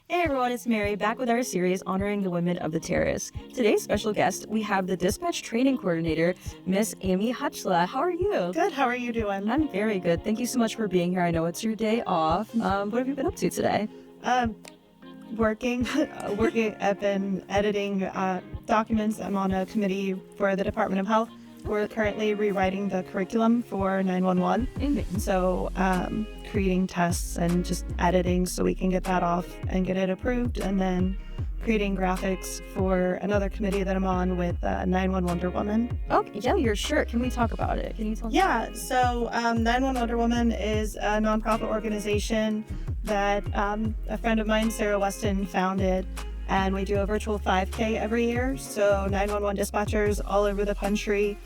Hey everyone, it's Mary back with our series honoring the women of the Terrace. Today's special guest, we have the dispatch training coordinator, Miss Amy Hutchla. How are you? Good. How are you doing? I'm very good. Thank you so much for being here. I know it's your day off. What have you been up to today? Working. I've been editing documents. I'm on a committee for the Department of Health. We're currently rewriting the curriculum for 911. So creating tests and just editing so we can get that off and get it approved. And then creating graphics for another committee that I'm on with 911 Wonder Woman. Oh, yeah, you're sure. Can we talk about it? Can you tell me? Yeah, so 911 Wonder Woman is a nonprofit organization that a friend of mine, Sarah Weston, founded. And we do a virtual 5K every year. So 911 dispatchers all over the country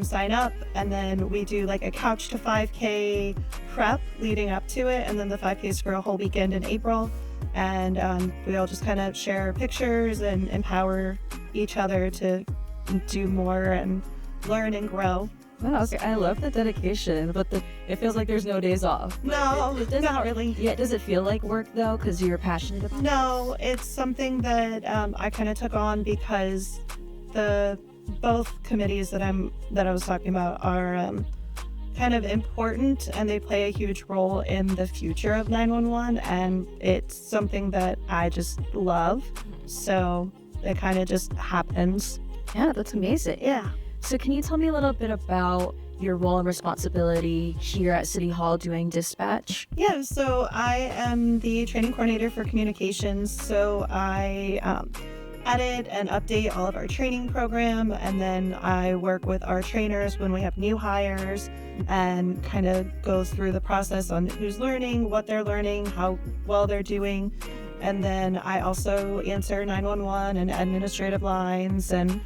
sign up. And then we do like a couch to 5K prep leading up to it. And then the 5K is for a whole weekend in April. And we all just kind of share pictures and empower each other to do more and learn and grow. Oh, okay. I love the dedication, but it feels like there's no days off. No, not really. Yeah, does it feel like work though, because you're passionate about it? No, it's something that I kind of took on because both committees that I was talking about are kind of important, and they play a huge role in the future of 911, and it's something that I just love. So it kind of just happens. Yeah, that's amazing. Yeah. So can you tell me a little bit about your role and responsibility here at City Hall doing dispatch? Yeah, so I am the training coordinator for communications. So I edit and update all of our training program, and then I work with our trainers when we have new hires and kind of go through the process on who's learning, what they're learning, how well they're doing. And then I also answer 911 and administrative lines and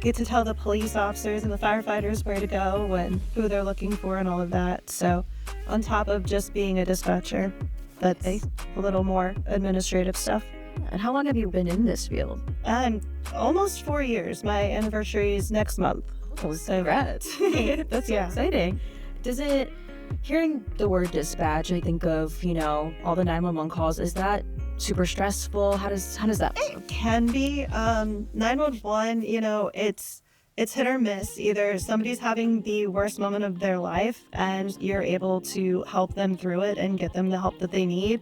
get to tell the police officers and the firefighters where to go and who they're looking for and all of that. So on top of just being a dispatcher, that's a little more administrative stuff. And how long have you been in this field? Almost 4 years. My anniversary is next month. Oh, congrats. That's so Yeah. exciting. Hearing the word dispatch, I think of, all the 911 calls. Is that super stressful? How does that work? It can be. 911, it's hit or miss. Either somebody's having the worst moment of their life and you're able to help them through it and get them the help that they need,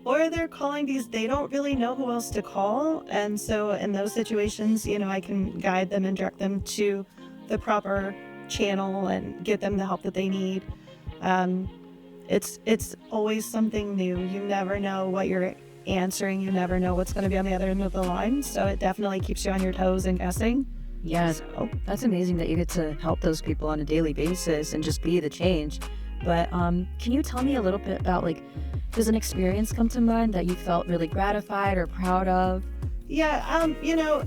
or they're calling because they don't really know who else to call. And so in those situations, I can guide them and direct them to the proper channel and get them the help that they need. It's always something new. You never know what you're answering. You never know what's going to be on the other end of the line. So it definitely keeps you on your toes and guessing. Yes. Oh, that's amazing that you get to help those people on a daily basis and just be the change. But can you tell me a little bit about, does an experience come to mind that you felt really gratified or proud of? Yeah,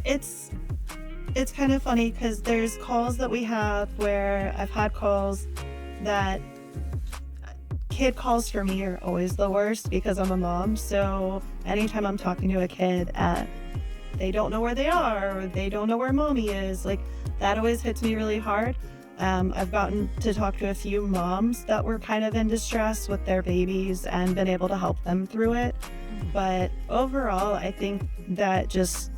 it's kind of funny because there's calls that we have where I've had calls that kid calls for me are always the worst because I'm a mom. So anytime I'm talking to a kid, they don't know where they are or they don't know where mommy is. That always hits me really hard. I've gotten to talk to a few moms that were kind of in distress with their babies and been able to help them through it. But overall, I think that just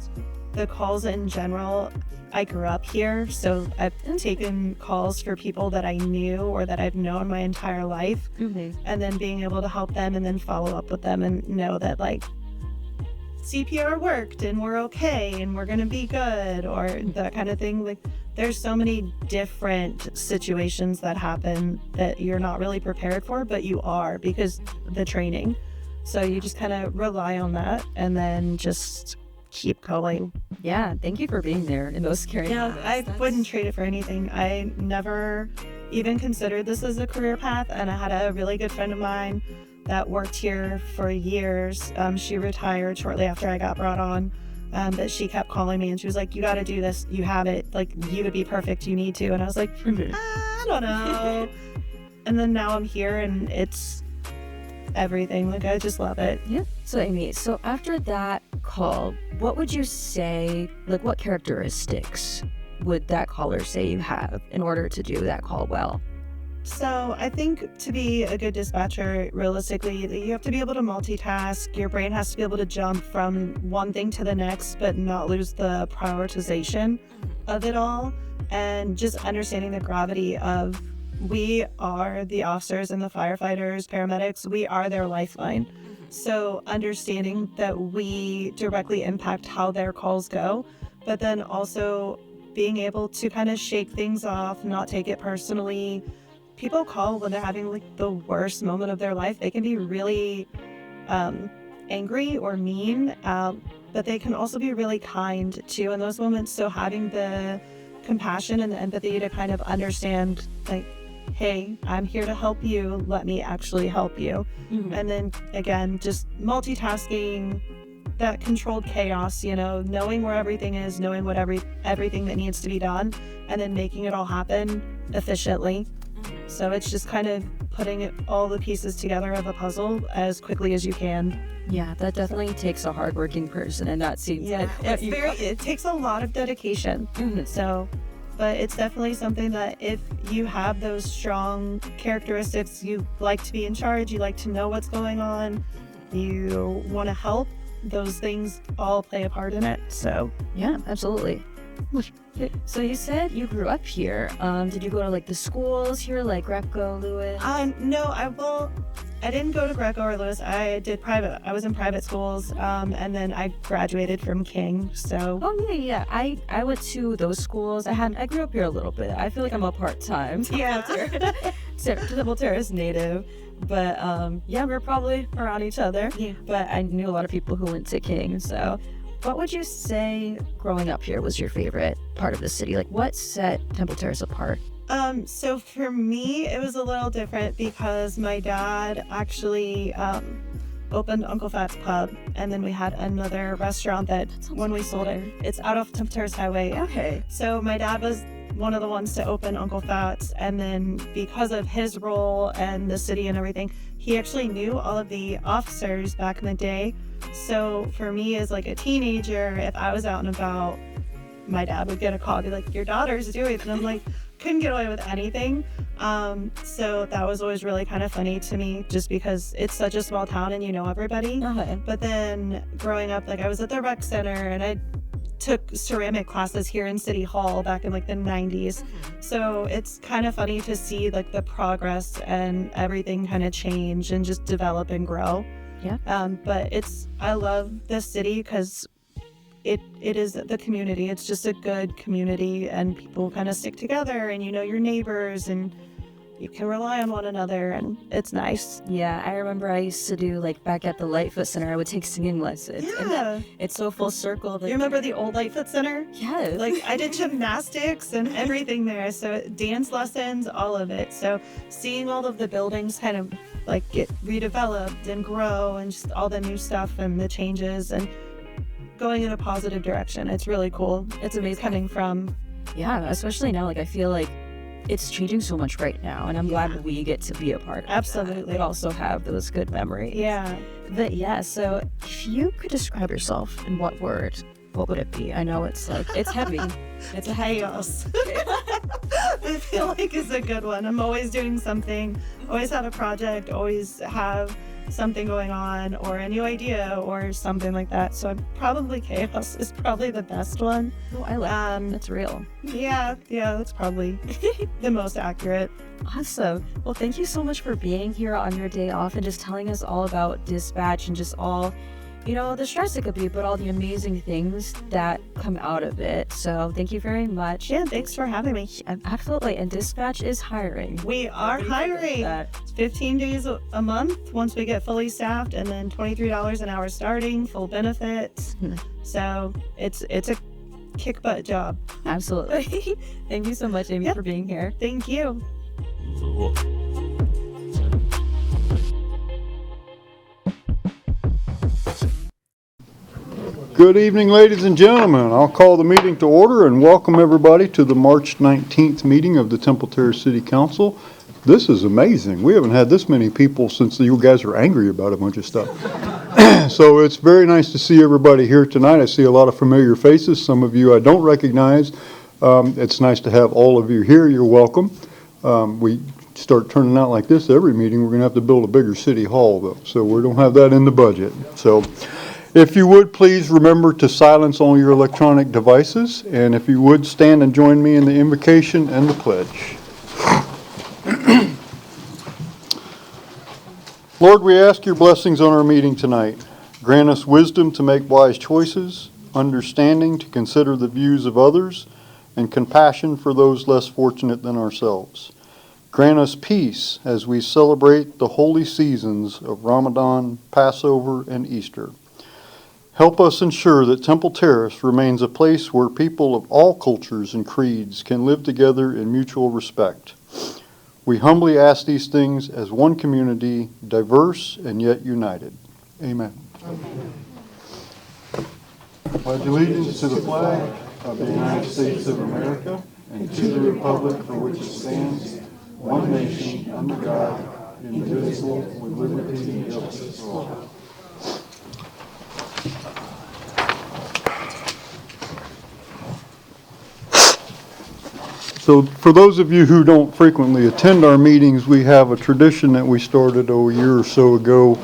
the calls in general, I grew up here, so I've taken calls for people that I knew or that I've known my entire life, and then being able to help them and then follow up with them and know that CPR worked and we're okay and we're gonna be good, or that kind of thing. There's so many different situations that happen that you're not really prepared for, but you are because of the training. So you just kind of rely on that and then just keep going. Yeah, thank you for being there in those scary moments. I wouldn't trade it for anything. I never even considered this as a career path, and I had a really good friend of mine that worked here for years. She retired shortly after I got brought on, but she kept calling me and she was like, you got to do this. You have it. You would be perfect. You need to. And I was like, I don't know. And then now I'm here and it's everything. I just love it. Yeah. So Amy, after that call, what would you say, what characteristics would that caller say you have in order to do that call well? So I think to be a good dispatcher, realistically, you have to be able to multitask. Your brain has to be able to jump from one thing to the next, but not lose the prioritization of it all. And just understanding the gravity of, we are the officers and the firefighters, paramedics, we are their lifeline. So understanding that we directly impact how their calls go, but then also being able to kind of shake things off, not take it personally. People call when they're having like the worst moment of their life. They can be really angry or mean, but they can also be really kind too in those moments. So having the compassion and the empathy to kind of understand, like, hey, I'm here to help you, let me actually help you. And then again, just multitasking, that controlled chaos, knowing where everything is, knowing what everything that needs to be done, and then making it all happen efficiently. So it's just kind of putting all the pieces together of a puzzle as quickly as you can. Yeah, that definitely takes a hardworking person, and that seems it takes a lot of dedication. So, but it's definitely something that if you have those strong characteristics, you like to be in charge, you like to know what's going on, you want to help, those things all play a part in it. So yeah, absolutely. So you said you grew up here. Did you go to like the schools here, like Greco, Lewis? No, I didn't go to Greco or Lewis. I did private. I was in private schools, and then I graduated from King. So yeah. I went to those schools. I grew up here a little bit. I feel like I'm a part-time Temple Terrace native. But we're probably around each other. Yeah. But I knew a lot of people who went to King. So what would you say growing up here was your favorite part of the city? Like, what set Temple Terrace apart? So for me, it was a little different because my dad actually opened Uncle Fat's Pub, and then we had another restaurant that when we sold it, it's out of Temple Terrace Highway. Okay. So my dad was one of the ones to open Uncle Fat's, and then because of his role and the city and everything, he actually knew all of the officers back in the day. So for me as like a teenager, if I was out and about, my dad would get a call, be like, your daughter's doing it, and I'm like, couldn't get away with anything. So that was always really kind of funny to me, just because it's such a small town and you know everybody. But then growing up, like I was at the rec center and I took ceramic classes here in City Hall back in like the 90s. So it's kind of funny to see like the progress and everything kind of change and just develop and grow. Yeah. But I love this city because it is the community. It's just a good community and people kind of stick together and you know your neighbors and you can rely on one another and it's nice. Yeah, I remember I used to do like back at the Lightfoot Center, I would take singing lessons. Yeah. And it's so full circle. You remember the old Lightfoot Center? Yes. Like I did gymnastics and everything there. So dance lessons, all of it. So seeing all of the buildings kind of like get redeveloped and grow and just all the new stuff and the changes and going in a positive direction. It's really cool. It's amazing coming from. Yeah, especially now, like I feel like it's changing so much right now, and I'm glad that we get to be a part of Absolutely. But also have those good memories. Yeah. But yeah, so if you could describe yourself in what word, what would it be? I know it's like, it's heavy. It's a chaos. I feel like it's a good one. I'm always doing something, always have a project, always have something going on or a new idea or something like that. So probably chaos is probably the best one. Oh, I like that's real. Yeah, that's probably the most accurate. Awesome. Well, thank you so much for being here on your day off and just telling us all about dispatch and just all, the stress it could be, but all the amazing things that come out of it. So thank you very much. Yeah, thanks for having me. Absolutely. And dispatch is hiring. We are hiring. It's 15 days a month once we get fully staffed, and then $23 an hour starting, full benefits. So it's a kick butt job. Absolutely. Thank you so much, Amy, for being here. Thank you. Good evening, ladies and gentlemen. I'll call the meeting to order and welcome everybody to the March 19th meeting of the Temple Terrace City Council. This is amazing. We haven't had this many people since you guys are angry about a bunch of stuff. So it's very nice to see everybody here tonight. I see a lot of familiar faces. Some of you I don't recognize. It's nice to have all of you here. You're welcome. We start turning out like this every meeting, we're going to have to build a bigger city hall, though. So we don't have that in the budget. So if you would, please remember to silence all your electronic devices. And if you would, stand and join me in the invocation and the pledge. Lord, we ask your blessings on our meeting tonight. Grant us wisdom to make wise choices, understanding to consider the views of others, and compassion for those less fortunate than ourselves. Grant us peace as we celebrate the holy seasons of Ramadan, Passover, and Easter. Help us ensure that Temple Terrace remains a place where people of all cultures and creeds can live together in mutual respect. We humbly ask these things as one community, diverse and yet united. Amen. Amen. Pledge allegiance to the flag of the United States of America and to the republic for which it stands, one nation, under God, indivisible, with liberty and justice for all. So for those of you who don't frequently attend our meetings, we have a tradition that we started a year or so ago,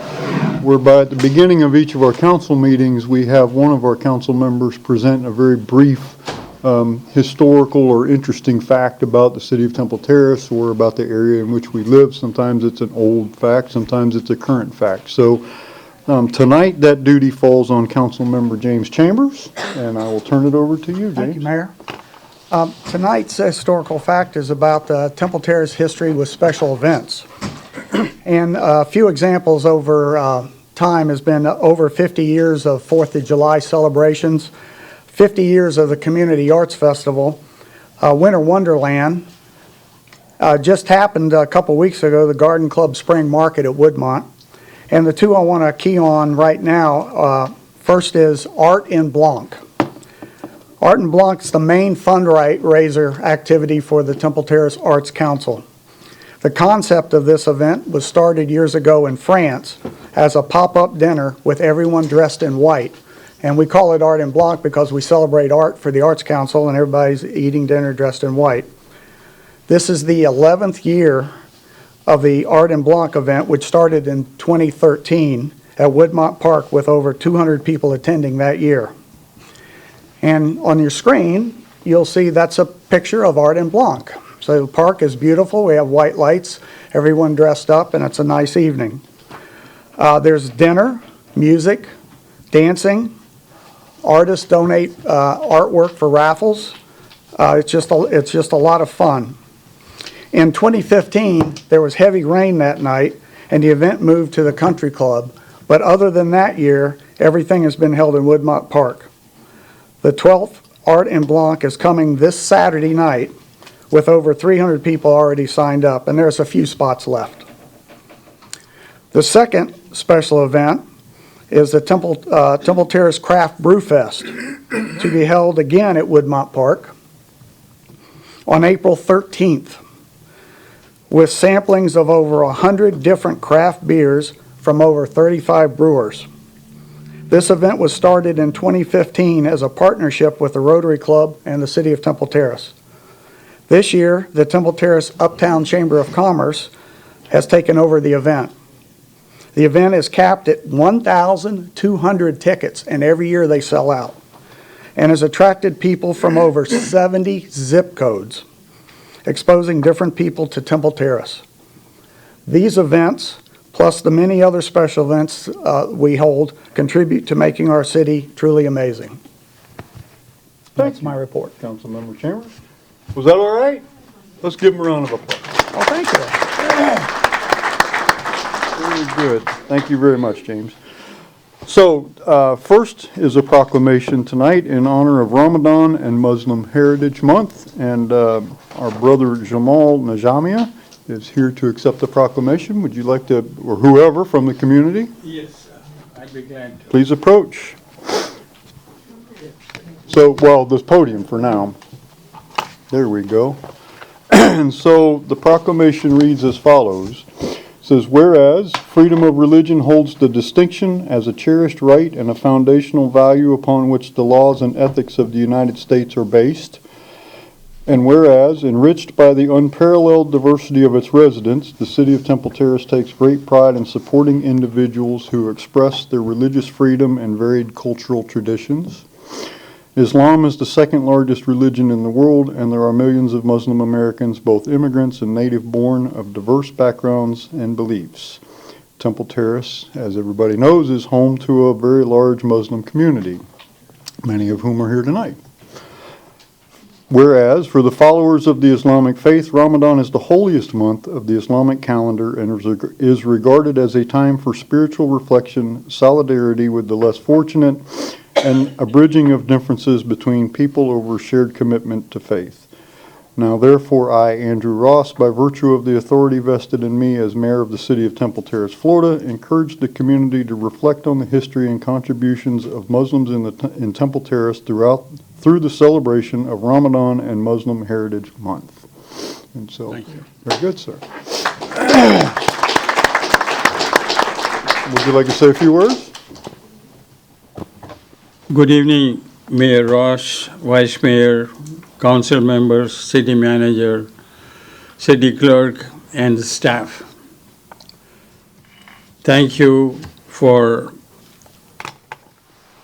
whereby at the beginning of each of our council meetings, we have one of our council members present a very brief historical or interesting fact about the city of Temple Terrace or about the area in which we live. Sometimes it's an old fact, sometimes it's a current fact. So tonight that duty falls on Council Member James Chambers, and I will turn it over to you, James. Thank you, Mayor. Tonight's historical fact is about Temple Terrace history with special events. And a few examples over time has been over 50 years of 4th of July celebrations, 50 years of the Community Arts Festival, Winter Wonderland. Just happened a couple weeks ago, the Garden Club Spring Market at Woodmont. And the two I want to key on right now, first is Art en Blanc. Art en Blanc is the main fundraiser activity for the Temple Terrace Arts Council. The concept of this event was started years ago in France as a pop-up dinner with everyone dressed in white. And we call it Art en Blanc because we celebrate art for the Arts Council and everybody's eating dinner dressed in white. This is the 11th year of the Art en Blanc event, which started in 2013 at Woodmont Park with over 200 people attending that year. And on your screen, you'll see that's a picture of Art en Blanc. So the park is beautiful. We have white lights, everyone dressed up, and it's a nice evening. There's dinner, music, dancing. Artists donate artwork for raffles. It's just a lot of fun. In 2015, there was heavy rain that night, and the event moved to the country club. But other than that year, everything has been held in Woodmont Park. The 12th Art en Blanc is coming this Saturday night with over 300 people already signed up, and there's a few spots left. The second special event is the Temple Terrace Craft Brew Fest to be held again at Woodmont Park on April 13th with samplings of over 100 different craft beers from over 35 brewers. This event was started in 2015 as a partnership with the Rotary Club and the City of Temple Terrace. This year, the Temple Terrace Uptown Chamber of Commerce has taken over the event. The event is capped at 1,200 tickets, and every year they sell out, and has attracted people from over 70 zip codes, exposing different people to Temple Terrace. These events, plus the many other special events we hold, contribute to making our city truly amazing. That's my report. Councilmember Chambers. Was that all right? Let's give him a round of applause. Oh, thank you. Very good. Thank you very much, James. So, first is a proclamation tonight in honor of Ramadan and Muslim Heritage Month, and our brother Jamal Najamia is here to accept the proclamation. Would you like to, or whoever from the community? Yes, I'd be glad to. Please approach. So, well, this podium for now. There we go. And so the proclamation reads as follows. It says, whereas freedom of religion holds the distinction as a cherished right and a foundational value upon which the laws and ethics of the United States are based, And whereas, enriched by the unparalleled diversity of its residents, the city of Temple Terrace takes great pride in supporting individuals who express their religious freedom and varied cultural traditions. Islam is the second largest religion in the world, and there are millions of Muslim Americans, both immigrants and native-born, of diverse backgrounds and beliefs. Temple Terrace, as everybody knows, is home to a very large Muslim community, many of whom are here tonight. Whereas, for the followers of the Islamic faith, Ramadan is the holiest month of the Islamic calendar and is regarded as a time for spiritual reflection, solidarity with the less fortunate, and a bridging of differences between people over shared commitment to faith. Now therefore I, Andrew Ross, by virtue of the authority vested in me as mayor of the city of Temple Terrace, Florida, encourage the community to reflect on the history and contributions of Muslims in Temple Terrace through the celebration of Ramadan and Muslim Heritage Month. And so, Thank you. Very good, sir. Would you like to say a few words? Good evening, Mayor Ross, Vice Mayor, council members, city manager, city clerk, and staff. Thank you for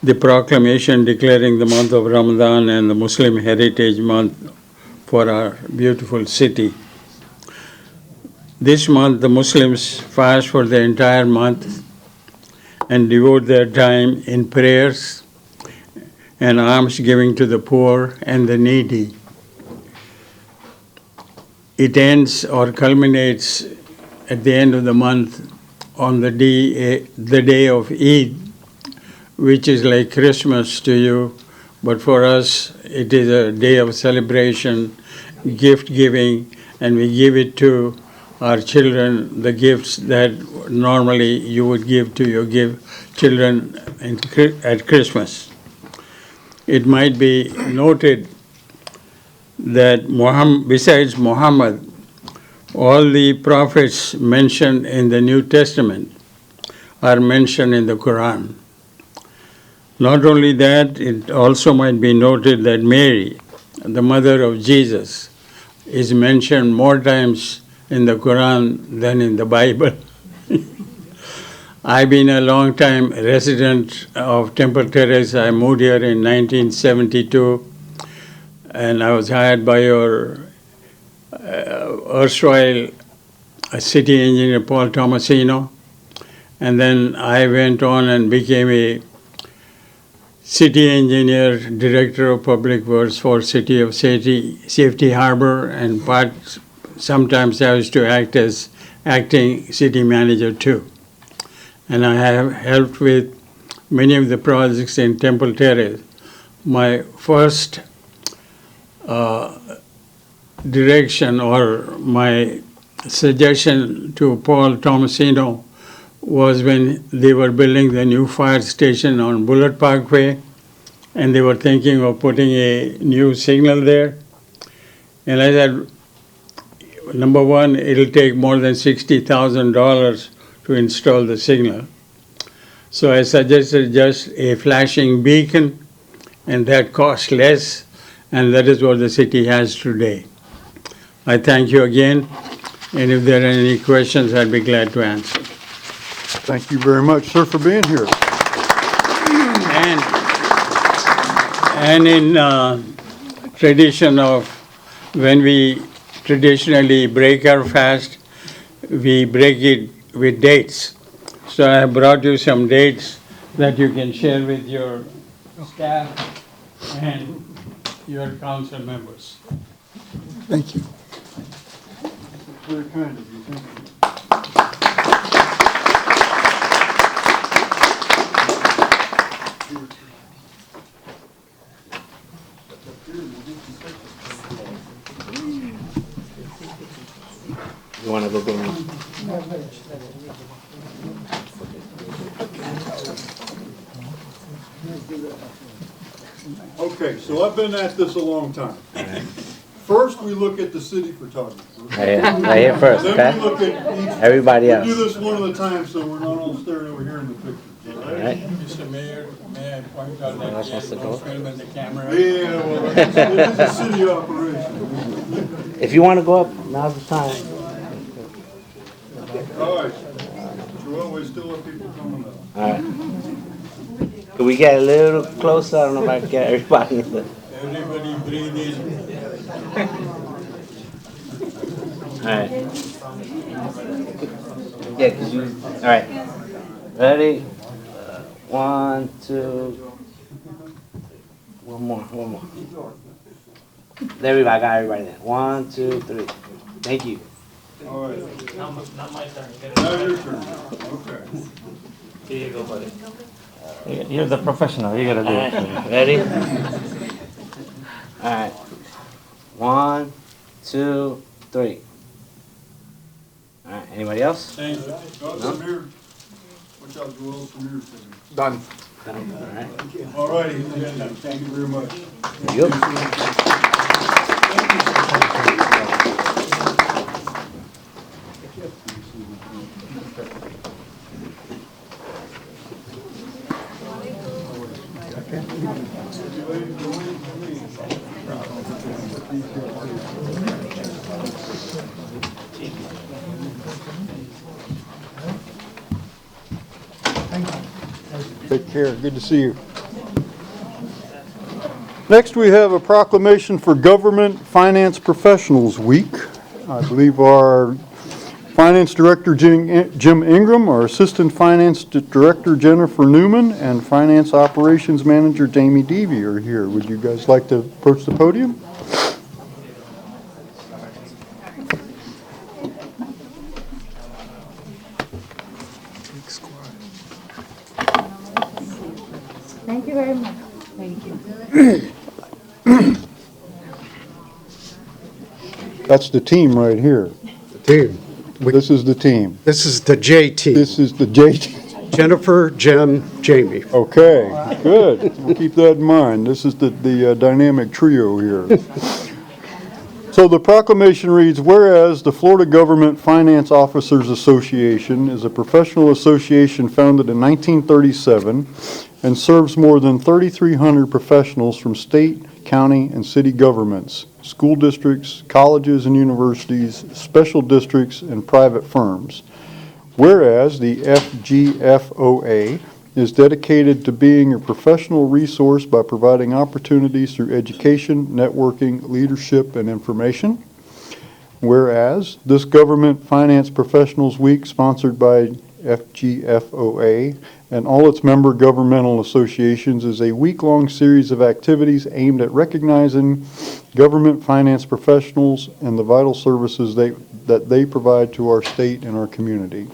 the proclamation declaring the month of Ramadan and the Muslim Heritage Month for our beautiful city. This month, the Muslims fast for the entire month and devote their time in prayers and alms giving to the poor and the needy. It ends or culminates at the end of the month on the day of Eid, which is like Christmas to you, but for us it is a day of celebration, gift giving, and we give it to our children, the gifts that normally you would give to your children at Christmas. It might be noted that besides Muhammad, all the prophets mentioned in the New Testament are mentioned in the Quran. Not only that, it also might be noted that Mary, the mother of Jesus, is mentioned more times in the Quran than in the Bible. I've been a long-time resident of Temple Terrace. I moved here in 1972, and I was hired by your erstwhile city engineer, Paul Tomasino. And then I went on and became a city engineer, director of public works for City of Safety Harbor, and sometimes I used to act as acting city manager too. And I have helped with many of the projects in Temple Terrace. My first direction or my suggestion to Paul Tomasino was when they were building the new fire station on Bullitt Parkway, and they were thinking of putting a new signal there. And I said, number one, it'll take more than $60,000 to install the signal. So I suggested just a flashing beacon, and that costs less, and that is what the city has today. I thank you again, and if there are any questions, I'd be glad to answer. Thank you very much, sir, for being here. And in tradition of when we traditionally break our fast, we break it with dates. So I have brought you some dates that you can share with your staff and your council members. Thank you. Very kind of you. Thank you. You want to go get me? Okay, so I've been at this a long time. First, we look at the city photographer. Right here first, Then we okay? look at each. Everybody We else. do this one at a time, so we're not all staring over here in the pictures, all All right? right. Mr. Mayor, May I point out that else we wants have to no go? film in the camera? Yeah, well, it's a city operation. If you want to go up, now's the time. All right. Well, we still have people coming up. All right. Can we get a little closer? I don't know if I can get everybody in the. Everybody breathe in. All right. Yeah, cause you. All right. Ready? 1, 2. One more. There we go. I got everybody there. 1, 2, 3. Thank you. All right. Not my turn. Now your turn. Okay. Here you go, buddy. You're the professional. You gotta do All it. right. Ready? All right. 1, 2, 3. All right. Anybody else? Thank you. Samir, watch out, Joel, Samir's sitting. Done. All right. All righty, thank you very much. Yep. Take care, good to see you. Next, we have a proclamation for Government Finance Professionals Week. I believe our Finance Director Jim Ingram, our Assistant Finance Director Jennifer Newman, and Finance Operations Manager Jamie Deavy are here. Would you guys like to approach the podium? Thank you very much. Thank you. That's the team right here. Team. This is the team. This is the J team. This is the J team. Jennifer, Jim, Jamie. Okay, good. We'll keep that in mind. This is the dynamic trio here. So the proclamation reads, whereas the Florida Government Finance Officers Association is a professional association founded in 1937 and serves more than 3,300 professionals from state, county, and city governments, school districts, colleges and universities, special districts, and private firms. Whereas the FGFOA is dedicated to being a professional resource by providing opportunities through education, networking, leadership, and information. Whereas this Government Finance Professionals Week, sponsored by FGFOA and all its member governmental associations, is a week-long series of activities aimed at recognizing government finance professionals and the vital services that they provide to our state and our community.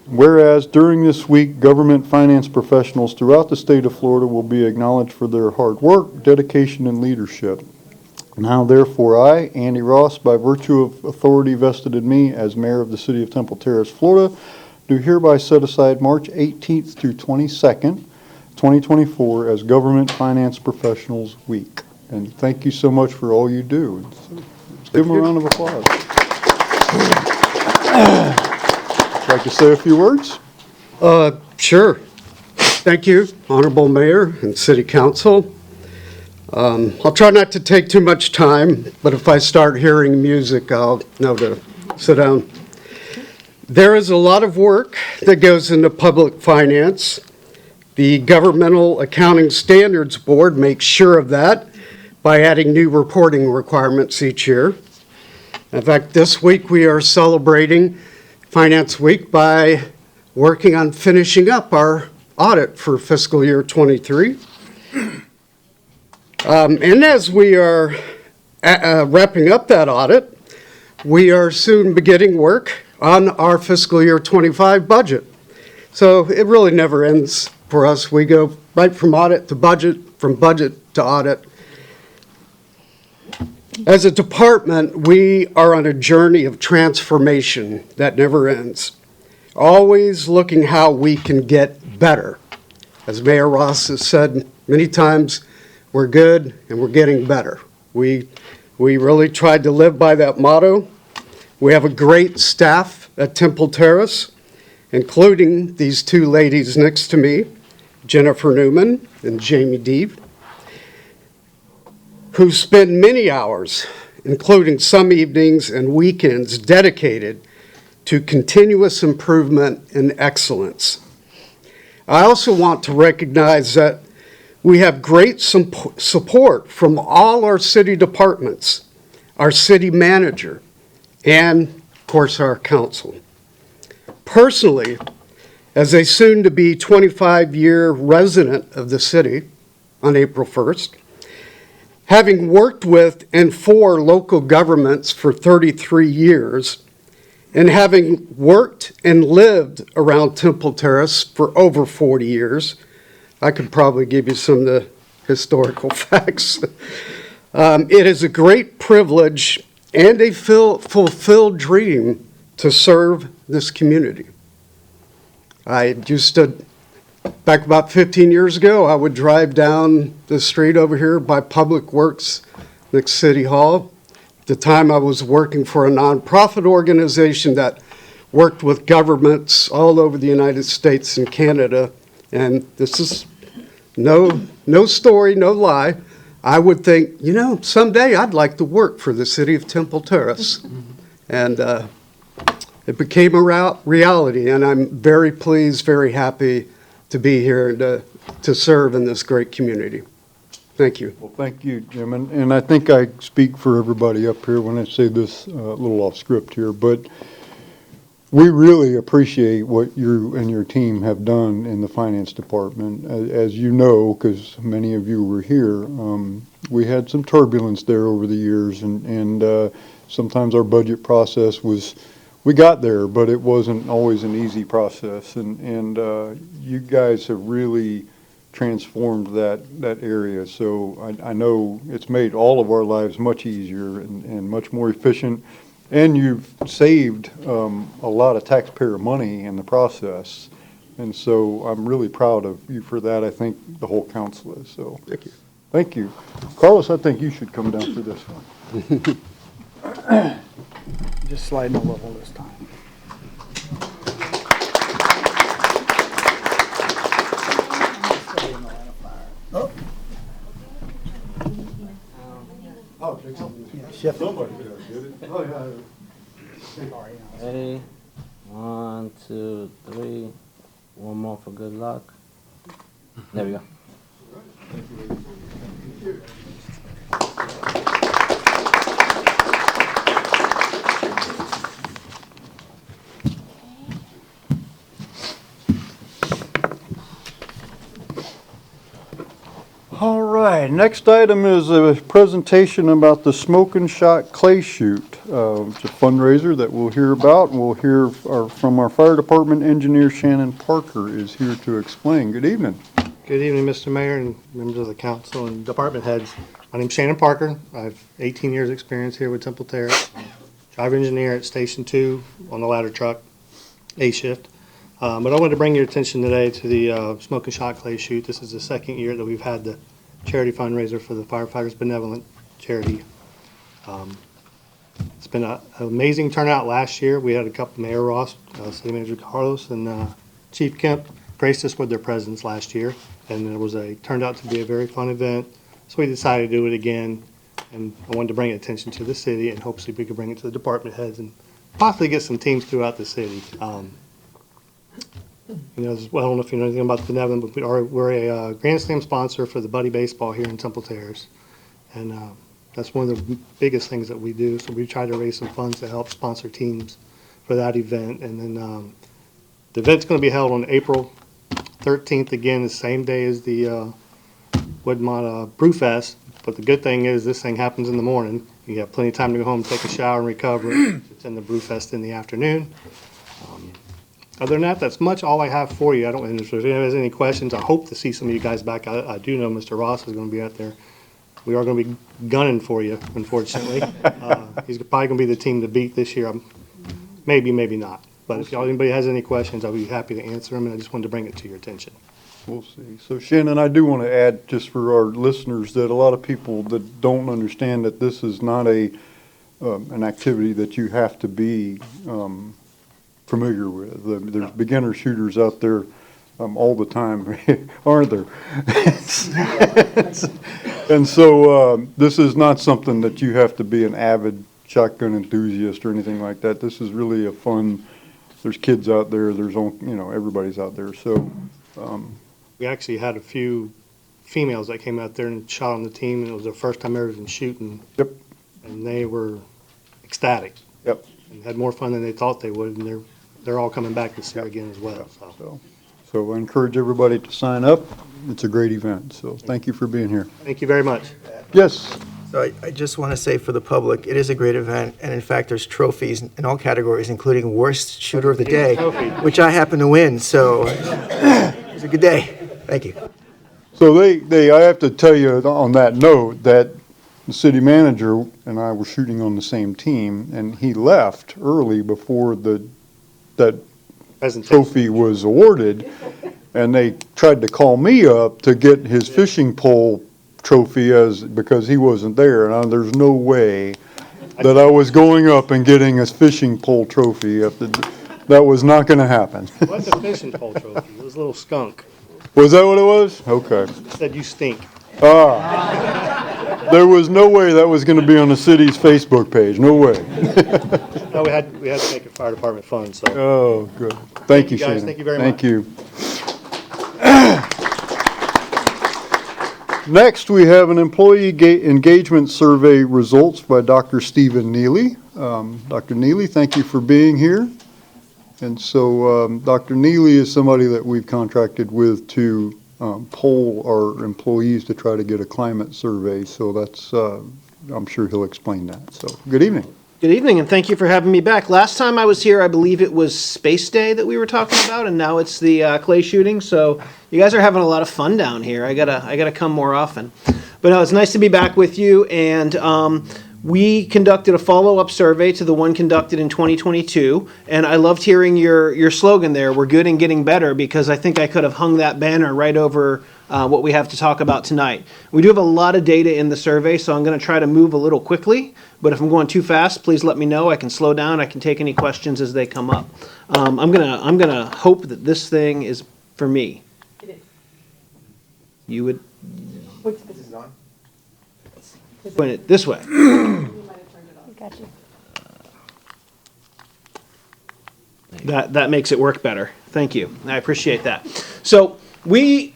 Whereas during this week, government finance professionals throughout the state of Florida will be acknowledged for their hard work, dedication, and leadership. Now therefore I, Andy Ross, by virtue of authority vested in me as mayor of the city of Temple Terrace, Florida, do hereby set aside March 18th through 22nd, 2024 as Government Finance Professionals Week. And thank you so much for all you do. Let's give them a round of applause. Would you like to say a few words? Sure. Thank you, Honorable Mayor and City Council. I'll try not to take too much time, but if I start hearing music, I'll know to sit down. There is a lot of work that goes into public finance. The Governmental Accounting Standards Board makes sure of that by adding new reporting requirements each year. In fact, this week we are celebrating Finance Week by working on finishing up our audit for fiscal year 23. And as we are wrapping up that audit, we are soon beginning work on our fiscal year 25 budget. So it really never ends for us. We go right from audit to budget, from budget to audit. As a department, we are on a journey of transformation that never ends. Always looking how we can get better. As Mayor Ross has said many times, we're good and we're getting better. We really tried to live by that motto. We have a great staff at Temple Terrace, including these two ladies next to me, Jennifer Newman and Jamie Deeb, who spend many hours, including some evenings and weekends, dedicated to continuous improvement and excellence. I also want to recognize that we have great support from all our city departments, our city manager, and, of course, our council. Personally, as a soon-to-be 25-year resident of the city on April 1st, having worked with and for local governments for 33 years, and having worked and lived around Temple Terrace for over 40 years, I could probably give you some of the historical facts. It is a great privilege and a fulfilled dream to serve this community. I used to, back about 15 years ago, I would drive down the street over here by Public Works next City Hall. At the time, I was working for a nonprofit organization that worked with governments all over the United States and Canada. And this is no story, no lie. I would think, someday I'd like to work for the city of Temple Terrace. And it became a reality, and I'm very pleased, very happy to be here and to serve in this great community. Thank you. Well, thank you, Jim. And I think I speak for everybody up here when I say this a little off script here, but we really appreciate what you and your team have done in the finance department. As you know, because many of you were here, we had some turbulence there over the years, and sometimes our budget process we got there, but it wasn't always an easy process. And you guys have really transformed that area. So I know it's made all of our lives much easier and much more efficient. And you've saved a lot of taxpayer money in the process. And so I'm really proud of you for that. I think the whole council is. So Thank you. thank you. Carlos, I think you should come down for this one. Just sliding a little this time. Shift. Ready? 1, 2, 3. One more for good luck. There we go. All right, next item is a presentation about the Smoke and Shot Clay Shoot. It's a fundraiser that we'll hear about, and we'll hear from our fire department engineer, Shannon Parker, is here to explain. Good evening. Good evening, Mr. Mayor and members of the council and department heads. My name's Shannon Parker. I have 18 years experience here with Temple Terrace. Driver engineer at Station 2 on the ladder truck, A shift. But I wanted to bring your attention today to the Smoke and Shot Clay Shoot. This is the second year that we've had the charity fundraiser for the Firefighters Benevolent Charity. It's been an amazing turnout last year. We had a couple, Mayor Ross, City Manager Carlos, and Chief Kemp graced us with their presence last year. And it turned out to be a very fun event. So we decided to do it again. And I wanted to bring attention to the city and hopefully we could bring it to the department heads and possibly get some teams throughout the city. I don't know if you know anything about the Benevolent, but we're a Grand Slam sponsor for the Buddy Baseball here in Temple Terrace. And that's one of the biggest things that we do. So we try to raise some funds to help sponsor teams for that event. And then the event's going to be held on April 13th, again, the same day as the Woodmont Brew Fest. But the good thing is this thing happens in the morning. You have plenty of time to go home, take a shower, and recover. Attend the Brew Fest in the afternoon. Other than that, that's much all I have for you. And if anyone has any questions, I hope to see some of you guys back. I do know Mr. Ross is going to be out there. We are going to be gunning for you, unfortunately. He's probably going to be the team to beat this year. Maybe, maybe not. But if anybody has any questions, I'll be happy to answer them, and I just wanted to bring it to your attention. We'll see. So Shannon, I do want to add, just for our listeners, that a lot of people that don't understand that this is not an activity that you have to be familiar with. There's beginner shooters out there all the time, aren't there? And so this is not something that you have to be an avid shotgun enthusiast or anything like that. This is really a fun, there's kids out there, there's, everybody's out there. So We actually had a few females that came out there and shot on the team, and it was their first time ever been shooting. Yep. And they were ecstatic. Yep. And had more fun than they thought they would, and they're all coming back this year again as well. So I encourage everybody to sign up. It's a great event. So thank you for being here. Thank you very much. Yes. So I just want to say for the public, it is a great event, and in fact, there's trophies in all categories, including worst shooter of the day, which I happen to win, so it was a good day. Thank you. So I have to tell you on that note that the city manager and I were shooting on the same team, and he left early before that trophy was awarded, and they tried to call me up to get his fishing pole trophy because he wasn't there, and there's no way that I was going up and getting a fishing pole trophy. That was not going to happen. What's a fishing pole trophy? It was a little skunk. Was that what it was? Okay. It said you stink. There was no way that was going to be on the city's Facebook page. No way. No, we had to make it fire department fun, so. Oh, good. Thank you, guys. Shannon. Thank you very much. Thank you. Next, we have an employee engagement survey results by Dr. Stephen Neely. Dr. Neely, thank you for being here. And so Dr. Neely is somebody that we've contracted with to poll our employees to try to get a climate survey. So that's, I'm sure he'll explain that. So good evening. Good evening, and thank you for having me back. Last time I was here, I believe it was Space Day that we were talking about, and now it's the clay shooting. So you guys are having a lot of fun down here. I gotta come more often. But no, it's nice to be back with you. And we conducted a follow-up survey to the one conducted in 2022, and I loved hearing your slogan there. We're good and getting better, because I think I could have hung that banner right over what we have to talk about tonight. We do have a lot of data in the survey, so I'm going to try to move a little quickly. But if I'm going too fast, please let me know. I can slow down. I can take any questions as they come up. I'm gonna hope that this thing is for me. It is. You would This is on. point it this way. Got you. That makes it work better. Thank you. I appreciate that. So we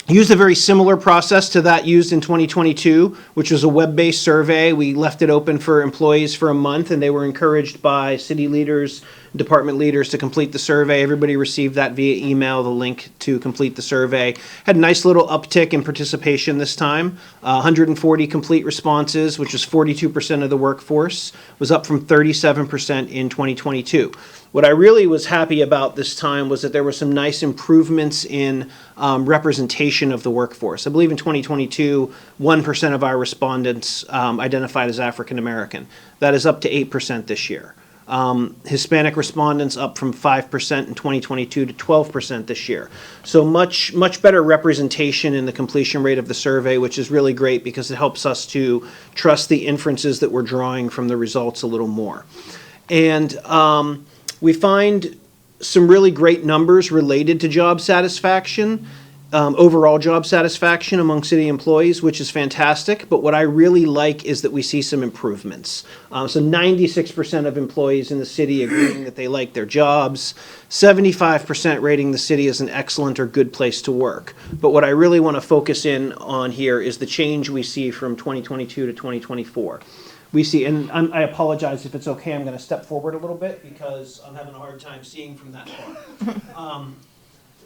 used a very similar process to that used in 2022, which was a web-based survey. We left it open for employees for a month, and they were encouraged by city leaders, department leaders to complete the survey. Everybody received that via email, the link to complete the survey. Had a nice little uptick in participation this time. 140 complete responses, which was 42% of the workforce, was up from 37% in 2022. What I really was happy about this time was that there were some nice improvements in representation of the workforce. I believe in 2022, 1% of our respondents identified as African American. That is up to 8% this year. Hispanic respondents up from 5% in 2022 to 12% this year. So much better representation in the completion rate of the survey, which is really great because it helps us to trust the inferences that we're drawing from the results a little more. And we find some really great numbers related to job satisfaction, overall job satisfaction among city employees, which is fantastic. But what I really like is that we see some improvements. So 96% of employees in the city agreeing that they like their jobs, 75% rating the city as an excellent or good place to work. But what I really want to focus in on here is the change we see from 2022 to 2024. We see, and I apologize if it's okay, I'm going to step forward a little bit because I'm having a hard time seeing from that far.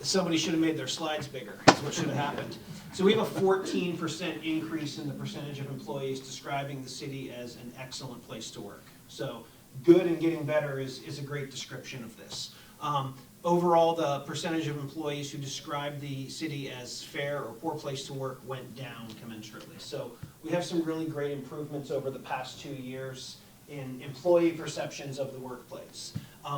Somebody should have made their slides bigger, is what should have happened. So we have a 14% increase in the percentage of employees describing the city as an excellent place to work. So good and getting better is a great description of this. Overall, the percentage of employees who describe the city as fair or poor place to work went down commensurately. So we have some really great improvements over the past 2 years in employee perceptions of the workplace.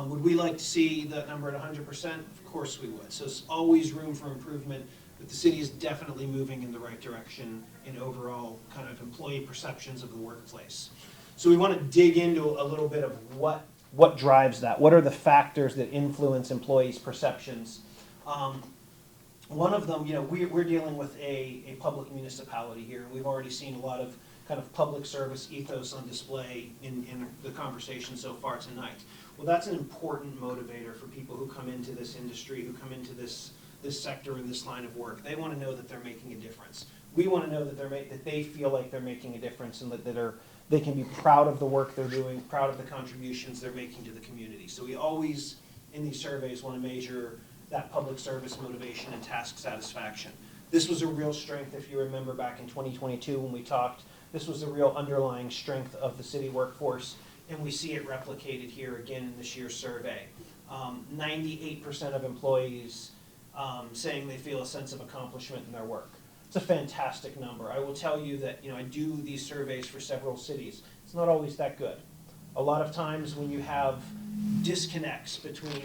Would we like to see that number at 100%? Of course we would. So there's always room for improvement, but the city is definitely moving in the right direction in overall kind of employee perceptions of the workplace. So we want to dig into a little bit of what drives that. What are the factors that influence employees' perceptions One of them, we're dealing with a public municipality here, and we've already seen a lot of kind of public service ethos on display in the conversation so far tonight. Well, that's an important motivator for people who come into this industry, who come into this sector or this line of work. They want to know that they're making a difference. We want to know that they feel like they're making a difference and that they can be proud of the work they're doing, proud of the contributions they're making to the community. So we always, in these surveys, want to measure that public service motivation and task satisfaction. This was a real strength, if you remember back in 2022 when we talked. This was a real underlying strength of the city workforce, and we see it replicated here again in this year's survey. 98% of employees saying they feel a sense of accomplishment in their work. It's a fantastic number. I will tell you that I do these surveys for several cities. It's not always that good. A lot of times when you have disconnects between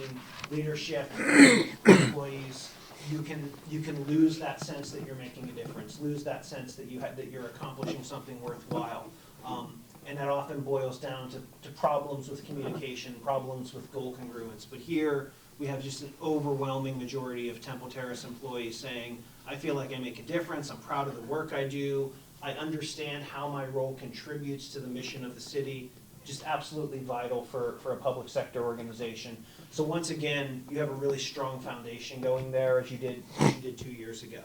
leadership and employees, you can lose that sense that you're making a difference, lose that sense that you're accomplishing something worthwhile. And that often boils down to problems with communication, problems with goal congruence. But here we have just an overwhelming majority of Temple Terrace employees saying, I feel like I make a difference, I'm proud of the work I do, I understand how my role contributes to the mission of the city. Just absolutely vital for a public sector organization. So once again, you have a really strong foundation going there as you did 2 years ago.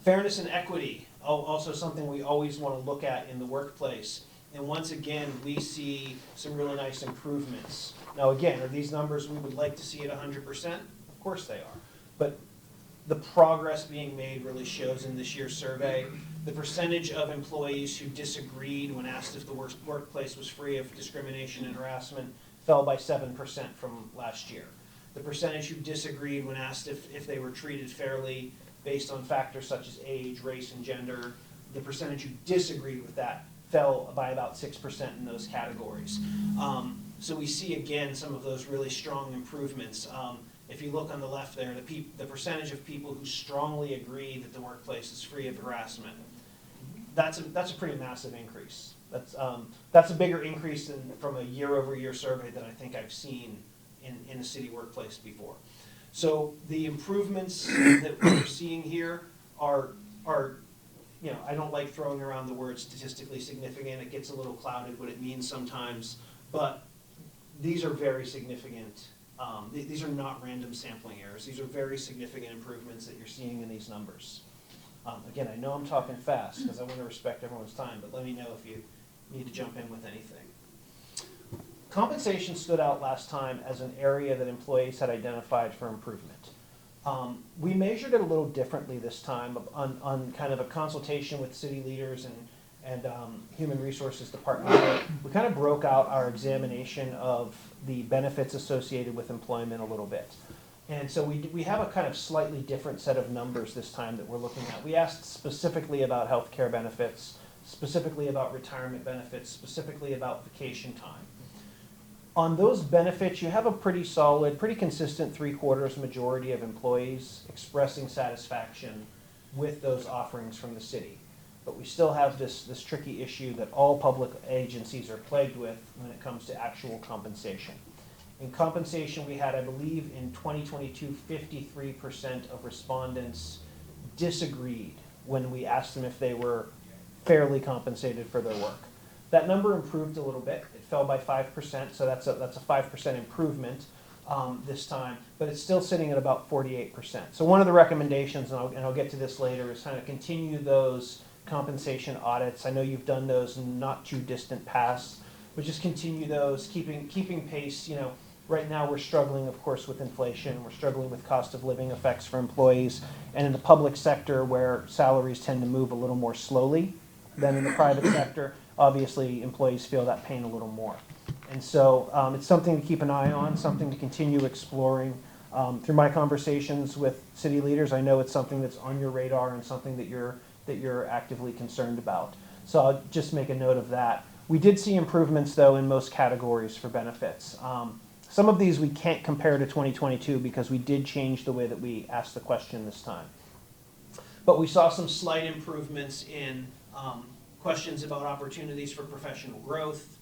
Fairness and equity, also something we always want to look at in the workplace. And once again, we see some really nice improvements. Now again, are these numbers we would like to see at 100%? Of course they are. But the progress being made really shows in this year's survey. The percentage of employees who disagreed when asked if the workplace was free of discrimination and harassment fell by 7% from last year. The percentage who disagreed when asked if they were treated fairly based on factors such as age, race, and gender, the percentage who disagreed with that fell by about 6% in those categories. So we see again some of those really strong improvements. If you look on the left there, the percentage of people who strongly agree that the workplace is free of harassment, that's a pretty massive increase. That's a bigger increase from a year-over-year survey than I think I've seen in a city workplace before. So the improvements that we're seeing here are I don't like throwing around the word statistically significant. It gets a little clouded what it means sometimes, but these are very significant. These are not random sampling errors. These are very significant improvements that you're seeing in these numbers. Again, I know I'm talking fast because I want to respect everyone's time, but let me know if you need to jump in with anything. Compensation stood out last time as an area that employees had identified for improvement. We measured it a little differently this time on kind of a consultation with city leaders and Human Resources Department. We kind of broke out our examination of the benefits associated with employment a little bit. And so we have a kind of slightly different set of numbers this time that we're looking at. We asked specifically about health care benefits, specifically about retirement benefits, specifically about vacation time. On those benefits, you have a pretty solid, pretty consistent 3/4 majority of employees expressing satisfaction with those offerings from the city. But we still have this tricky issue that all public agencies are plagued with when it comes to actual compensation. In compensation, we had, I believe, in 2022, 53% of respondents disagreed when we asked them if they were fairly compensated for their work. That number improved a little bit. It fell by 5%, so that's a 5% improvement this time, but it's still sitting at about 48%. So one of the recommendations, and I'll get to this later, is kind of continue those compensation audits. I know you've done those in not too distant past, but just continue those, keeping pace. Right now we're struggling, of course, with inflation. We're struggling with cost of living effects for employees, and in the public sector where salaries tend to move a little more slowly than in the private sector, obviously employees feel that pain a little more. And so it's something to keep an eye on, something to continue exploring. Through my conversations with city leaders, I know it's something that's on your radar and something that you're actively concerned about. So I'll just make a note of that. We did see improvements, though, in most categories for benefits. Some of these we can't compare to 2022 because we did change the way that we asked the question this time. But we saw some slight improvements in questions about opportunities for professional growth,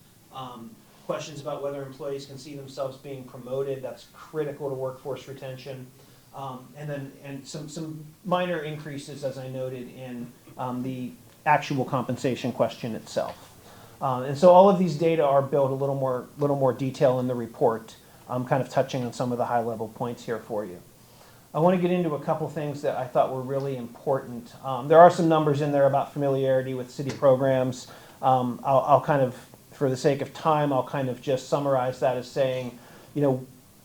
questions about whether employees can see themselves being promoted. That's critical to workforce retention. And some minor increases, as I noted, in the actual compensation question itself. And so all of these data are built a little more detail in the report. I'm kind of touching on some of the high-level points here for you. I want to get into a couple things that I thought were really important. There are some numbers in there about familiarity with city programs. I'll kind of, for the sake of time, I'll kind of just summarize that as saying,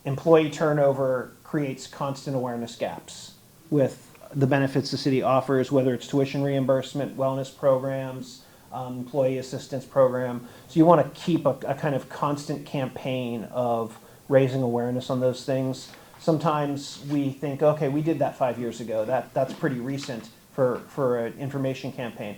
employee turnover creates constant awareness gaps with the benefits the city offers, whether it's tuition reimbursement, wellness programs, employee assistance program. So you want to keep a kind of constant campaign of raising awareness on those things. Sometimes we think, okay, we did that 5 years ago. That's pretty recent for an information campaign.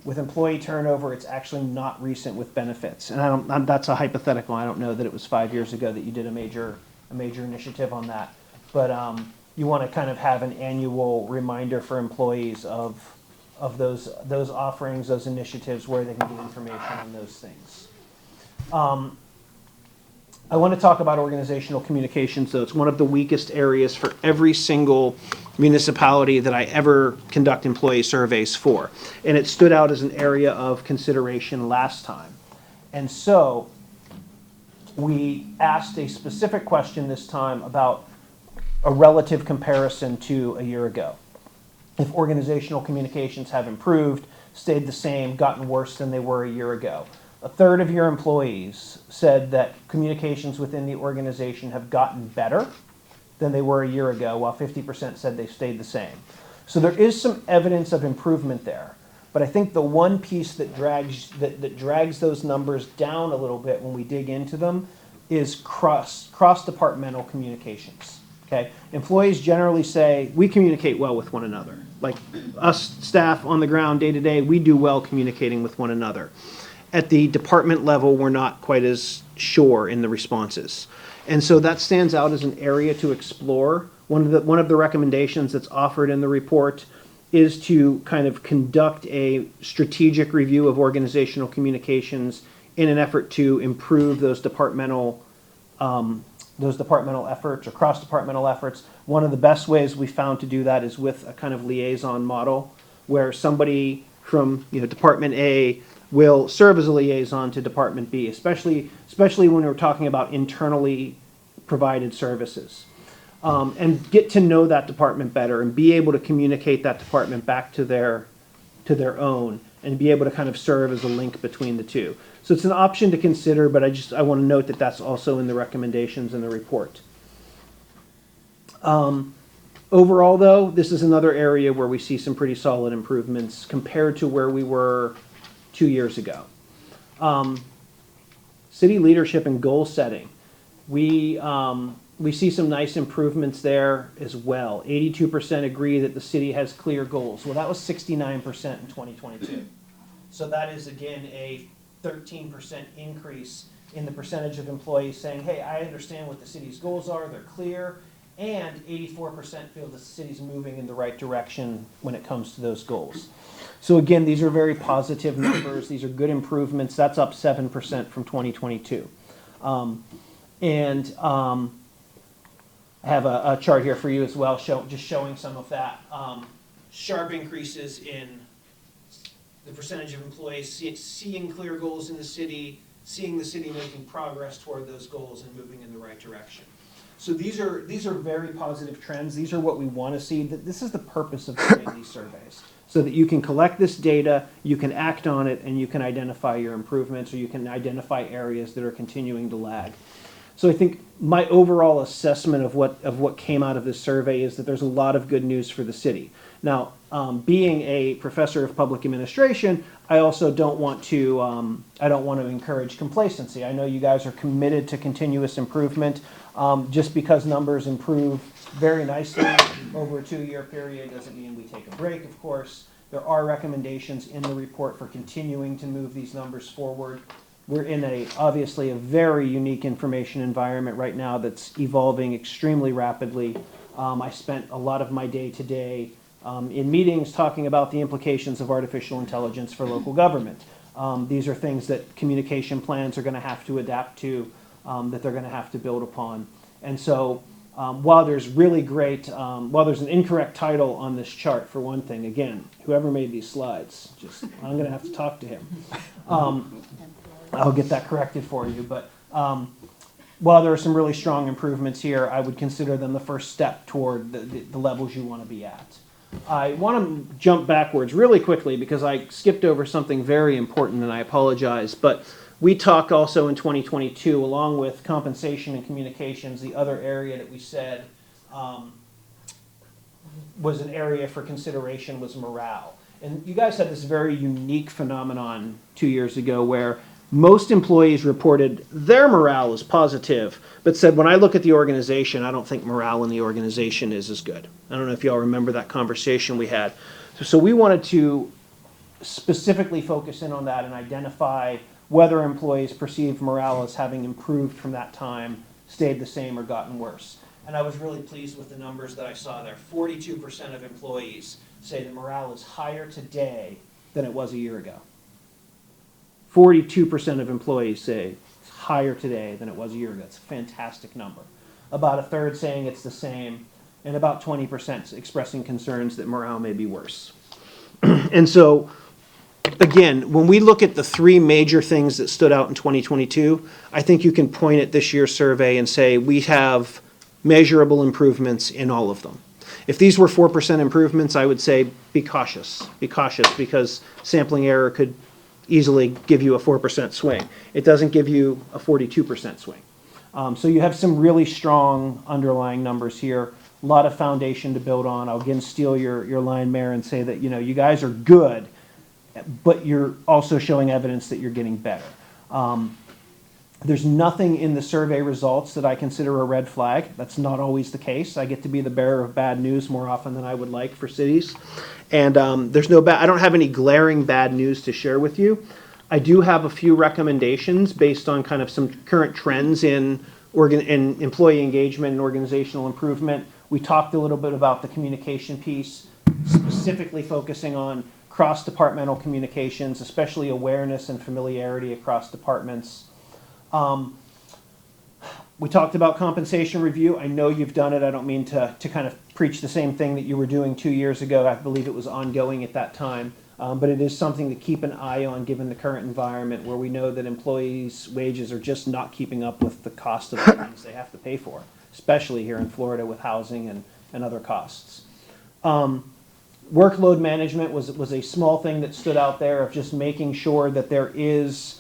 With employee turnover, it's actually not recent with benefits. And that's a hypothetical. I don't know that it was 5 years ago that you did a major initiative on that. But you want to kind of have an annual reminder for employees of those offerings, those initiatives where they can get information on those things. I want to talk about organizational communications, though. It's one of the weakest areas for every single municipality that I ever conduct employee surveys for. And it stood out as an area of consideration last time. And so we asked a specific question this time about a relative comparison to a year ago. If organizational communications have improved, stayed the same, gotten worse than they were a year ago. A third of your employees said that communications within the organization have gotten better than they were a year ago, while 50% said they stayed the same. So there is some evidence of improvement there. But I think the one piece that drags those numbers down a little bit when we dig into them is cross-departmental communications. Okay? Employees generally say, we communicate well with one another. Like us staff on the ground day to day, we do well communicating with one another. At the department level, we're not quite as sure in the responses. And so that stands out as an area to explore. One of the recommendations that's offered in the report is to kind of conduct a strategic review of organizational communications in an effort to improve those departmental efforts or cross-departmental efforts. One of the best ways we found to do that is with a kind of liaison model where somebody from Department A will serve as a liaison to Department B, especially when we're talking about internally provided services. And get to know that department better and be able to communicate that department back to their own and be able to kind of serve as a link between the two. So it's an option to consider, but I want to note that that's also in the recommendations in the report. Overall, though, this is another area where we see some pretty solid improvements compared to where we were 2 years ago. City leadership and goal setting. We see some nice improvements there as well. 82% agree that the city has clear goals. Well, that was 69% in 2022. So that is, again, a 13% increase in the percentage of employees saying, hey, I understand what the city's goals are, they're clear, and 84% feel the city's moving in the right direction when it comes to those goals. So again, these are very positive numbers. These are good improvements. That's up 7% from 2022. I have a chart here for you as well, just showing some of that. Sharp increases in the percentage of employees seeing clear goals in the city, seeing the city making progress toward those goals and moving in the right direction. So these are very positive trends. These are what we want to see. This is the purpose of doing these surveys, so that you can collect this data, you can act on it, and you can identify your improvements, or you can identify areas that are continuing to lag. So I think my overall assessment of what came out of this survey is that there's a lot of good news for the city. Now, being a professor of public administration, I also don't want to encourage complacency. I know you guys are committed to continuous improvement. Just because numbers improve very nicely over a 2-year period doesn't mean we take a break, of course. There are recommendations in the report for continuing to move these numbers forward. We're in obviously a very unique information environment right now that's evolving extremely rapidly. I spent a lot of my day today in meetings talking about the implications of artificial intelligence for local government. These are things that communication plans are going to have to adapt to, that they're going to have to build upon. And so while there's really great, while there's an incorrect title on this chart, for one thing, again, whoever made these slides, I'm going to have to talk to him. I'll get that corrected for you. But while there are some really strong improvements here, I would consider them the first step toward the levels you want to be at. I want to jump backwards really quickly because I skipped over something very important, and I apologize. But we talked also in 2022, along with compensation and communications, the other area that we said was an area for consideration was morale. And you guys had this very unique phenomenon 2 years ago where most employees reported their morale is positive, but said, when I look at the organization, I don't think morale in the organization is as good. I don't know if y'all remember that conversation we had. So we wanted to specifically focus in on that and identify whether employees perceived morale as having improved from that time, stayed the same, or gotten worse. And I was really pleased with the numbers that I saw there. 42% of employees say that morale is higher today than it was a year ago. 42% of employees say it's higher today than it was a year ago. That's a fantastic number. About a third saying it's the same, and about 20% expressing concerns that morale may be worse. And so, again, when we look at the three major things that stood out in 2022, I think you can point at this year's survey and say we have measurable improvements in all of them. If these were 4% improvements, I would say be cautious. Be cautious because sampling error could easily give you a 4% swing. It doesn't give you a 42% swing. So you have some really strong underlying numbers here, a lot of foundation to build on. I'll again steal your line, Mayor, and say that you guys are good, but you're also showing evidence that you're getting better. There's nothing in the survey results that I consider a red flag. That's not always the case. I get to be the bearer of bad news more often than I would like for cities. And there's no I don't have any glaring bad news to share with you. I do have a few recommendations based on kind of some current trends in employee engagement and organizational improvement. We talked a little bit about the communication piece, specifically focusing on cross-departmental communications, especially awareness and familiarity across departments. We talked about compensation review. I know you've done it. I don't mean to kind of preach the same thing that you were doing 2 years ago. I believe it was ongoing at that time. But it is something to keep an eye on given the current environment where we know that employees' wages are just not keeping up with the cost of the things they have to pay for, especially here in Florida with housing and other costs. Workload management was a small thing that stood out there of just making sure that there is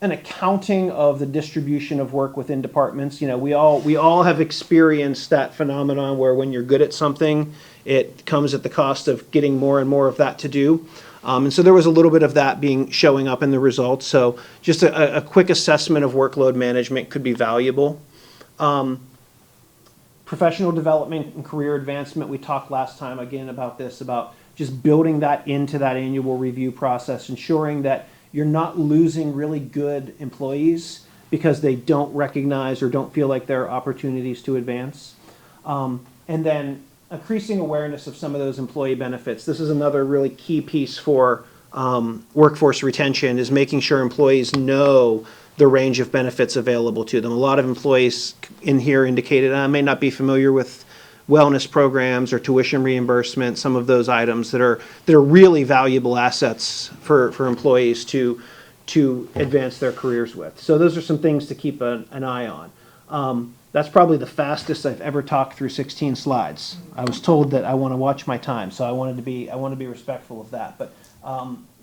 an accounting of the distribution of work within departments. We all have experienced that phenomenon where when you're good at something, it comes at the cost of getting more and more of that to do. And so there was a little bit of that showing up in the results. So just a quick assessment of workload management could be valuable. Professional development and career advancement, we talked last time again about this, about just building that into that annual review process, ensuring that you're not losing really good employees because they don't recognize or don't feel like there are opportunities to advance. And then increasing awareness of some of those employee benefits. This is another really key piece for workforce retention, is making sure employees know the range of benefits available to them. A lot of employees in here indicated, I may not be familiar with wellness programs or tuition reimbursement, some of those items that are really valuable assets for employees to advance their careers with. So those are some things to keep an eye on. That's probably the fastest I've ever talked through 16 slides. I was told that I want to watch my time, so I want to be respectful of that. But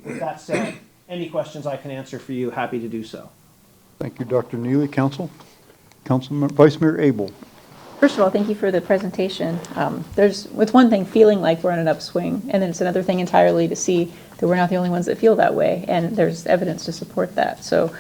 with that said, any questions I can answer for you, happy to do so. Thank you, Dr. Neely. Councilman Vice Mayor Abel. First of all, thank you for the presentation. It's one thing feeling like we're on an upswing, and then it's another thing entirely to see that we're not the only ones that feel that way, and there's evidence to support that. So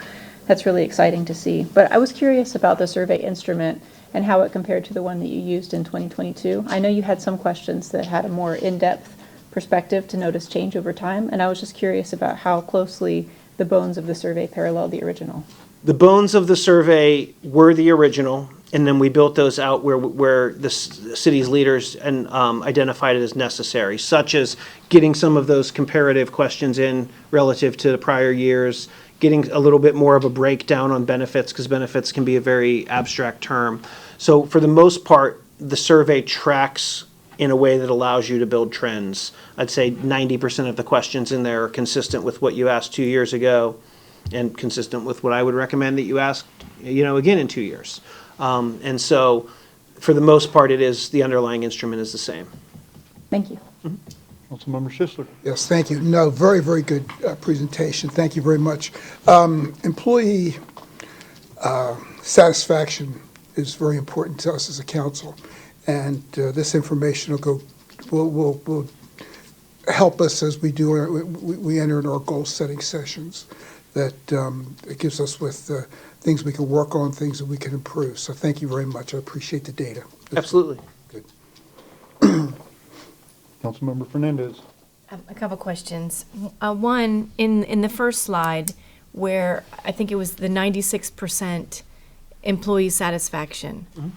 that's really exciting to see. But I was curious about the survey instrument and how it compared to the one that you used in 2022. I know you had some questions that had a more in-depth perspective to notice change over time, and I was just curious about how closely the bones of the survey paralleled the original. The bones of the survey were the original. And then we built those out where the city's leaders and identified it as necessary, such as getting some of those comparative questions in relative to the prior years, getting a little bit more of a breakdown on benefits, because benefits can be a very abstract term. So for the most part, the survey tracks in a way that allows you to build trends. I'd say 90% of the questions in there are consistent with what you asked 2 years ago and consistent with what I would recommend that you ask, again in 2 years. And so, for the most part, the underlying instrument is the same. Thank you. Councilmember Schisler. Yes, thank you. No, very, very good presentation. Thank you very much. Employee satisfaction is very important to us as a council, and this information will help us as we enter in our goal-setting sessions. That it gives us with things we can work on, things that we can improve. So thank you very much. I appreciate the data. Absolutely. Good. Councilmember Fernandez. A couple questions. One, in the first slide, where I think it was the 96% employee satisfaction. Mm-hmm.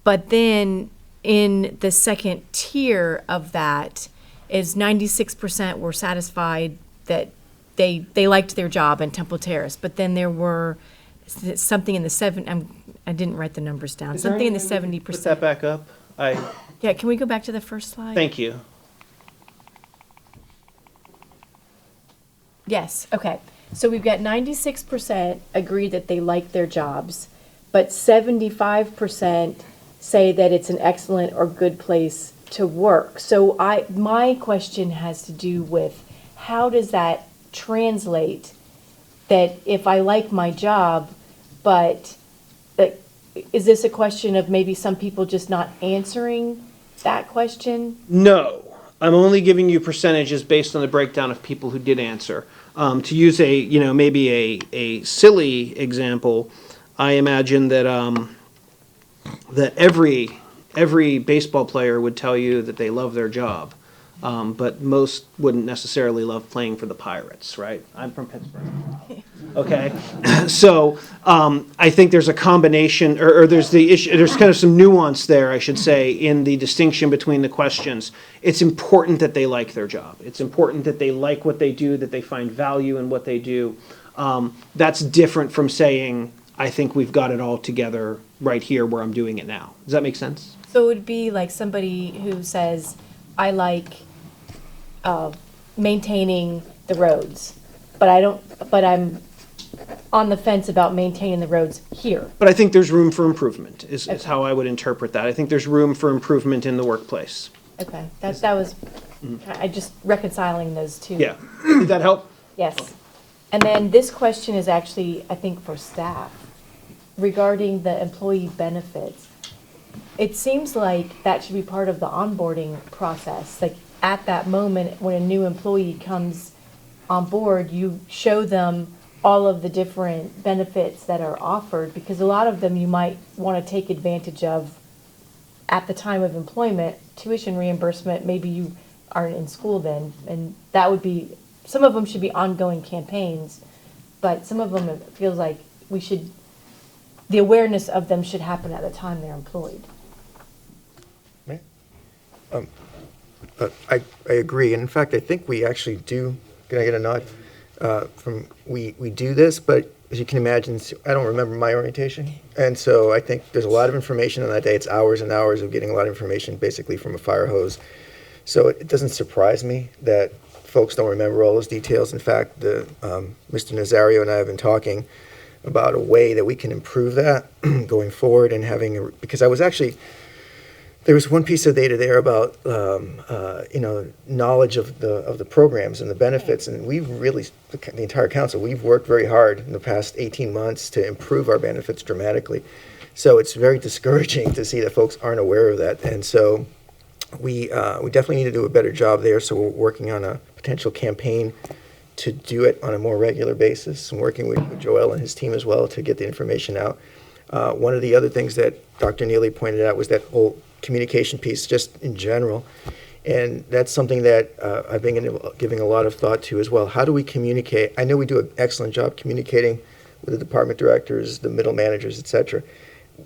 But then in the second tier of that is 96% were satisfied that they liked their job in Temple Terrace. But then there were something in the I didn't write the numbers down. Something in the 70%. Put that back up. Yeah, can we go back to the first slide? Thank you. Yes, okay. So we've got 96% agree that they like their jobs, but 75% say that it's an excellent or good place to work. So my question has to do with how does that translate that if I like my job, but is this a question of maybe some people just not answering that question? No. I'm only giving you percentages based on the breakdown of people who did answer. To use maybe a silly example, I imagine that that every baseball player would tell you that they love their job, but most wouldn't necessarily love playing for the Pirates, right? I'm from Pittsburgh. Okay, so I think there's a combination, or there's the issue. There's kind of some nuance there, I should say, in the distinction between the questions. It's important that they like their job. It's important that they like what they do, that they find value in what they do. That's different from saying, I think we've got it all together right here where I'm doing it now. Does that make sense? So it would be like somebody who says, I like maintaining the roads, but I'm on the fence about maintaining the roads here. But I think there's room for improvement, is how I would interpret that. I think there's room for improvement in the workplace. Okay, that was, I just reconciling those two. Yeah. Did that help? Yes. And then this question is actually, I think, for staff regarding the employee benefits. It seems like that should be part of the onboarding process. Like at that moment when a new employee comes on board, you show them all of the different benefits that are offered, because a lot of them you might want to take advantage of at the time of employment. Tuition reimbursement, maybe you aren't in school then, and that would be, some of them should be ongoing campaigns, but some of them it feels like the awareness of them should happen at the time they're employed. I agree, and in fact, I think we actually do, can I get a nod? We do this, but as you can imagine, I don't remember my orientation, and so I think there's a lot of information on that day. It's hours and hours of getting a lot of information basically from a fire hose. So it doesn't surprise me that folks don't remember all those details. In fact, Mr. Nazario and I have been talking about a way that we can improve that going forward, and because I was actually, there was one piece of data there about knowledge of the programs and the benefits, and we've really, the entire council, we've worked very hard in the past 18 months to improve our benefits dramatically. So it's very discouraging to see that folks aren't aware of that, and so we definitely need to do a better job there. So we're working on a potential campaign to do it on a more regular basis, and working with Joel and his team as well to get the information out. One of the other things that Dr. Neely pointed out was that whole communication piece just in general, and that's something that I've been giving a lot of thought to as well. How do we communicate? I know we do an excellent job communicating with the department directors, the middle managers, etc.,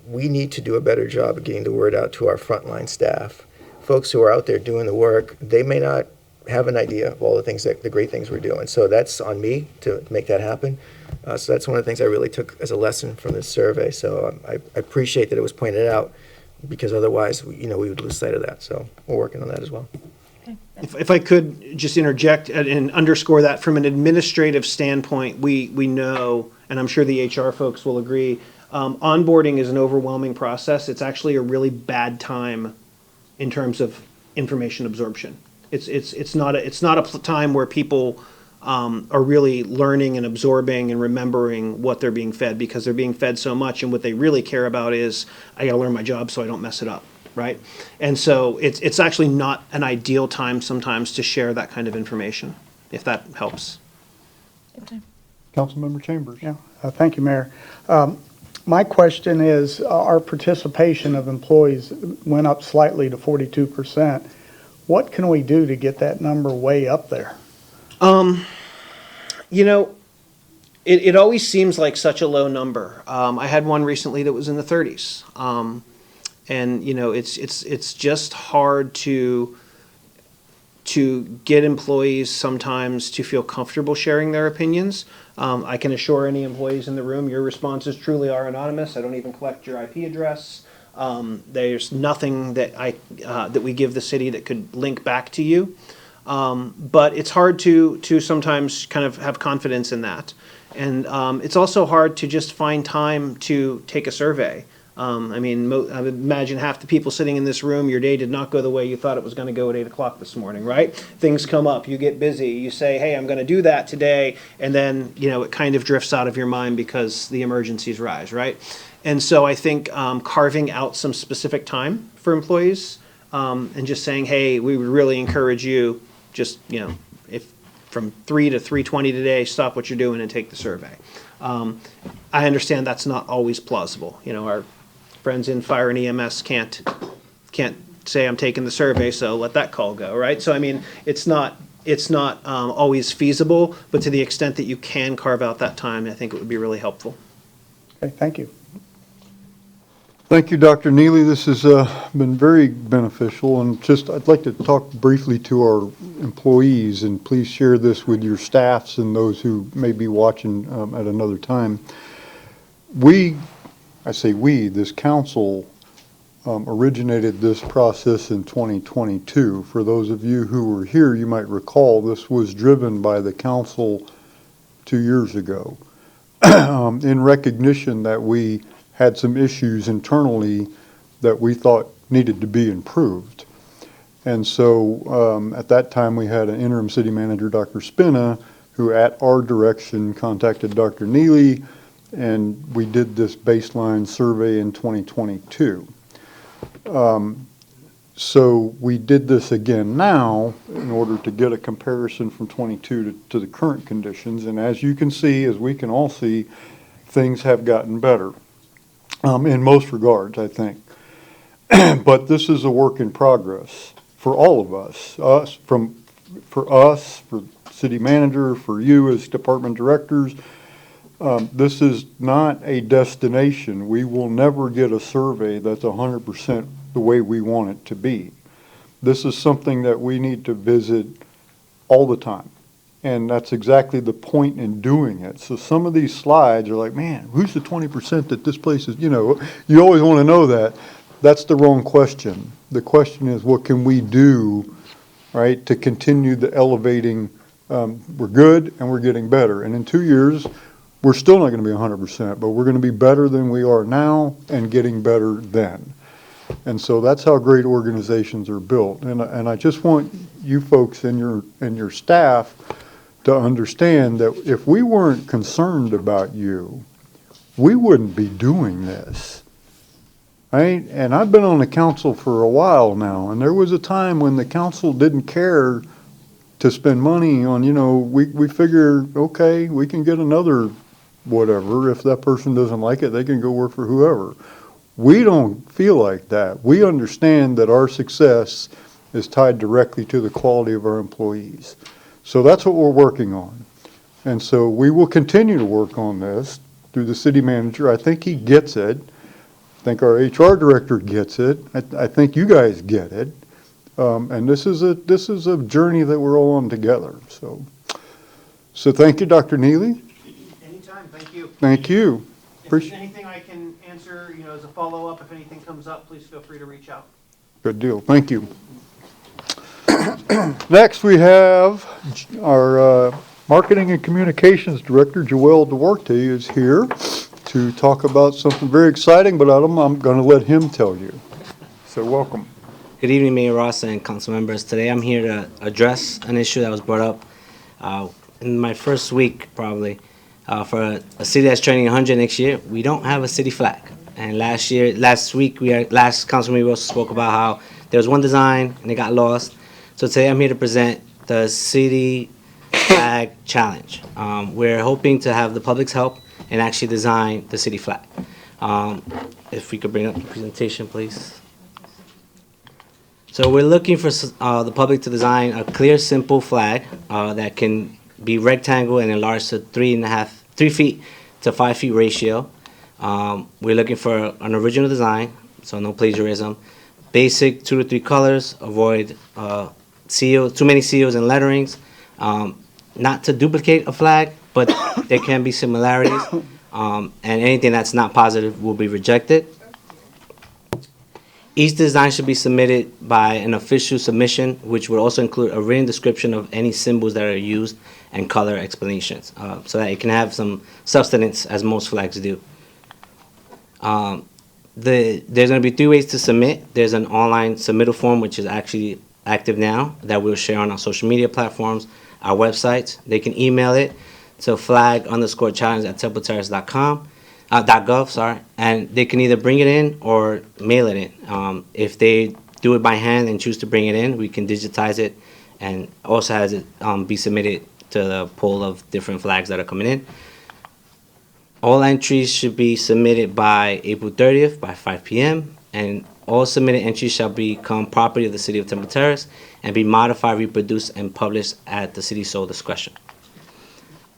we need to do a better job of getting the word out to our frontline staff. Folks who are out there doing the work, they may not have an idea of all the great things we're doing. So that's on me to make that happen. So that's one of the things I really took as a lesson from this survey. So I appreciate that it was pointed out, because otherwise, we would lose sight of that. So we're working on that as well. If I could just interject and underscore that from an administrative standpoint, we know, and I'm sure the HR folks will agree, onboarding is an overwhelming process. It's actually a really bad time in terms of information absorption. It's not a time where people are really learning and absorbing and remembering what they're being fed, because they're being fed so much, and what they really care about is, I got to learn my job so I don't mess it up, right? And so it's actually not an ideal time sometimes to share that kind of information, if that helps. Councilmember Chambers. Yeah, thank you, Mayor. My question is, our participation of employees went up slightly to 42%. What can we do to get that number way up there? It always seems like such a low number. I had one recently that was in the 30s. And it's just hard to get employees sometimes to feel comfortable sharing their opinions. I can assure any employees in the room, your responses truly are anonymous. I don't even collect your IP address. There's nothing that we give the city that could link back to you. But it's hard to sometimes kind of have confidence in that. And it's also hard to just find time to take a survey. I would imagine half the people sitting in this room, your day did not go the way you thought it was going to go at 8 o'clock this morning, right? Things come up, you get busy, you say, hey, I'm going to do that today, and then, it kind of drifts out of your mind because the emergencies rise, right? And so I think carving out some specific time for employees and just saying, hey, we would really encourage you, just, if from 3 to 3:20 today, stop what you're doing and take the survey. I understand that's not always plausible. Our friends in fire and EMS can't say I'm taking the survey, so let that call go, right? So it's not always feasible, but to the extent that you can carve out that time, I think it would be really helpful. Okay, thank you. Thank you, Dr. Neely. This has been very beneficial, and I'd like to talk briefly to our employees, and please share this with your staffs and those who may be watching at another time. This council originated this process in 2022. For those of you who were here, you might recall this was driven by the council 2 years ago in recognition that we had some issues internally that we thought needed to be improved. And so at that time we had an interim city manager, Dr. Spina, who at our direction contacted Dr. Neely, and we did this baseline survey in 2022. So we did this again now in order to get a comparison from 22 to the current conditions. And as you can see, as we can all see, things have gotten better. In most regards, I think. But this is a work in progress for all of us, for city manager, for you as department directors. This is not a destination. We will never get a survey that's 100% the way we want it to be. This is something that we need to visit all the time. And that's exactly the point in doing it. So some of these slides are like, man, who's the 20% that this place is, you always want to know that. That's the wrong question. The question is, what can we do, right, to continue the elevating, we're good and we're getting better. And in 2 years, we're still not going to be 100%, but we're going to be better than we are now and getting better then. And so that's how great organizations are built. And I just want you folks and your staff to understand that if we weren't concerned about you, we wouldn't be doing this, right? And I've been on the council for a while now, and there was a time when the council didn't care to spend money on, we figure, okay, we can get another whatever. If that person doesn't like it, they can go work for whoever. We don't feel like that. We understand that our success is tied directly to the quality of our employees. So that's what we're working on. And so we will continue to work on this through the city manager. I think he gets it. I think our HR director gets it. I think you guys get it. And this is a journey that we're all on together. So thank you, Dr. Neely. Anytime, thank you. Thank you. If there's anything I can answer, as a follow-up, if anything comes up, please feel free to reach out. Good deal. Thank you. Next, we have our Marketing and Communications Director, Joel Duarte, is here to talk about something very exciting, but I'm going to let him tell you. So welcome. Good evening, Mayor Ross and council members. Today I'm here to address an issue that was brought up in my first week, probably. For a city that's turning 100 next year, we don't have a city flag. And last council meeting we also spoke about how there was one design and it got lost. So today I'm here to present the city flag challenge. We're hoping to have the public's help and actually design the city flag. If we could bring up the presentation, please. So we're looking for the public to design a clear, simple flag that can be rectangle and enlarged to 3 feet to 5 feet ratio. We're looking for an original design, so no plagiarism. Basic 2 to 3 colors. Avoid too many seals and letterings. Not to duplicate a flag, but there can be similarities. And anything that's not positive will be rejected. Each design should be submitted by an official submission, which would also include a written description of any symbols that are used and color explanations, so that it can have some substance, as most flags do. There's going to be 3 ways to submit. There's an online submittal form, which is actually active now, that we'll share on our social media platforms, our websites. They can email it to flag_challenge@templeterrace.com. .gov, and they can either bring it in or mail it in. If they do it by hand and choose to bring it in, we can digitize it and also has it be submitted to the pool of different flags that are coming in. All entries should be submitted by April 30th by 5 p.m. and all submitted entries shall become property of the City of Temple Terrace and be modified, reproduced, and published at the city's sole discretion.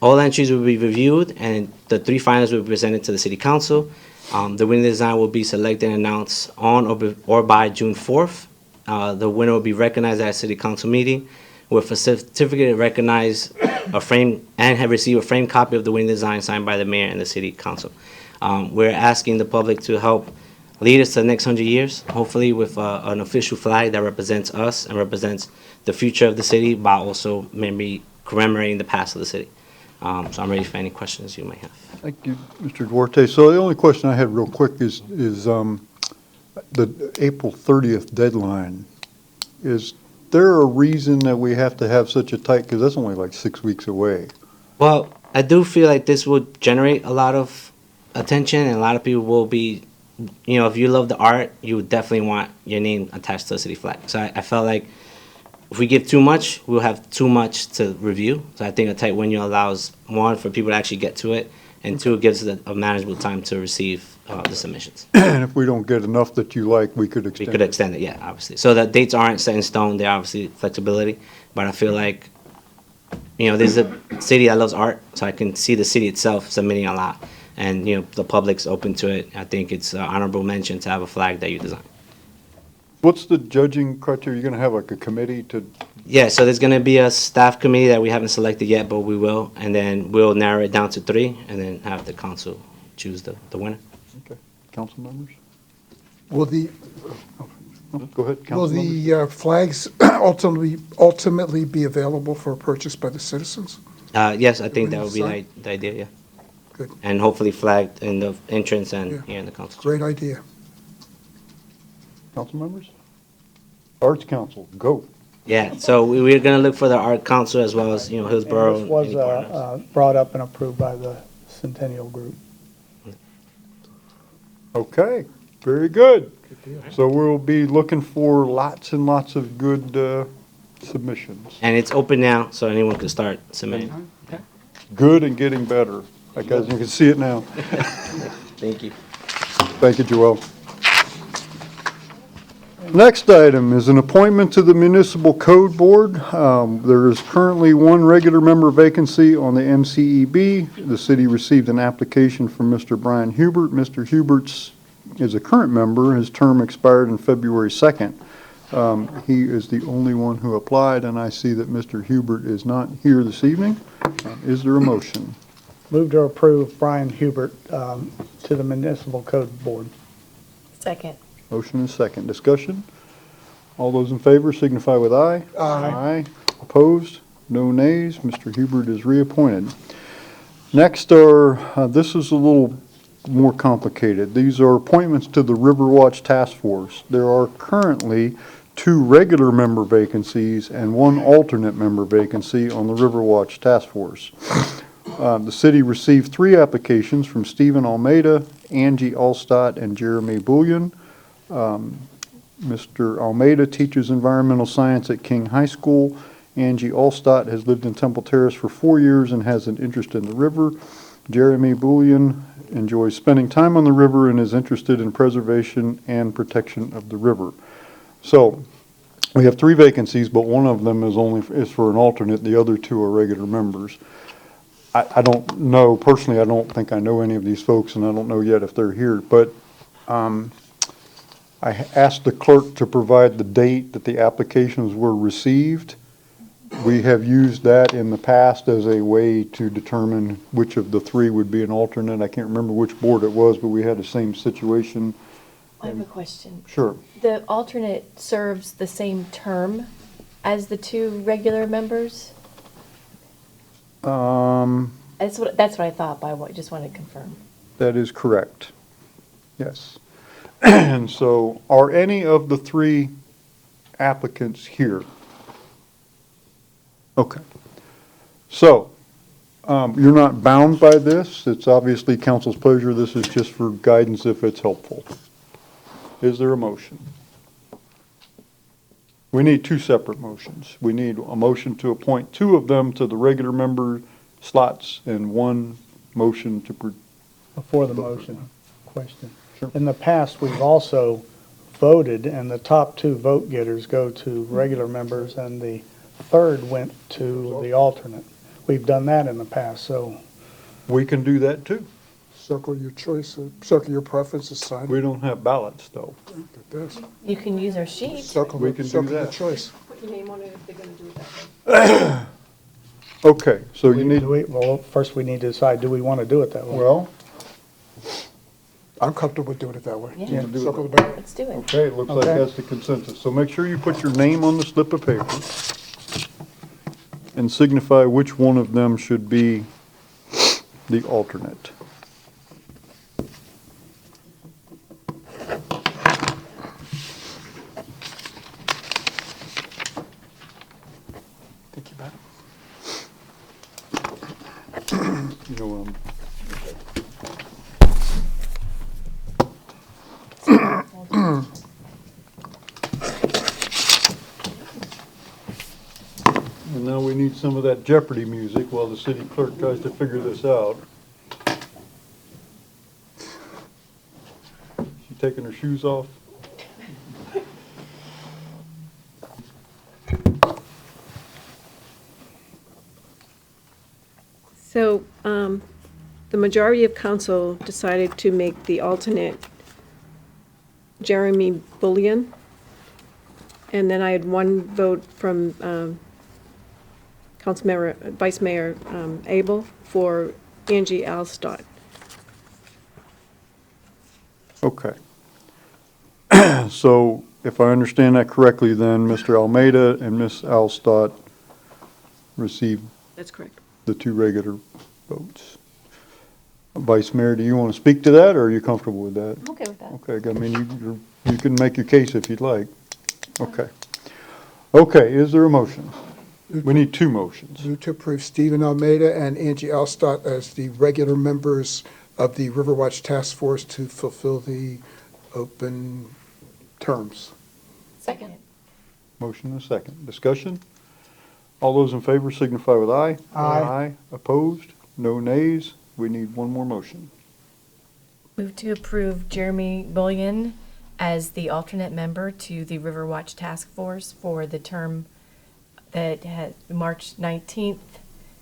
All entries will be reviewed, and the 3 finalists will be presented to the City Council. The winning design will be selected and announced on or by June 4th. The winner will be recognized at a City Council meeting with a certificate to recognize a frame and have received a framed copy of the winning design signed by the Mayor and the City Council. We're asking the public to help lead us to the next 100 years, hopefully with an official flag that represents us and represents the future of the city, but also maybe commemorating the past of the city. So I'm ready for any questions you might have. Thank you, Mr. Duarte. So the only question I had real quick is the April 30th deadline. Is there a reason that we have to have such a tight, because that's only like 6 weeks away? Well, I do feel like this would generate a lot of attention, and a lot of people will be, if you love the art, you would definitely want your name attached to a city flag. So I felt like if we give too much, we'll have too much to review. So I think a tight window allows, 1, for people to actually get to it, and 2, it gives us a manageable time to receive the submissions. And if we don't get enough that you like, we could extend it. We could extend it, yeah, obviously. So the dates aren't set in stone. They're obviously flexibility. But I feel like, this is a city that loves art, so I can see the city itself submitting a lot. And, the public's open to it. I think it's an honorable mention to have a flag that you design. What's the judging criteria? You're going to have like a committee to? Yeah, so there's going to be a staff committee that we haven't selected yet, but we will. And then we'll narrow it down to 3 and then have the council choose the winner. Okay. Council members? Will the, Go ahead, will council members. the flags ultimately be available for purchase by the citizens? Yes, I think that winning would be design? the idea, yeah. Good. And hopefully flagged in the entrance and Yeah. here in the council. Great idea. Council members? Arts Council, go. Yeah, so we're going to look for the art council as well as, Hillsborough. This was any partners. brought up and approved by the Centennial Group. Okay, very good. So we'll be looking for lots and lots of good submissions. And it's open now, so anyone can start submitting. Good and getting better. Like, as you can see it now. Thank you. Thank you, Joel. Next item is an appointment to the Municipal Code Board. There is currently 1 regular member vacancy on the MCEB. The city received an application from Mr. Brian Hubert. Mr. Hubert's is a current member. His term expired on February 2nd. He is the only one who applied, and I see that Mr. Hubert is not here this evening. Is there a motion? Move to approve Brian Hubert to the Municipal Code Board. Second. Motion is second. Discussion? All those in favor signify with aye. Aye. Opposed? No nays. Mr. Hubert is reappointed. Next are, this is a little more complicated. These are appointments to the Riverwatch Task Force. There are currently 2 regular member vacancies and 1 alternate member vacancy on the Riverwatch Task Force. The city received 3 applications from Stephen Almeida, Angie Allstott, and Jeremy Bullion. Mr. Almeida teaches environmental science at King High School. Angie Allstott has lived in Temple Terrace for 4 years and has an interest in the river. Jeremy Bullion enjoys spending time on the river and is interested in preservation and protection of the river. So we have 3 vacancies, but one of them is for an alternate. The other 2 are regular members. I don't know, personally, I don't think I know any of these folks, and I don't know yet if they're here, but I asked the clerk to provide the date that the applications were received. We have used that in the past as a way to determine which of the 3 would be an alternate. I can't remember which board it was, but we had the same situation. I have a question. Sure. The alternate serves the same term as the 2 regular members? That's what I thought, but I just wanted to confirm. That is correct. Yes. And so, are any of the 3 applicants here? Okay. So, you're not bound by this. It's obviously council's pleasure. This is just for guidance if it's helpful. Is there a motion? We need 2 separate motions. We need a motion to appoint 2 of them to the regular member slots and 1 motion to. Before the motion, question. Sure. In the past, we've also voted, and the top 2 vote getters go to regular members, and the 3rd went to the alternate. We've done that in the past, so. We can do that too. Circle your choice, circle your preference, sign. We don't have ballots though. Look at this. You can use our sheet. Circle, We can do circle your that. choice. Put your name on it if they're going to do it that way. Okay, so you need, Well, first we need to decide, do we want to do it that way? well, I'm comfortable with doing it that way. Yeah. Circle the ballot. Let's do it. okay, it looks like Okay. that's the consensus. So make sure you put your name on the slip of paper and signify which one of them should be the alternate. Thank you, Matt. You know, and now we need some of that Jeopardy music while the city clerk tries to figure this out. She taking her shoes off? So, the majority of council decided to make the alternate Jeremy Bullion. And then I had 1 vote from Vice Mayor Abel for Angie Allstott. Okay. So if I understand that correctly, then Mr. Almeida and Ms. Allstott received That's correct. the 2 regular votes. Vice Mayor, do you want to speak to that, or are you comfortable with that? I'm okay with that. Okay, I mean, you can make your case if you'd like. Okay. Okay, is there a motion? We need 2 motions. Move to approve Stephen Almeida and Angie Allstott as the regular members of the Riverwatch Task Force to fulfill the open terms. Second. Motion and a second. Discussion? All those in favor signify with aye. Aye. Opposed? No nays. We need 1 more motion. Move to approve Jeremy Bullion as the alternate member to the Riverwatch Task Force for the term that has March 19th,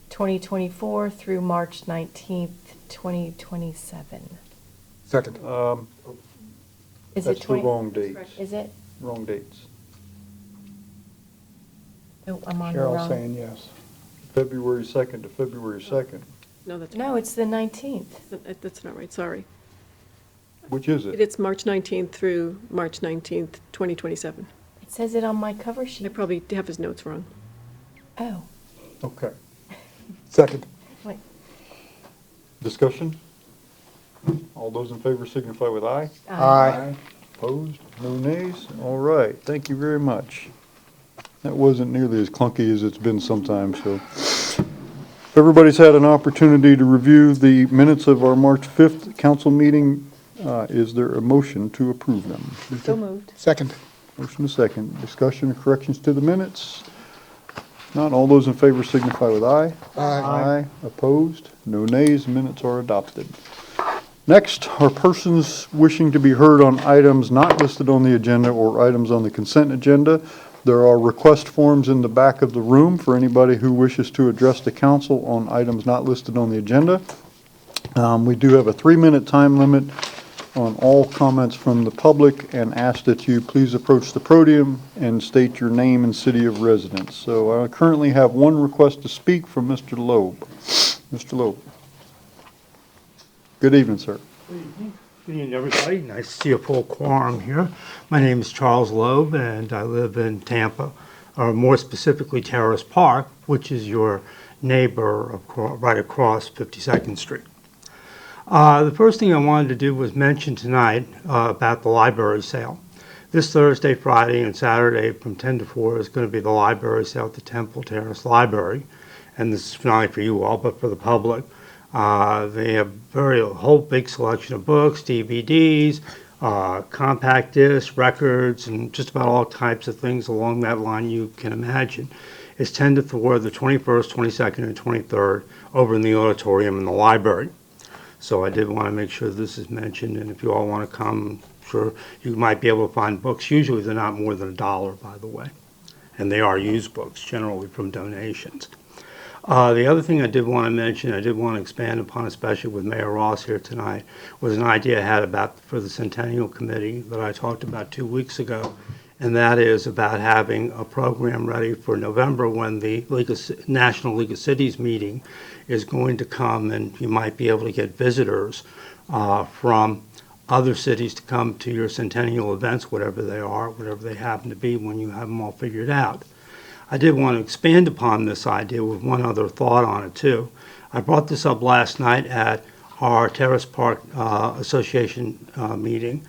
2024 through March 19th, 2027. Second. Is That's it the 20? wrong dates. Is it? Wrong dates. Oh, I'm on the Cheryl wrong. saying yes. February 2nd to February 2nd. No, that's, No, it's the 19th. that's not right, sorry. Which is it? It's March 19th through March 19th, 2027. It says it on my cover I sheet. probably have his notes wrong. Oh, Okay. Second. wait. Discussion? All those in favor signify with aye. Aye. Opposed? No nays? All right, thank you very much. That wasn't nearly as clunky as it's been sometimes, so. Everybody's had an opportunity to review the minutes of our March 5th council meeting. Is there a motion to approve them? So moved. Second. Motion is second. Discussion or corrections to the minutes? Not all those in favor signify with aye. Aye. Opposed? No nays. Minutes are adopted. Next are persons wishing to be heard on items not listed on the agenda or items on the consent agenda. There are request forms in the back of the room for anybody who wishes to address the council on items not listed on the agenda. We do have a 3-minute time limit on all comments from the public and ask that you please approach the podium and state your name and city of residence. So I currently have one request to speak from Mr. Loeb. Mr. Loeb. Good evening, sir. Good evening, everybody. Nice to see a full quorum here. My name is Charles Loeb, and I live in Tampa, or more specifically Terrace Park, which is your neighbor right across 52nd Street. The first thing I wanted to do was mention tonight about the library sale. This Thursday, Friday, and Saturday from 10 to 4 is going to be the library sale at the Temple Terrace Library. And this is not only for you all, but for the public. They have a whole big selection of books, DVDs, compact discs, records, and just about all types of things along that line you can imagine. It's 10 to 4, the 21st, 22nd, and 23rd over in the auditorium in the library. So I did want to make sure this is mentioned, and if you all want to come, sure, you might be able to find books. Usually they're not more than $1, by the way, and they are used books, generally from donations. The other thing I did want to mention, I did want to expand upon, especially with Mayor Ross here tonight, was an idea I had for the Centennial Committee that I talked about 2 weeks ago, and that is about having a program ready for November when the National League of Cities meeting is going to come, and you might be able to get visitors from other cities to come to your centennial events, whatever they are, whatever they happen to be, when you have them all figured out. I did want to expand upon this idea with one other thought on it, too. I brought this up last night at our Terrace Park Association meeting,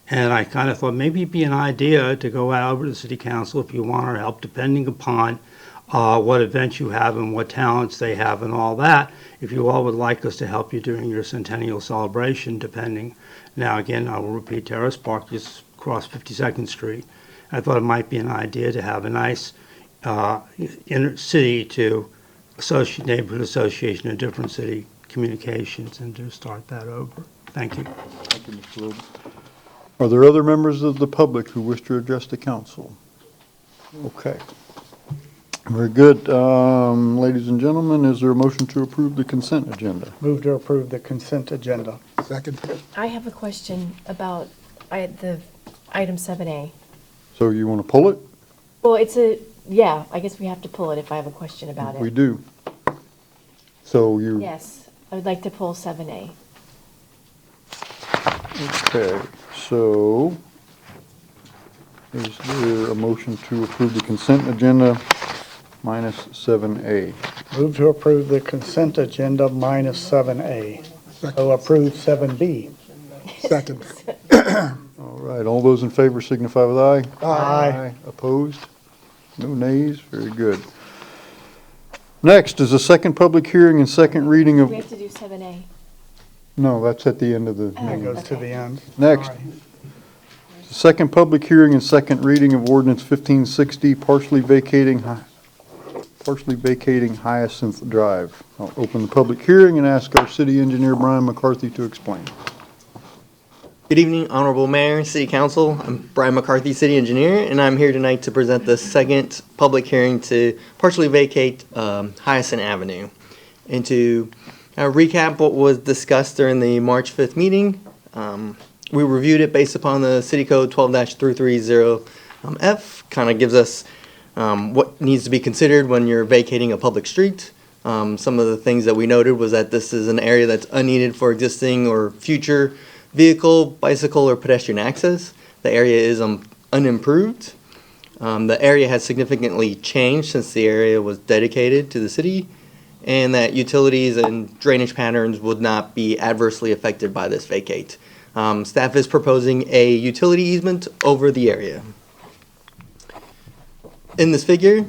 and I kind of thought maybe it'd be an idea to go out over to the City Council if you want our help, depending upon what events you have and what talents they have and all that, if you all would like us to help you during your centennial celebration, depending. Now, again, I will repeat, Terrace Park just across 52nd Street. I thought it might be an idea to have a nice inner city to neighborhood association of different city communications and to start that over. Thank you. Thank you, Mr. Loeb. Are there other members of the public who wish to address the council? Okay. Very good. Ladies and gentlemen, is there a motion to approve the consent agenda? Move to approve the consent agenda. Second. I have a question about the item 7A. So you want to pull it? Well, yeah, I guess we have to pull it if I have a question about it. We do. So you. Yes, I would like to pull 7A. Okay, so is there a motion to approve the consent agenda minus 7A? Move to approve the consent agenda minus 7A. So approve 7B. Second. All right, all those in favor signify with aye. Aye. Opposed? No nays? Very good. Next is a second public hearing and second reading of. We have to do 7A. No, that's at the end of the It meeting. goes to the end. Next, the second public hearing and second reading of ordinance 1560, partially vacating Hyacinth Drive. I'll open the public hearing and ask our city engineer, Brian McCarthy, to explain. Good evening, Honorable Mayor and City Council. I'm Brian McCarthy, City Engineer, and I'm here tonight to present the second public hearing to partially vacate Hyacinth Avenue. And to recap what was discussed during the March 5th meeting, we reviewed it based upon the City Code 12-330F. Kind of gives us what needs to be considered when you're vacating a public street. Some of the things that we noted was that this is an area that's unneeded for existing or future vehicle, bicycle, or pedestrian access. The area is unimproved. The area has significantly changed since the area was dedicated to the city, and that utilities and drainage patterns would not be adversely affected by this vacate. Staff is proposing a utility easement over the area. In this figure,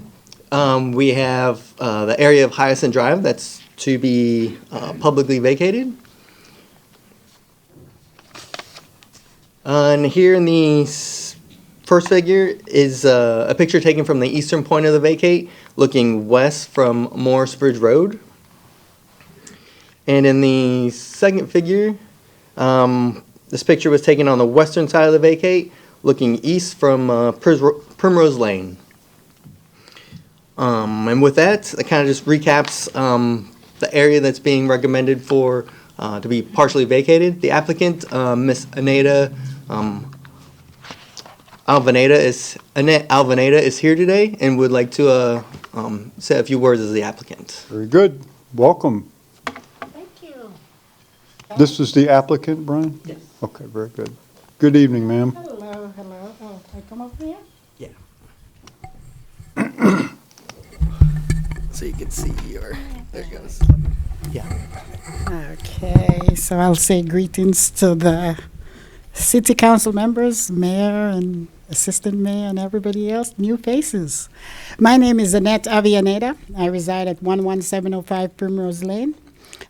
we have the area of Hyacinth Drive that's to be publicly vacated. And here in the first figure is a picture taken from the eastern point of the vacate, looking west from Morris Bridge Road. And in the second figure, this picture was taken on the western side of the vacate, looking east from Primrose Lane. And with that, it kind of just recaps the area that's being recommended for to be partially vacated. The applicant, Miss Annette Alvaneda is here today and would like to say a few words as the applicant. Very good. Welcome. Thank you. This is the applicant, Brian? Yes. Okay, very good. Good evening, ma'am. Hello, hello. Oh, I come over here? Yeah. So you can see your, there it goes. Yeah. Okay, so I'll say greetings to the city council members, mayor and assistant mayor and everybody else, new faces. My name is Annette Avianeda. I reside at 11705 Primrose Lane.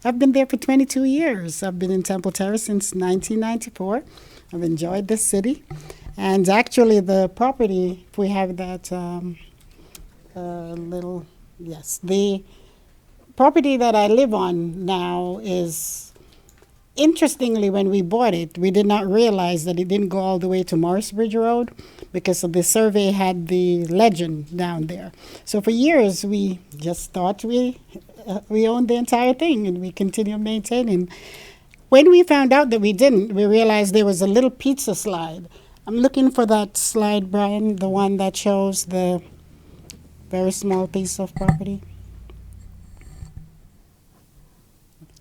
I've been there for 22 years. I've been in Temple Terrace since 1994. I've enjoyed this city. And actually the property, if we have that the property that I live on now is, interestingly, when we bought it, we did not realize that it didn't go all the way to Morris Bridge Road because of the survey had the legend down there. So for years, we just thought we owned the entire thing, and we continued maintaining. When we found out that we didn't, we realized there was a little pizza slide. I'm looking for that slide, Brian, the one that shows the very small piece of property.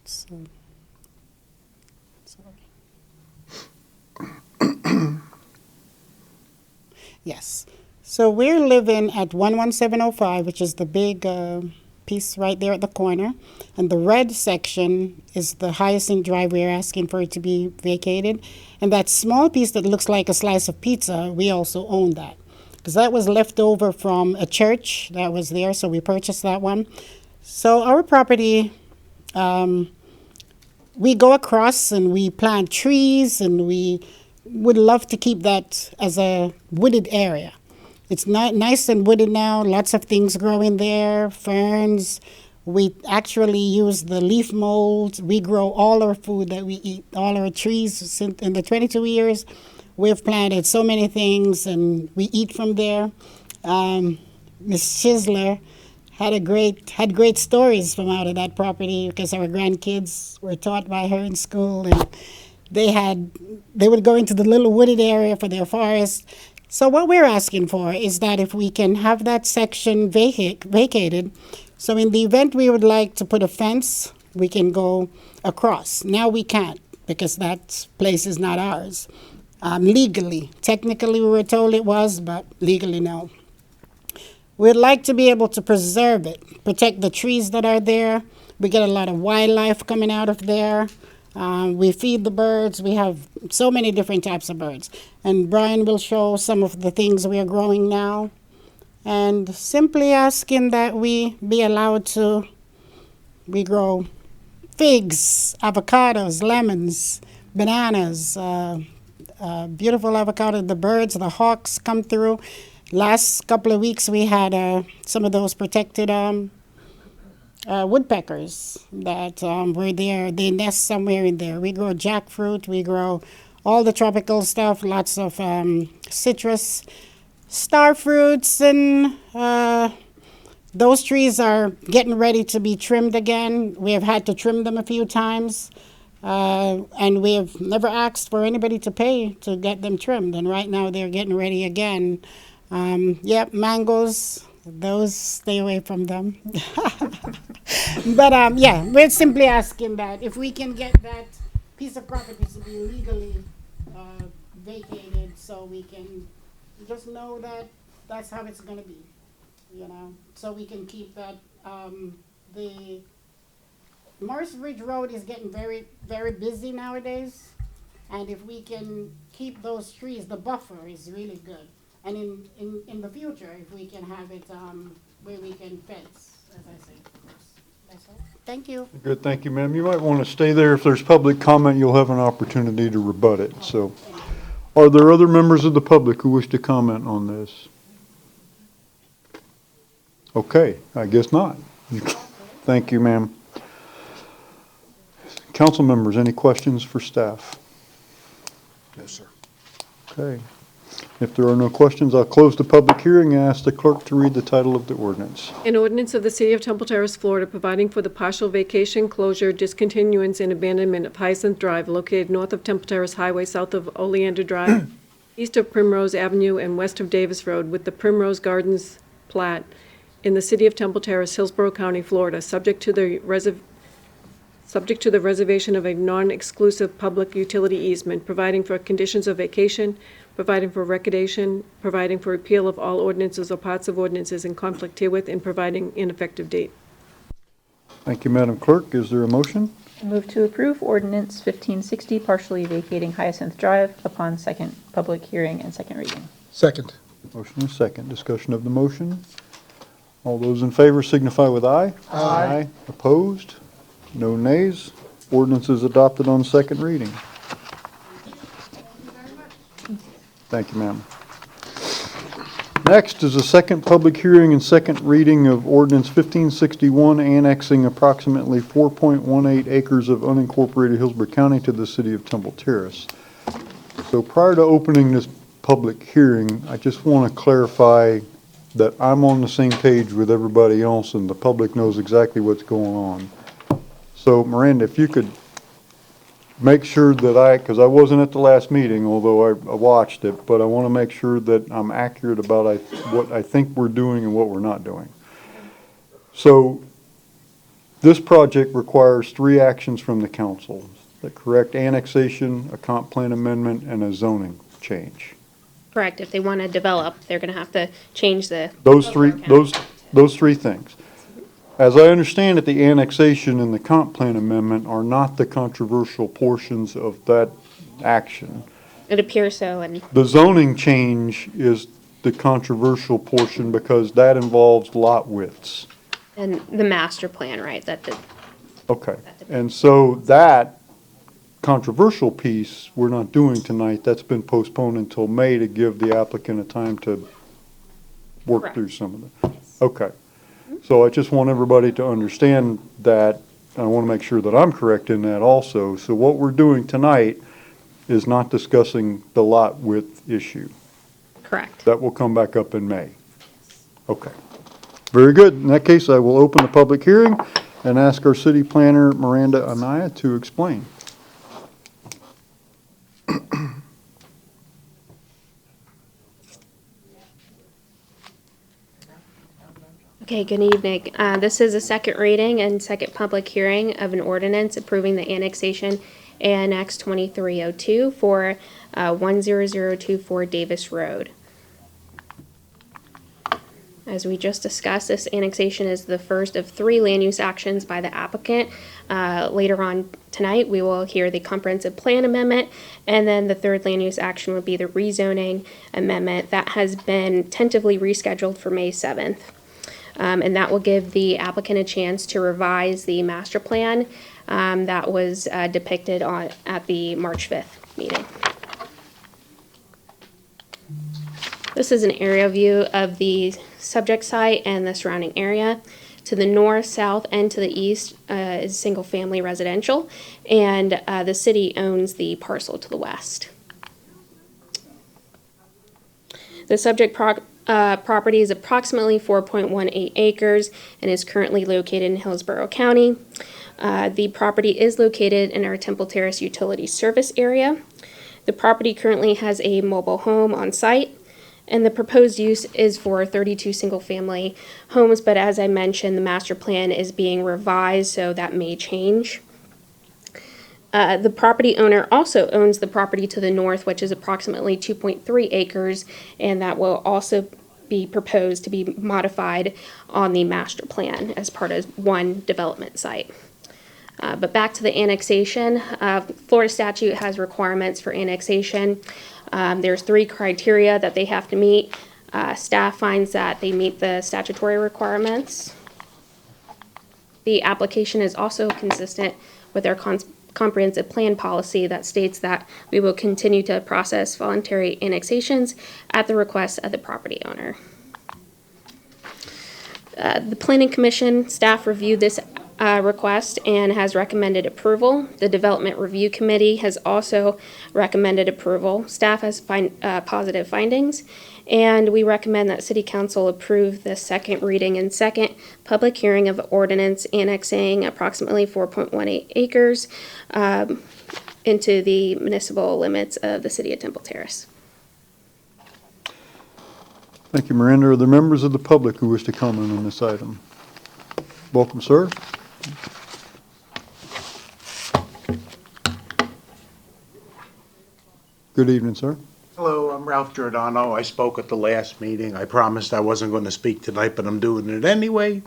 So, yes. So we're living at 11705, which is the big piece right there at the corner. And the red section is the Hyacinth Drive. We're asking for it to be vacated. And that small piece that looks like a slice of pizza, we also own that. Because that was left over from a church that was there, so we purchased that one. So our property, we go across and we plant trees, and we would love to keep that as a wooded area. It's not nice and wooded now, lots of things growing there, ferns. We actually use the leaf molds. We grow all our food that we eat, all our trees. In the 22 years, we've planted so many things, and we eat from there. Miss Chisler had great stories from out of that property because our grandkids were taught by her in school, and they would go into the little wooded area for their forest. So what we're asking for is that if we can have that section vacated, so in the event we would like to put a fence, we can go across. Now we can't because that place is not ours. Legally. Technically, we were told it was, but legally, no. We'd like to be able to preserve it, protect the trees that are there. We get a lot of wildlife coming out of there. We feed the birds. We have so many different types of birds. And Brian will show some of the things we are growing now. And simply asking that we be allowed to, we grow figs, avocados, lemons, bananas, beautiful avocado. The birds, the hawks come through. Last couple of weeks we had some of those protected woodpeckers that were there. They nest somewhere in there. We grow jackfruit. We grow all the tropical stuff, lots of citrus, star fruits, and those trees are getting ready to be trimmed again. We have had to trim them a few times. And we have never asked for anybody to pay to get them trimmed. And right now they're getting ready again. Yep, mangoes, those, stay away from them. But yeah, we're simply asking that if we can get that piece of property to be legally vacated, so we can just know that that's how it's going to be, you know, so we can keep that. The Morris Ridge Road is getting very, very busy nowadays, and if we can keep those trees, the buffer is really good. And in the future, if we can have it where we can fence, as I say, that's all. Thank you. Good, thank you, ma'am. You might want to stay there. If there's public comment, you'll have an opportunity to rebut it. So, are there other members of the public who wish to comment on this? Okay, I guess not. Thank you, ma'am. Council members, any questions for staff? Yes, sir. Okay. If there are no questions, I'll close the public hearing and ask the clerk to read the title of the ordinance. An ordinance of the City of Temple Terrace, Florida, providing for the partial vacation, closure, discontinuance, and abandonment of Hyacinth Drive located north of Temple Terrace Highway, south of Oleander Drive, east of Primrose Avenue, and west of Davis Road, with the Primrose Gardens plat in the City of Temple Terrace, Hillsborough County, Florida, subject to the reservation of a non-exclusive public utility easement, providing for conditions of vacation, providing for recordation, providing for repeal of all ordinances or parts of ordinances in conflict herewith, and providing an effective date. Thank you, Madam Clerk. Is there a motion? Move to approve ordinance 1560, partially vacating Hyacinth Drive upon second public hearing and second reading. Second. Motion is second. Discussion of the motion. All those in favor signify with aye. Aye. Opposed? No nays. Ordinance is adopted on second reading. Thank you, ma'am. Next is a second public hearing and second reading of ordinance 1561, annexing approximately 4.18 acres of unincorporated Hillsborough County to the city of Temple Terrace. So prior to opening this public hearing, I just want to clarify that I'm on the same page with everybody else and the public knows exactly what's going on. So Miranda, if you could make sure that because I wasn't at the last meeting, although I watched it, but I want to make sure that I'm accurate about what I think we're doing and what we're not doing. So this project requires 3 actions from the council: the correct annexation, a comp plan amendment, and a zoning change. Correct. If they want to develop, they're going to have to change the. Those three things. As I understand it, the annexation and the comp plan amendment are not the controversial portions of that action. It appears so, and The zoning change is the controversial portion because that involves lot widths. and the master plan, right? Okay, and so that controversial piece we're not doing tonight. That's been postponed until May to give the applicant a time to work Correct. through some of it. Okay. So I just want everybody to understand that. I want to make sure that I'm correct in that also. So what we're doing tonight is not discussing the lot width issue. Correct. That will come back up in May. Okay. Very good. In that case, I will open the public hearing and ask our city planner, Miranda Anaya, to explain. Okay, good evening. This is a second reading and second public hearing of an ordinance approving the annexation Annex 2302 for 10024 Davis Road. As we just discussed, this annexation is the first of 3 land use actions by the applicant. Later on tonight, we will hear the comprehensive plan amendment, and then the third land use action would be the rezoning amendment that has been tentatively rescheduled for May 7th. And that will give the applicant a chance to revise the master plan that was depicted at the March 5th meeting. This is an aerial view of the subject site and the surrounding area. To the north, south, and to the east is single-family residential, and the city owns the parcel to the west. The subject Property is approximately 4.18 acres and is currently located in Hillsborough County. The property is located in our Temple Terrace utility service area. The property currently has a mobile home on site, and the proposed use is for 32 single-family homes, but as I mentioned, the master plan is being revised, so that may change. The property owner also owns the property to the north, which is approximately 2.3 acres, and that will also be proposed to be modified on the master plan as part of one development site. But back to the annexation, Florida statute has requirements for annexation. There's 3 criteria that they have to meet. Staff finds that they meet the statutory requirements. The application is also consistent with our comprehensive plan policy that states that we will continue to process voluntary annexations at the request of the property owner. The Planning Commission staff reviewed this request and has recommended approval. The Development Review Committee has also recommended approval. Staff has positive findings, and we recommend that City Council approve the second reading and second public hearing of ordinance annexing approximately 4.18 acres into the municipal limits of the City of Temple Terrace. Thank you, Miranda. Are there members of the public who wish to comment on this item? Welcome, sir. Good evening, sir. Hello, I'm Ralph Giordano. I spoke at the last meeting. I promised I wasn't going to speak tonight, but I'm doing it anyway.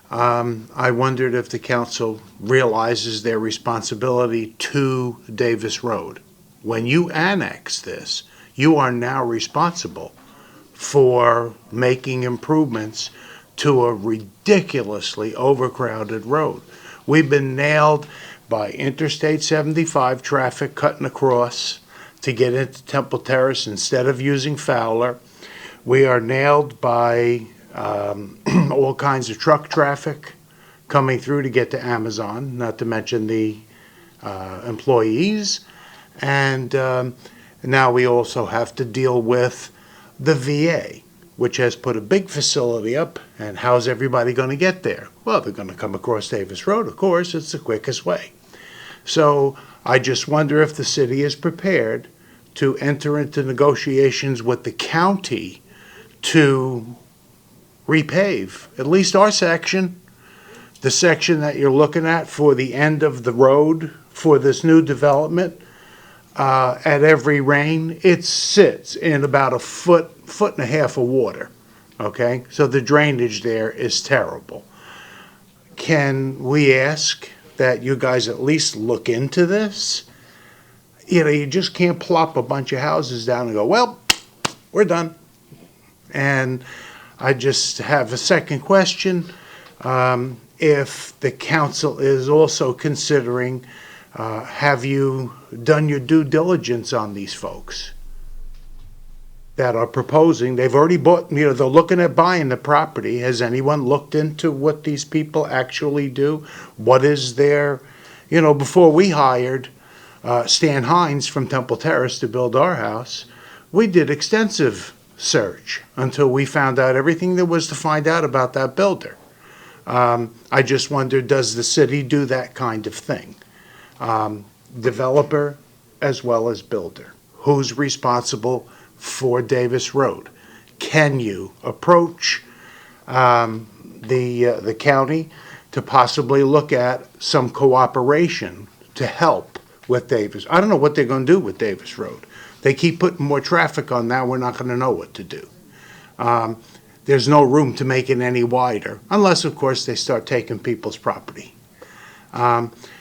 I wondered if the council realizes their responsibility to Davis Road. When you annex this, you are now responsible for making improvements to a ridiculously overcrowded road. We've been nailed by Interstate 75 traffic cutting across to get into Temple Terrace instead of using Fowler. We are nailed by all kinds of truck traffic coming through to get to Amazon, not to mention the employees. And now we also have to deal with the VA, which has put a big facility up, and how's everybody going to get there? Well, they're going to come across Davis Road, of course. It's the quickest way. So I just wonder if the city is prepared to enter into negotiations with the county to repave at least our section, the section that you're looking at for the end of the road for this new development. At every rain, it sits in about a foot and a half of water. Okay, so the drainage there is terrible. Can we ask that you guys at least look into this? You know, you just can't plop a bunch of houses down and go, well, we're done. And I just have a second question. If the council is also considering, have you done your due diligence on these folks that are proposing? They've already bought, you know, they're looking at buying the property. Has anyone looked into what these people actually do? What is their, you know, before we hired Stan Hines from Temple Terrace to build our house, we did extensive search until we found out everything there was to find out about that builder. I just wonder, does the city do that kind of thing? Developer as well as builder. Who's responsible for Davis Road? Can you approach the county to possibly look at some cooperation to help with Davis? I don't know what they're going to do with Davis Road. They keep putting more traffic on now. We're not going to know what to do. There's no room to make it any wider, unless, of course, they start taking people's property.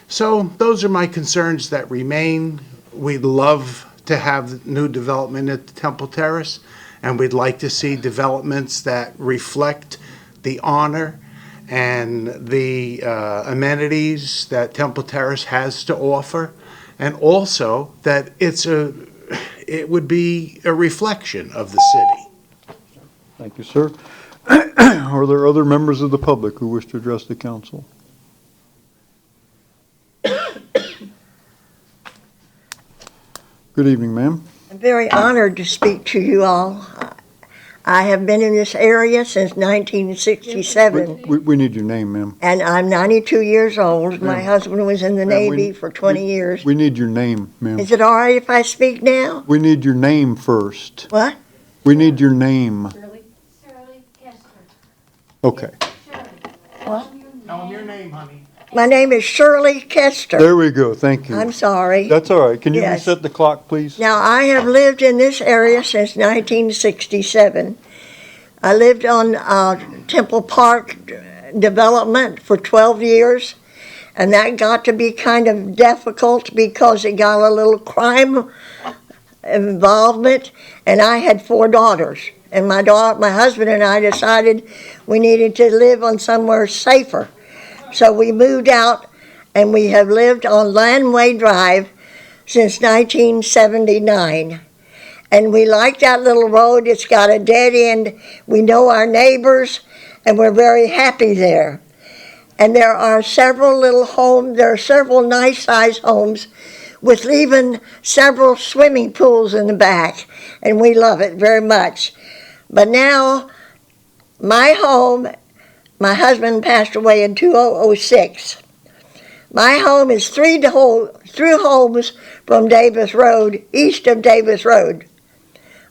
So those are my concerns that remain. We'd love to have new development at Temple Terrace, and we'd like to see developments that reflect the honor and the amenities that Temple Terrace has to offer, and also that it would be a reflection of the city. Thank you, sir. Are there other members of the public who wish to address the council? Good evening, ma'am. I'm very honored to speak to you all. I have been in this area since 1967, We need your name, ma'am. and I'm 92 years old. My Ma'am. husband was in the Ma'am, we- Navy for 20 years. We need your name, ma'am. Is it all right if I speak now? We need your name first. What? We need your name. Okay, What? Tell them your name, honey. My name is Shirley Kester. there we go, thank you. I'm sorry. That's all right. Can you Yes. reset the clock, please? Now, I have lived in this area since 1967. I lived on Temple Park development for 12 years, and that got to be kind of difficult because it got a little crime involvement, and I had 4 daughters. And my husband and I decided we needed to live on somewhere safer. So we moved out, and we have lived on Landway Drive since 1979. And we like that little road. It's got a dead end. We know our neighbors, and we're very happy there. And there are several little homes, there are several nice-sized homes with even several swimming pools in the back, and we love it very much. But now, my home, my husband passed away in 2006. My home is through homes from Davis Road, east of Davis Road.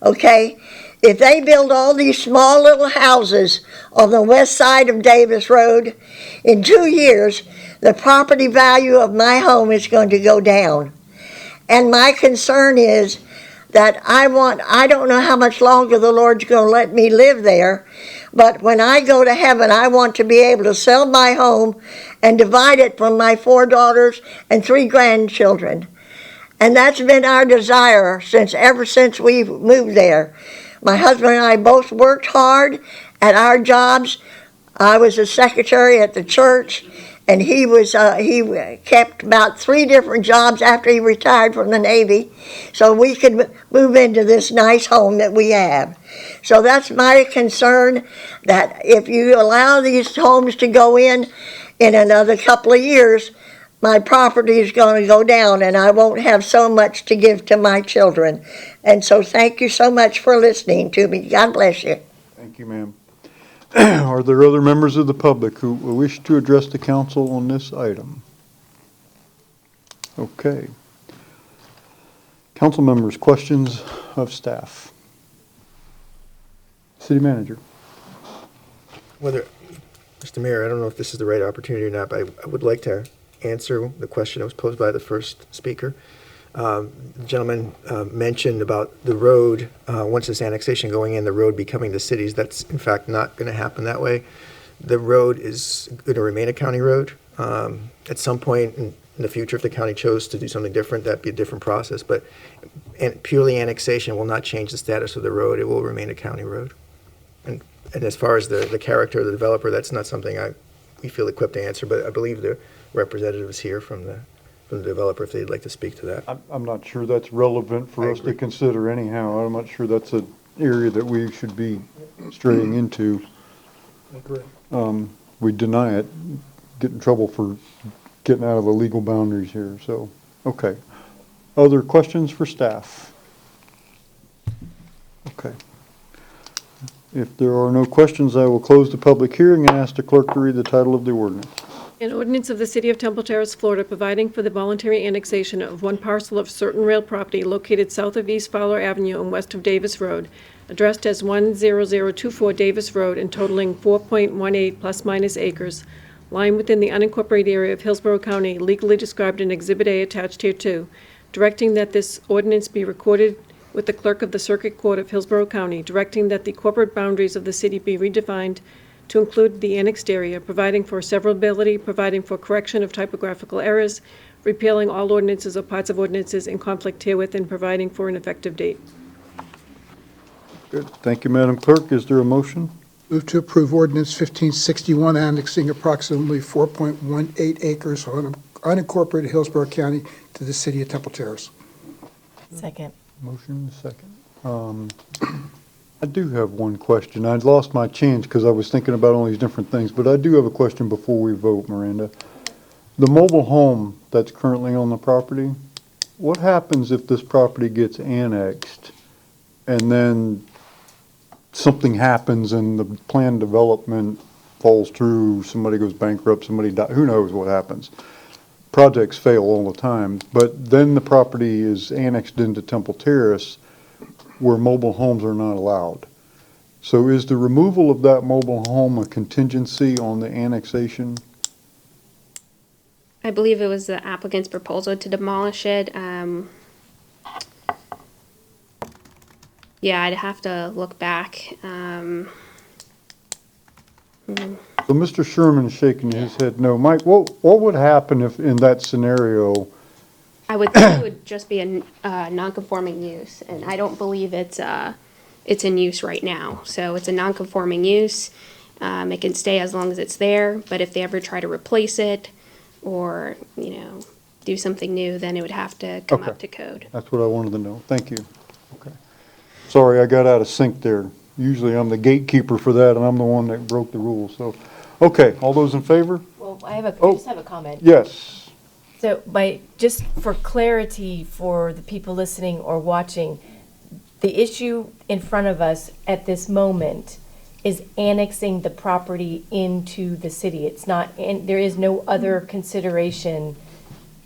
Okay? If they build all these small little houses on the west side of Davis Road, in 2 years, the property value of my home is going to go down. And my concern is that I don't know how much longer the Lord's going to let me live there, but when I go to heaven, I want to be able to sell my home and divide it from my 4 daughters and 3 grandchildren. And that's been our desire ever since we moved there. My husband and I both worked hard at our jobs. I was a secretary at the church, and he kept about 3 different jobs after he retired from the Navy, so we could move into this nice home that we have. So that's my concern, that if you allow these homes to go in another couple of years, my property is going to go down, and I won't have so much to give to my children. And so thank you so much for listening to me. God bless you. Thank you, ma'am. Are there other members of the public who wish to address the council on this item? Okay. Council members, questions of staff? City manager. Mr. Mayor, I don't know if this is the right opportunity or not, but I would like to answer the question that was posed by the first speaker. The gentleman mentioned about the road, once this annexation going in, the road becoming the city's. That's in fact not going to happen that way. The road is going to remain a county road. At some point in the future, if the county chose to do something different, that'd be a different process. But purely annexation will not change the status of the road. It will remain a county road. And as far as the character of the developer, that's not something we feel equipped to answer, but I believe the representative is here from the developer if they'd like to speak to that. I'm not sure that's relevant for us to consider anyhow. I'm not sure that's an area that we should be straying into. I agree. We deny it, get in trouble for getting out of the legal boundaries here, so, okay. Other questions for staff? Okay. If there are no questions, I will close the public hearing and ask the clerk to read the title of the ordinance. An ordinance of the City of Temple Terrace, Florida, providing for the voluntary annexation of one parcel of certain real property located south of East Fowler Avenue and west of Davis Road, addressed as 10024 Davis Road and totaling 4.18 plus minus acres, lying within the unincorporated area of Hillsborough County, legally described in Exhibit A attached hereto, directing that this ordinance be recorded with the clerk of the Circuit Court of Hillsborough County, directing that the corporate boundaries of the city be redefined to include the annexed area, providing for severability, providing for correction of typographical errors, repealing all ordinances or parts of ordinances in conflict herewith, and providing for an effective date. Good. Thank you, Madam Clerk. Is there a motion? Move to approve ordinance 1561 annexing approximately 4.18 acres on unincorporated Hillsborough County to the city of Temple Terrace. Second. Motion second. I do have one question. I lost my chance because I was thinking about all these different things, but I do have a question before we vote, Miranda. The mobile home that's currently on the property, what happens if this property gets annexed and then something happens and the planned development falls through, somebody goes bankrupt, somebody dies, who knows what happens. Projects fail all the time, but then the property is annexed into Temple Terrace where mobile homes are not allowed. So is the removal of that mobile home a contingency on the annexation? I believe it was the applicant's proposal to demolish it. Yeah, I'd have to look back. So Mr. Sherman is shaking his head no. Mike, what would happen if in that scenario? I would think it would just be a non-conforming use, and I don't believe it's in use right now. So it's a non-conforming use. It can stay as long as it's there, but if they ever try to replace it or, do something new, then it would have to come up to code. That's what I wanted to know. Thank you. Okay. Sorry, I got out of sync there. Usually I'm the gatekeeper for that, and I'm the one that broke the rules. So, okay, all those in favor? Well, I just have a comment. Yes. So just for clarity for the people listening or watching, the issue in front of us at this moment is annexing the property into the city. It's not, and there is no other consideration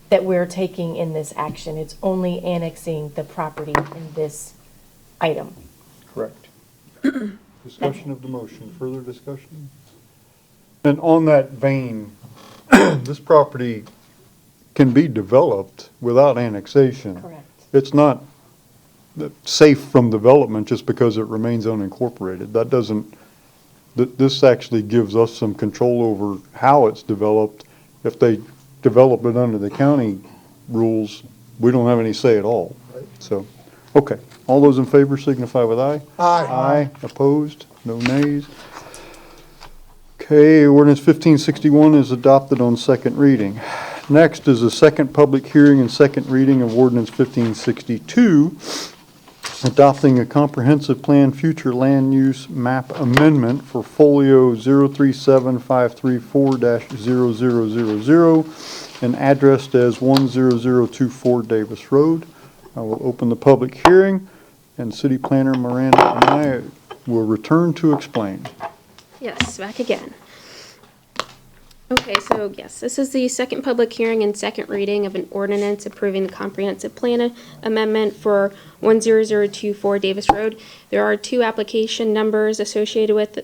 that we're taking in this action. It's only annexing the property in this item. Correct. Discussion of the motion. Further discussion? And on that vein, this property can be developed without annexation. Correct. It's not safe from development just because it remains unincorporated. That doesn't, this actually gives us some control over how it's developed. If they develop it under the county rules, we don't have any say at all. So, okay. All those in favor signify with aye. Aye. Aye. Opposed? No nays. Okay, ordinance 1561 is adopted on second reading. Next is a second public hearing and second reading of ordinance 1562, adopting a comprehensive plan future land use map amendment for folio 037534-0000 and addressed as 10024 Davis Road. I will open the public hearing, and City Planner Miranda and I will return to explain. Yes, back again. Okay, so yes, this is the second public hearing and second reading of an ordinance approving the comprehensive plan amendment for 10024 Davis Road. There are two application numbers associated with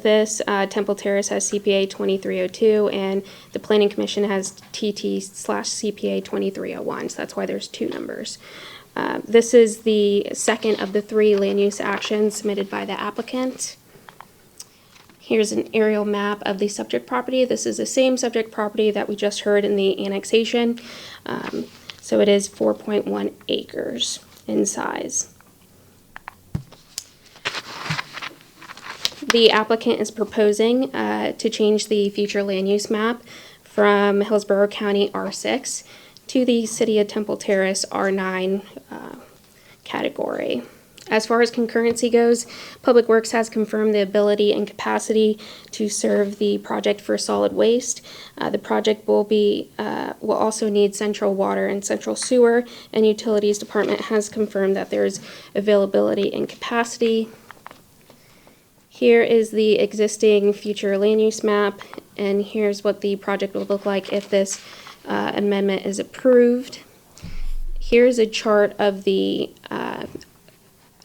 this. Temple Terrace has CPA 2302 and the Planning Commission has TT/CPA 2301, so that's why there's two numbers. This is the second of the three land use actions submitted by the applicant. Here's an aerial map of the subject property. This is the same subject property that we just heard in the annexation. So it is 4.1 acres in size. The applicant is proposing to change the future land use map from Hillsborough County R6 to the City of Temple Terrace R9 category. As far as concurrency goes, Public Works has confirmed the ability and capacity to serve the project for solid waste. The project will also need central water and central sewer, and Utilities Department has confirmed that there's availability and capacity. Here is the existing future land use map, and here's what the project will look like if this amendment is approved. Here's a chart of the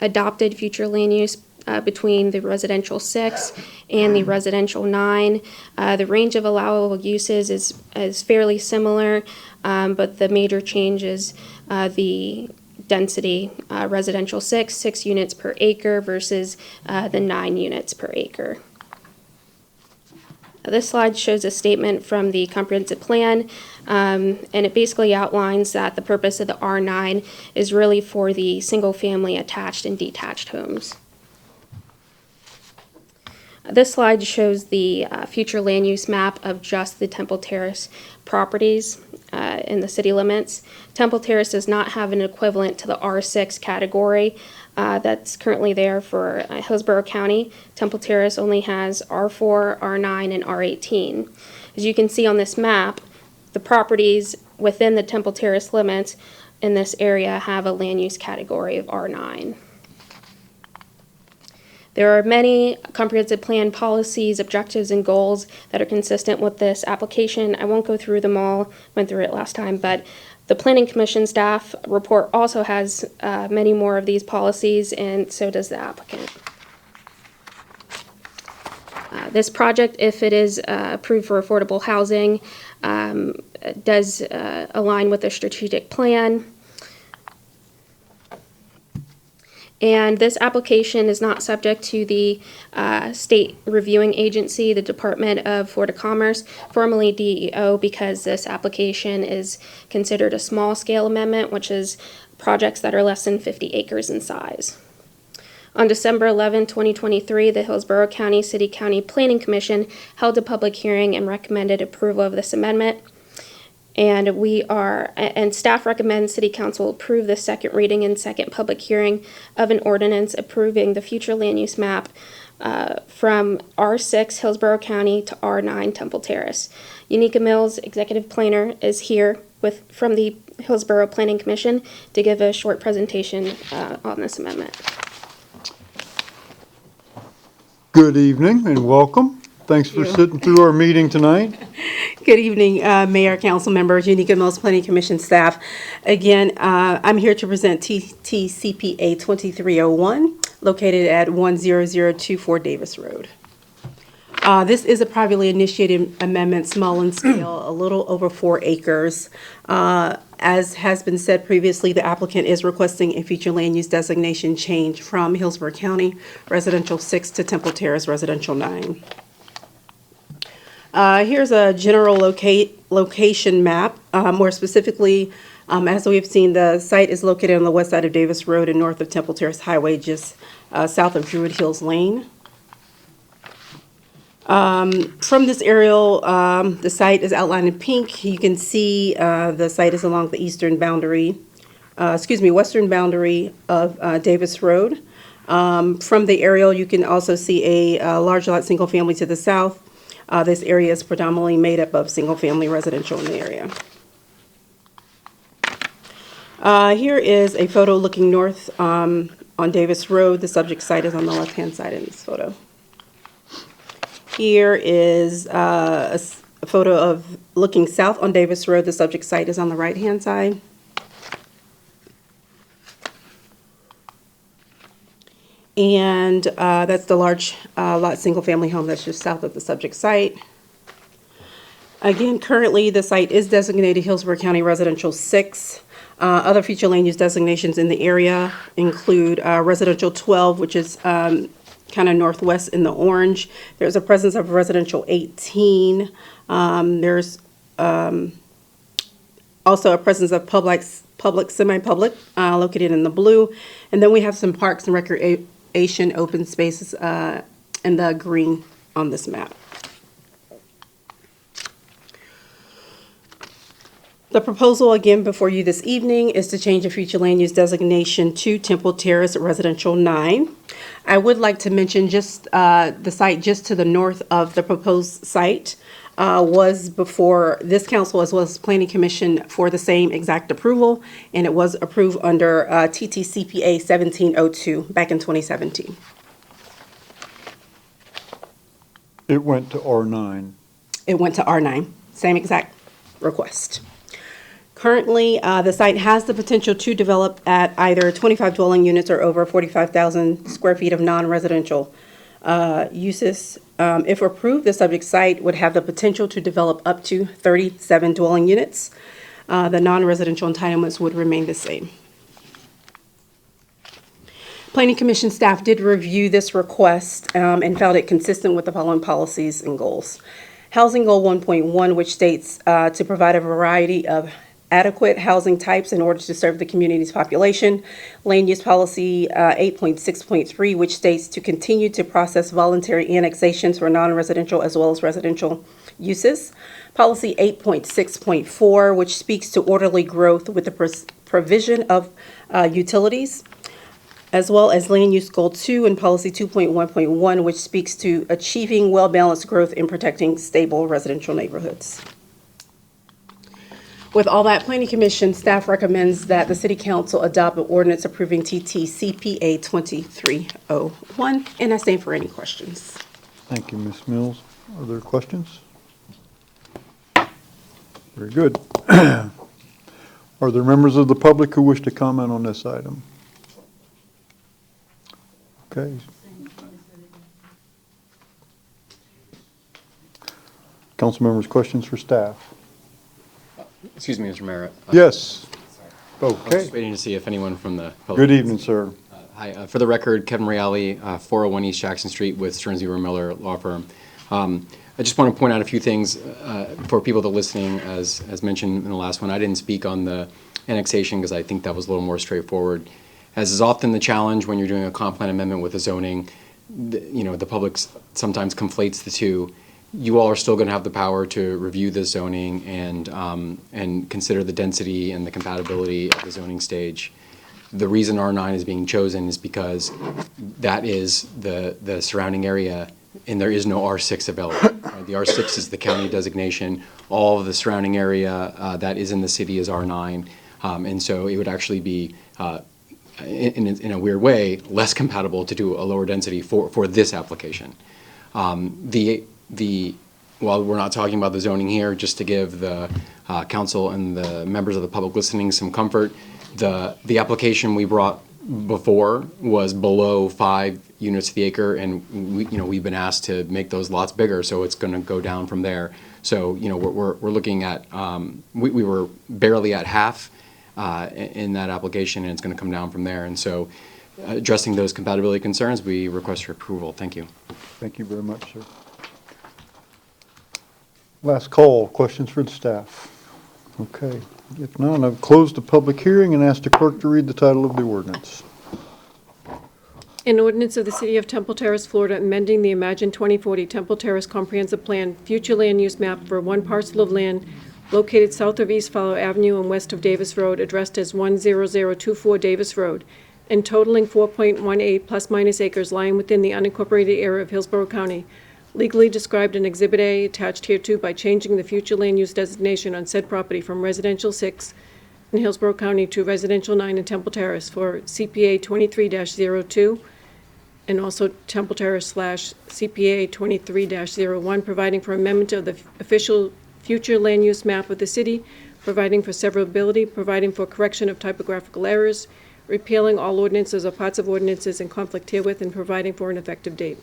adopted future land use between the residential 6 and the residential 9. The range of allowable uses is fairly similar, but the major change is the density. Residential 6 units per acre versus the 9 units per acre. This slide shows a statement from the comprehensive plan, and it basically outlines that the purpose of the R9 is really for the single-family attached and detached homes. This slide shows the future land use map of just the Temple Terrace properties in the city limits. Temple Terrace does not have an equivalent to the R6 category that's currently there for Hillsborough County. Temple Terrace only has R4, R9, and R18. As you can see on this map, the properties within the Temple Terrace limits in this area have a land use category of R9. There are many comprehensive plan policies, objectives, and goals that are consistent with this application. I won't go through them all, went through it last time, but the Planning Commission staff report also has many more of these policies, and so does the applicant. This project, if it is approved for affordable housing, does align with the strategic plan. And this application is not subject to the state reviewing agency, the Department of Florida Commerce, formerly DEO, because this application is considered a small scale amendment, which is projects that are less than 50 acres in size. On December 11, 2023, the Hillsborough County City-County Planning Commission held a public hearing and recommended approval of this amendment. And staff recommends City Council approve the second reading and second public hearing of an ordinance approving the future land use map from R6 Hillsborough County to R9 Temple Terrace. Unica Mills, executive planner, is here from the Hillsborough Planning Commission to give a short presentation on this amendment. Good evening and welcome. Thanks for sitting through our meeting tonight. Good evening, Mayor, Council members, Unica Mills Planning Commission staff. Again, I'm here to present TTCPA 2301, located at 10024 Davis Road. This is a privately initiated amendment, small in scale, a little over 4 acres. As has been said previously, the applicant is requesting a future land use designation change from Hillsborough County Residential 6 to Temple Terrace Residential 9. Here's a general location map. More specifically, as we've seen, the site is located on the west side of Davis Road and north of Temple Terrace Highway, just south of Druid Hills Lane. From this aerial, the site is outlined in pink. You can see the site is along the western boundary of Davis Road. From the aerial, you can also see a large lot single family to the south. This area is predominantly made up of single family residential in the area. Here is a photo looking north on Davis Road. The subject site is on the left-hand side in this photo. Here is a photo of looking south on Davis Road. The subject site is on the right-hand side. And that's the large lot single-family home that's just south of the subject site. Again, currently the site is designated Hillsborough County Residential 6. Other future land use designations in the area include Residential 12, which is kind of northwest in the orange. There's a presence of Residential 18. There's also a presence of public, semi-public, located in the blue. And then we have some parks and recreation open spaces in the green on this map. The proposal again before you this evening is to change a future land use designation to Temple Terrace Residential 9. I would like to mention just the site just to the north of the proposed site was before this council as well as Planning Commission for the same exact approval, and it was approved under TTCPA 1702 back in 2017. It went to R9. It went to R9, same exact request. Currently, the site has the potential to develop at either 25 dwelling units or over 45,000 square feet of non-residential uses. If approved, the subject site would have the potential to develop up to 37 dwelling units. The non-residential entitlements would remain the same. Planning Commission staff did review this request and found it consistent with the following policies and goals. Housing Goal 1.1, which states to provide a variety of adequate housing types in order to serve the community's population. Land Use Policy 8.6.3, which states to continue to process voluntary annexations for non-residential as well as residential uses. Policy 8.6.4, which speaks to orderly growth with the provision of utilities, as well as Land Use Goal 2 and Policy 2.1.1, which speaks to achieving well-balanced growth and protecting stable residential neighborhoods. With all that, Planning Commission staff recommends that the City Council adopt an ordinance approving TT CPA 2301, and I stand for any questions. Thank you, Ms. Mills. Are there questions? Very good. Are there members of the public who wish to comment on this item? Okay. Council members, questions for staff? Excuse me, Mr. Mayor. Yes. I was Okay. just waiting to see if anyone from the public. Good evening, sir. Hi, for the record, Kevin Reale, 401 East Jackson Street with Stearns & Miller Law Firm. I just want to point out a few things for people that are listening. As mentioned in the last one, I didn't speak on the annexation because I think that was a little more straightforward. As is often the challenge when you're doing a comp plan amendment with a zoning, the public sometimes conflates the two. You all are still going to have the power to review the zoning and consider the density and the compatibility at the zoning stage. The reason R9 is being chosen is because that is the surrounding area, and there is no R6 available. The R6 is the county designation. All of the surrounding area that is in the city is R9, and so it would actually be, in a weird way, less compatible to do a lower density for this application. While we're not talking about the zoning here, just to give the council and the members of the public listening some comfort, the application we brought before was below 5 units to the acre, and we've been asked to make those lots bigger, so it's going to go down from there. So we're looking at we were barely at half in that application, and it's going to come down from there. And so, addressing those compatibility concerns, we request your approval. Thank you. Thank you very much, sir. Last call, questions for the staff? Okay, if none, I've closed the public hearing and asked the clerk to read the title of the ordinance. An ordinance of the City of Temple Terrace, Florida, amending the Imagine 2040 Temple Terrace Comprehensive Plan future land use map for one parcel of land located south of East Fowler Avenue and west of Davis Road, addressed as 10024 Davis Road, and totaling 4.18 plus minus acres lying within the unincorporated area of Hillsborough County, legally described in Exhibit A attached hereto by changing the future land use designation on said property from Residential 6 in Hillsborough County to Residential 9 in Temple Terrace for CPA 23-02 and also Temple Terrace / CPA 23-01, providing for amendment of the official future land use map of the city, providing for severability, providing for correction of typographical errors, repealing all ordinances or parts of ordinances in conflict herewith, and providing for an effective date.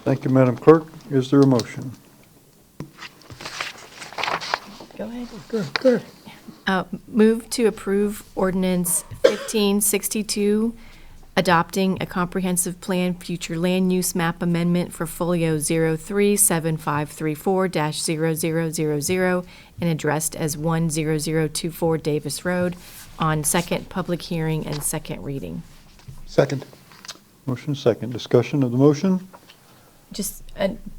Thank you, Madam Clerk. Is there a motion? Go ahead. Good. Move to approve ordinance 1562, adopting a comprehensive plan future land use map amendment for folio 037534-0000 and addressed as 10024 Davis Road on second public hearing and second reading. Second. Motion second. Discussion of the motion? Just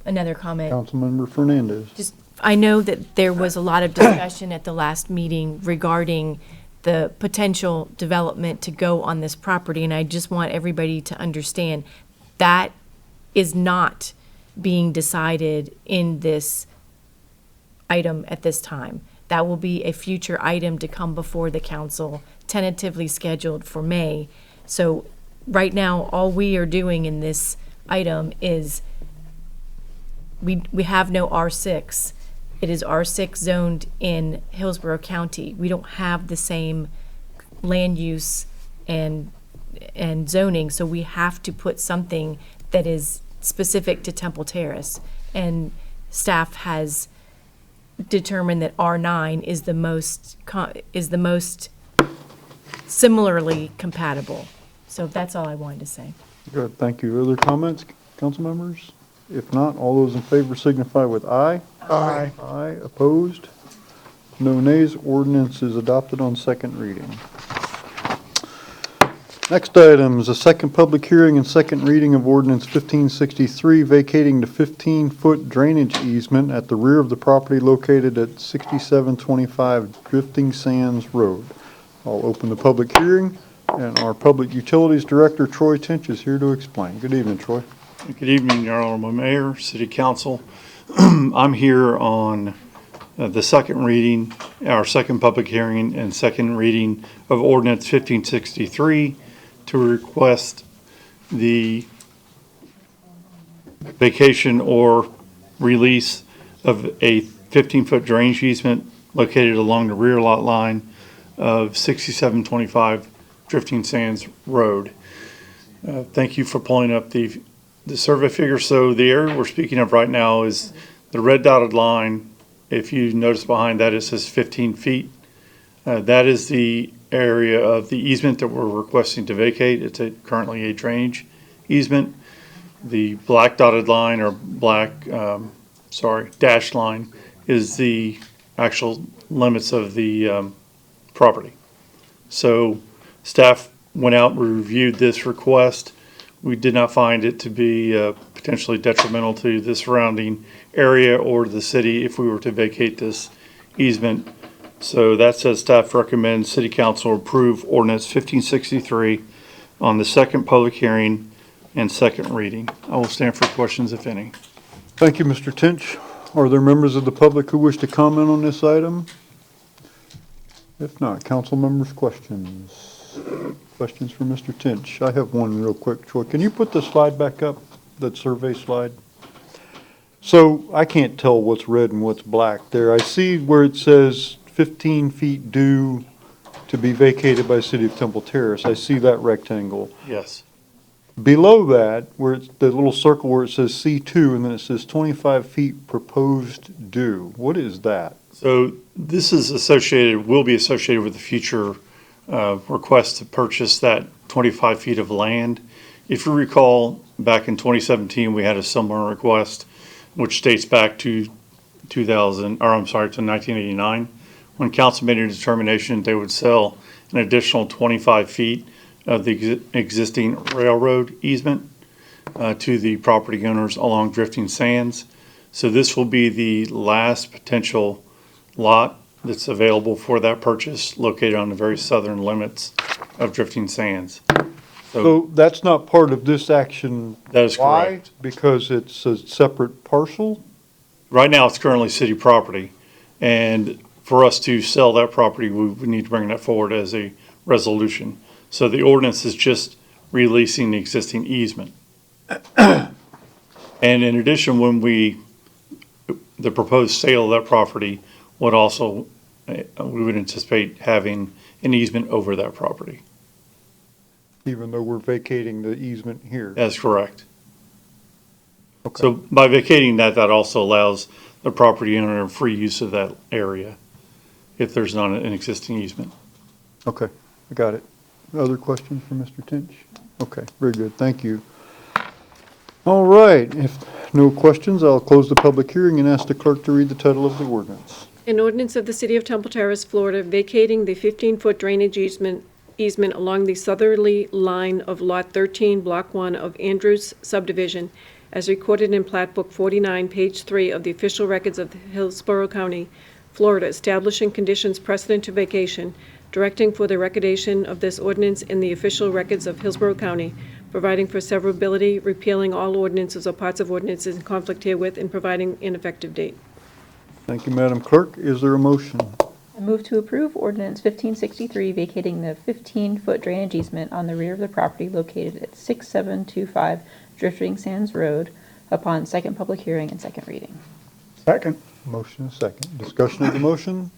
another comment. Councilmember Fernandez. I know that there was a lot of discussion at the last meeting regarding the potential development to go on this property, and I just want everybody to understand that is not being decided in this item at this time. That will be a future item to come before the council, tentatively scheduled for May. So right now, all we are doing in this item is we have no R6. It is R6 zoned in Hillsborough County. We don't have the same land use and zoning, so we have to put something that is specific to Temple Terrace. And staff has determined that R9 is the most similarly compatible. So that's all I wanted to say. Good, thank you. Other comments, council members? If not, all those in favor signify with aye. Aye. Aye, opposed? No nays. Ordinance is adopted on second reading. Next item is a second public hearing and second reading of ordinance 1563, vacating the 15-foot drainage easement at the rear of the property located at 6725 Drifting Sands Road. I'll open the public hearing, and our Public Utilities Director, Troy Tinch, is here to explain. Good evening, Troy. Good evening, Your Honorable Mayor, City Council. I'm here on the second reading, our second public hearing and second reading of ordinance 1563 to request the vacation or release of a 15-foot drainage easement located along the rear lot line of 6725 Drifting Sands Road. Thank you for pulling up the survey figure. So the area we're speaking of right now is the red dotted line. If you notice behind that, it says 15 feet. That is the area of the easement that we're requesting to vacate. It's currently a drainage easement. The black dotted line or dashed line is the actual limits of the property. So staff went out and reviewed this request. We did not find it to be potentially detrimental to the surrounding area or the city if we were to vacate this easement. So that says staff recommends City Council approve ordinance 1563 on the second public hearing and second reading. I will stand for questions, if any. Thank you, Mr. Tinch. Are there members of the public who wish to comment on this item? If not, council members' questions. Questions for Mr. Tinch? I have one real quick, Troy. Can you put the slide back up, that survey slide? So I can't tell what's red and what's black there. I see where it says 15 feet due to be vacated by City of Temple Terrace. I see that rectangle. Yes. Below that, where it's the little circle where it says C2 and then it says 25 feet proposed due. What is that? So this is associated, will be associated with the future request to purchase that 25 feet of land. If you recall, back in 2017, we had a similar request, which dates back to 1989, when council made a determination they would sell an additional 25 feet of the existing railroad easement to the property owners along Drifting Sands. So this will be the last potential lot that's available for that purchase, located on the very southern limits of Drifting Sands. So that's not part of this action? That is correct. Why? Because it's a separate parcel? Right now, it's currently city property, and for us to sell that property, we would need to bring that forward as a resolution. So the ordinance is just releasing the existing easement. And in addition, the proposed sale of that property would also, we would anticipate having an easement over that property. Even though we're vacating the easement here? That's correct. Okay. So by vacating that, that also allows the property owner free use of that area if there's not an existing easement. Okay, I got it. Other questions for Mr. Tinch? Okay, very good, thank you. All right, if no questions, I'll close the public hearing and ask the clerk to read the title of the ordinance. An ordinance of the City of Temple Terrace, Florida, vacating the 15-foot drainage easement along the southerly line of Lot 13, Block 1 of Andrews subdivision, as recorded in Plat Book 49, page 3 of the official records of Hillsborough County, Florida, establishing conditions precedent to vacation, directing for the recordation of this ordinance in the official records of Hillsborough County, providing for severability, repealing all ordinances or parts of ordinances in conflict herewith, and providing an effective date. Thank you, Madam Clerk. Is there a motion? I move to approve ordinance 1563 vacating the 15-foot drainage easement on the rear of the property located at 6725 Drifting Sands Road upon second public hearing and second reading. Second. Motion is second. Discussion of the motion?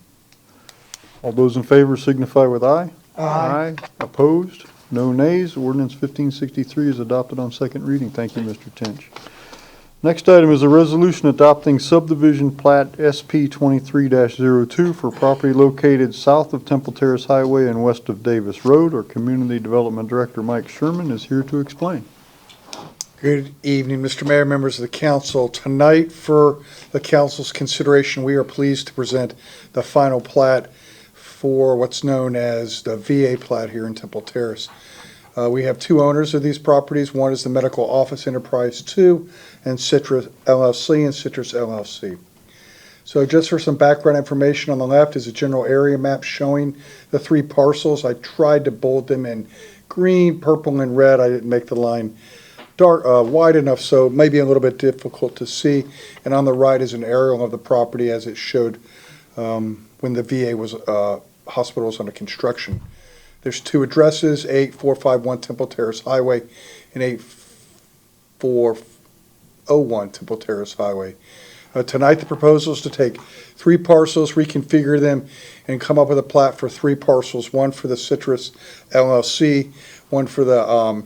All those in favor signify with aye. Aye. Opposed? No nays. Ordinance 1563 is adopted on second reading. Thank you, Mr. Tinch. Next item is a resolution adopting subdivision plat SP 23-02 for property located south of Temple Terrace Highway and west of Davis Road. Our Community Development Director, Mike Sherman, is here to explain. Good evening, Mr. Mayor, members of the council. Tonight, for the council's consideration, we are pleased to present the final plat for what's known as the VA plat here in Temple Terrace. We have two owners of these properties. One is the Medical Office Enterprise 2 and Citrus LLC and Citrus LLC. So just for some background information, on the left is a general area map showing the three parcels. I tried to bold them in green, purple, and red. I didn't make the line dark, wide enough, so it may be a little bit difficult to see. And on the right is an aerial of the property as it showed when the VA hospital was under construction. There's two addresses, 8451 Temple Terrace Highway and 8401 Temple Terrace Highway. Tonight, the proposal is to take 3 parcels, reconfigure them, and come up with a plat for 3 parcels, one for the Citrus LLC, one for the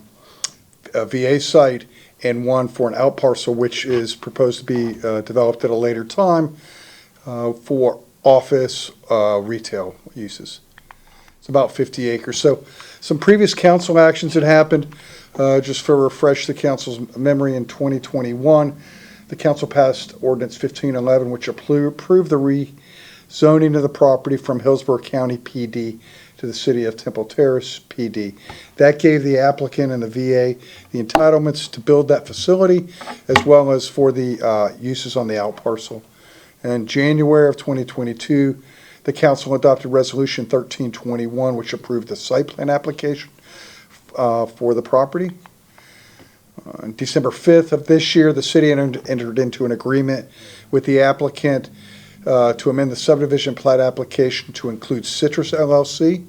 VA site, and one for an out parcel, which is proposed to be developed at a later time for office retail uses. It's about 50 acres. So some previous council actions that happened, just for refresh the council's memory, in 2021, the council passed ordinance 1511, which approved the rezoning of the property from Hillsborough County PD to the city of Temple Terrace PD. That gave the applicant and the VA the entitlements to build that facility, as well as for the uses on the out parcel. In January of 2022, the council adopted Resolution 1321, which approved the site plan application for the property. On December 5th of this year, the city entered into an agreement with the applicant to amend the subdivision plat application to include Citrus LLC,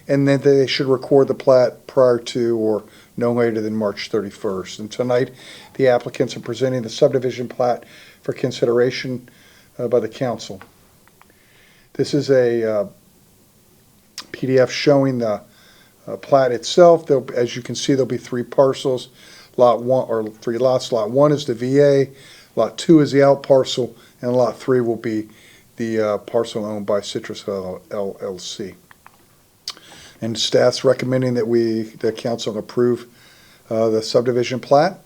and then they should record the plat prior to or no later than March 31st. And tonight, the applicants are presenting the subdivision plat for consideration by the council. This is a PDF showing the plat itself. As you can see, there'll be 3 parcels. Lot 1, or 3 lots. Lot 1 is the VA, Lot 2 is the out parcel, and Lot 3 will be the parcel owned by Citrus LLC. And staff's recommending that the council approve the subdivision plat.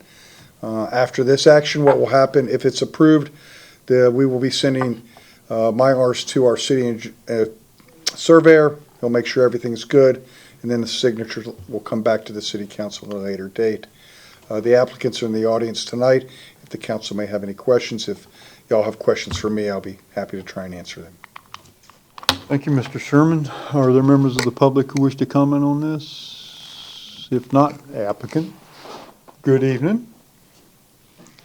After this action, what will happen, if it's approved, we will be sending Mylars to our city surveyor. He'll make sure everything's good, and then the signatures will come back to the city council at a later date. The applicants are in the audience tonight. If the council may have any questions, if y'all have questions for me, I'll be happy to try and answer them. Thank you, Mr. Sherman. Are there members of the public who wish to comment on this? If not, applicant, good evening.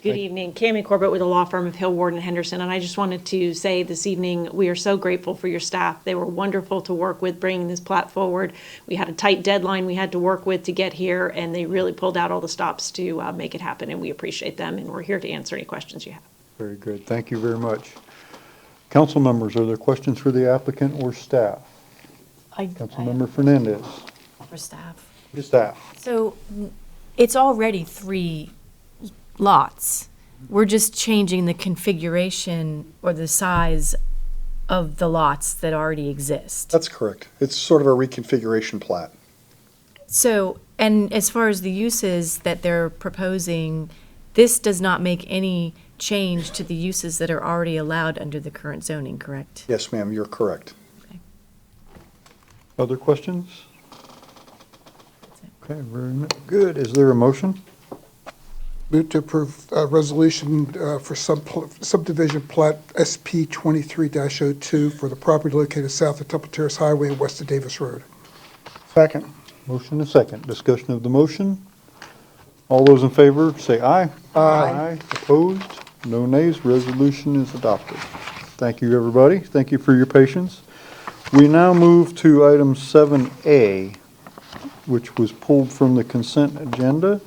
Good evening. Cammie Corbett with the law firm of Hill, Ward, and Henderson. And I just wanted to say this evening, we are so grateful for your staff. They were wonderful to work with bringing this plat forward. We had a tight deadline we had to work with to get here, and they really pulled out all the stops to make it happen, and we appreciate them, and we're here to answer any questions you have. Very good. Thank you very much. Council members, are there questions for the applicant or staff? Councilmember Fernandez. For staff. For staff. So it's already 3 lots. We're just changing the configuration or the size of the lots that already exist. That's correct. It's sort of a reconfiguration plat. So, and as far as the uses that they're proposing, this does not make any change to the uses that are already allowed under the current zoning, correct? Yes, ma'am, you're correct. Okay. Other questions? Okay, very good. Is there a motion? Move to approve resolution for subdivision plat SP 23-02 for the property located south of Temple Terrace Highway and west of Davis Road. Second. Motion and second. Discussion of the motion. All those in favor, say aye. Aye. Opposed? No nays. Resolution is adopted. Thank you, everybody. Thank you for your patience. We now move to item 7A, which was pulled from the consent agenda.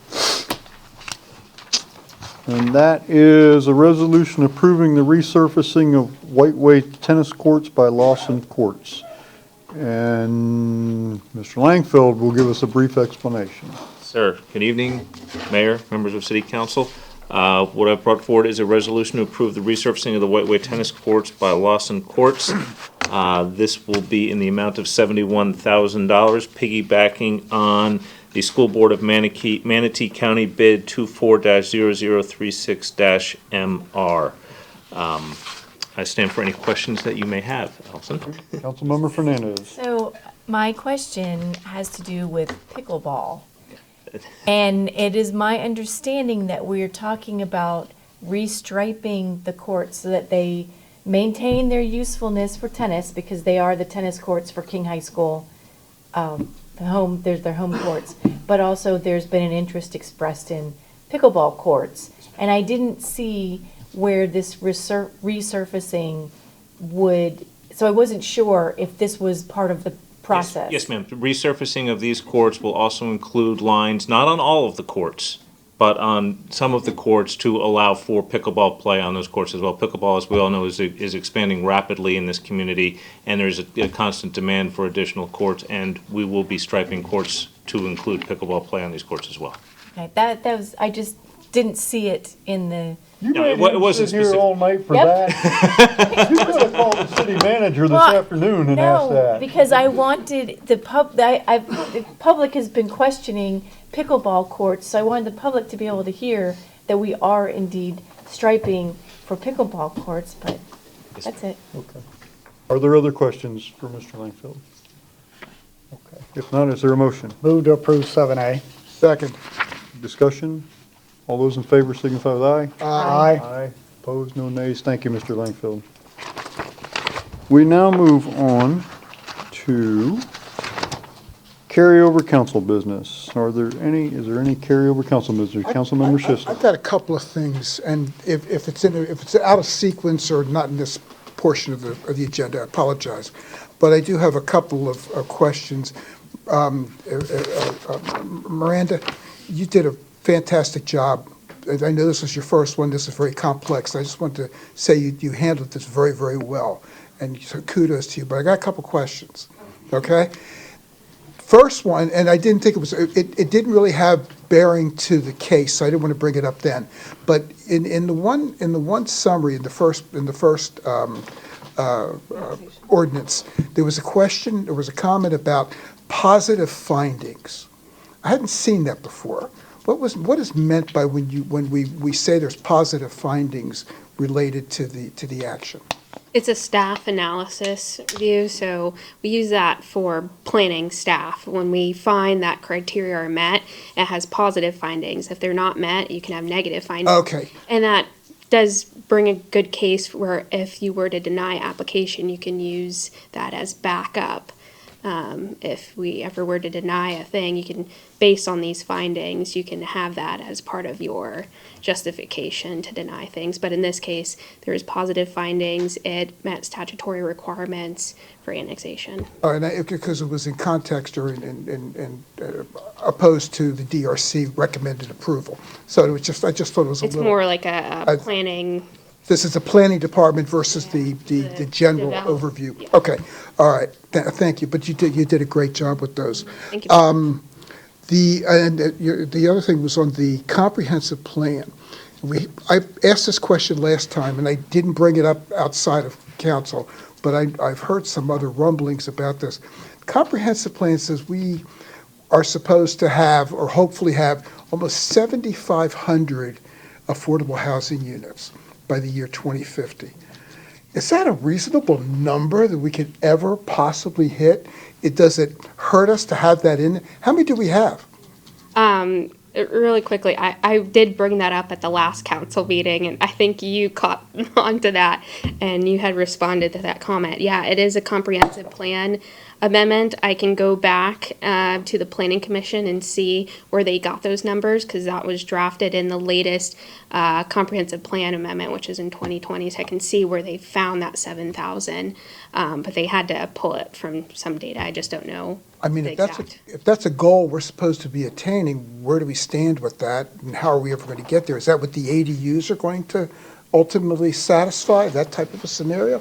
And that is a resolution approving the resurfacing of Whiteway tennis courts by Lawson Courts. And Mr. Langfeld will give us a brief explanation. Sir, good evening, Mayor, members of City Council. What I've brought forward is a resolution to approve the resurfacing of the Whiteway tennis courts by Lawson Courts. This will be in the amount of $71,000, piggybacking on the School Board of Manatee County bid 24-0036-MR. I stand for any questions that you may have, Allison. Councilmember Fernandez. So my question has to do with pickleball. And it is my understanding that we're talking about restriping the courts so that they maintain their usefulness for tennis, because they are the tennis courts for King High School. There's their home courts, but also there's been an interest expressed in pickleball courts. And I didn't see where this resurfacing would so I wasn't sure if this was part of the process. Yes, ma'am. The resurfacing of these courts will also include lines, not on all of the courts, but on some of the courts to allow for pickleball play on those courts as well. Pickleball, as we all know, is expanding rapidly in this community, and there's a constant demand for additional courts, and we will be striping courts to include pickleball play on these courts as well. Okay, that was, I just didn't see it in the. You No, made it him wasn't sit here specific. all night for Yep. that. You could have called the city manager this afternoon and asked No, that. because I wanted the the public has been questioning pickleball courts, so I wanted the public to be able to hear that we are indeed striping for pickleball courts, but that's it. Okay. Are there other questions for Mr. Langfield? Okay. If not, is there a motion? Move to approve 7A. Second. Discussion? All those in favor signify with aye. Aye. Aye. Opposed, no nays. Thank you, Mr. Langfield. We now move on to carryover council business. Is there any carryover council business? Councilmember Schisler. I've got a couple of things, and if it's out of sequence or not in this portion of the agenda, I apologize. But I do have a couple of questions. Miranda, you did a fantastic job. I know this was your first one. This is very complex. I just want to say you handled this very, very well, and so kudos to you. But I got a couple questions, okay? First one, and I didn't think it didn't really have bearing to the case, so I didn't want to bring it up then. But in the one summary, in the first ordinance, there was a comment about positive findings. I hadn't seen that before. What is meant by when we say there's positive findings related to the action? It's a staff analysis view, so we use that for planning staff. When we find that criteria are met, it has positive findings. If they're not met, you can have negative findings. Okay. And that does bring a good case where if you were to deny application, you can use that as backup. If we ever were to deny a thing, you can, based on these findings, you can have that as part of your justification to deny things. But in this case, there is positive findings. It met statutory requirements for annexation. And because it was in context or opposed to the DRC recommended approval. So it was I just thought it was a It's little. more like a planning. This is the planning department versus the general overview. Okay, all right, thank you, but you did a great job with those. Thank you. The other thing was on the comprehensive plan. I asked this question last time, and I didn't bring it up outside of council, but I've heard some other rumblings about this. Comprehensive plan says we are supposed to have, or hopefully have, almost 7,500 affordable housing units by the year 2050. Is that a reasonable number that we could ever possibly hit? Does it hurt us to have that in? How many do we have? Really quickly, I did bring that up at the last council meeting, and I think you caught on to that, and you had responded to that comment. Yeah, it is a comprehensive plan amendment. I can go back to the Planning Commission and see where they got those numbers, because that was drafted in the latest comprehensive plan amendment, which is in 2020, so I can see where they found that 7,000, but they had to pull it from some data. I just don't know. I mean, if that's a goal we're supposed to be attaining, where do we stand with that, and how are we ever going to get there? Is that what the ADUs are going to ultimately satisfy, that type of a scenario?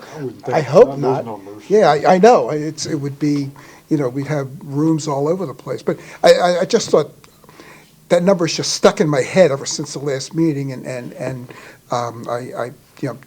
I hope not. Yeah, I know. It would be, we'd have rooms all over the place. But I just thought that number's just stuck in my head ever since the last meeting, and I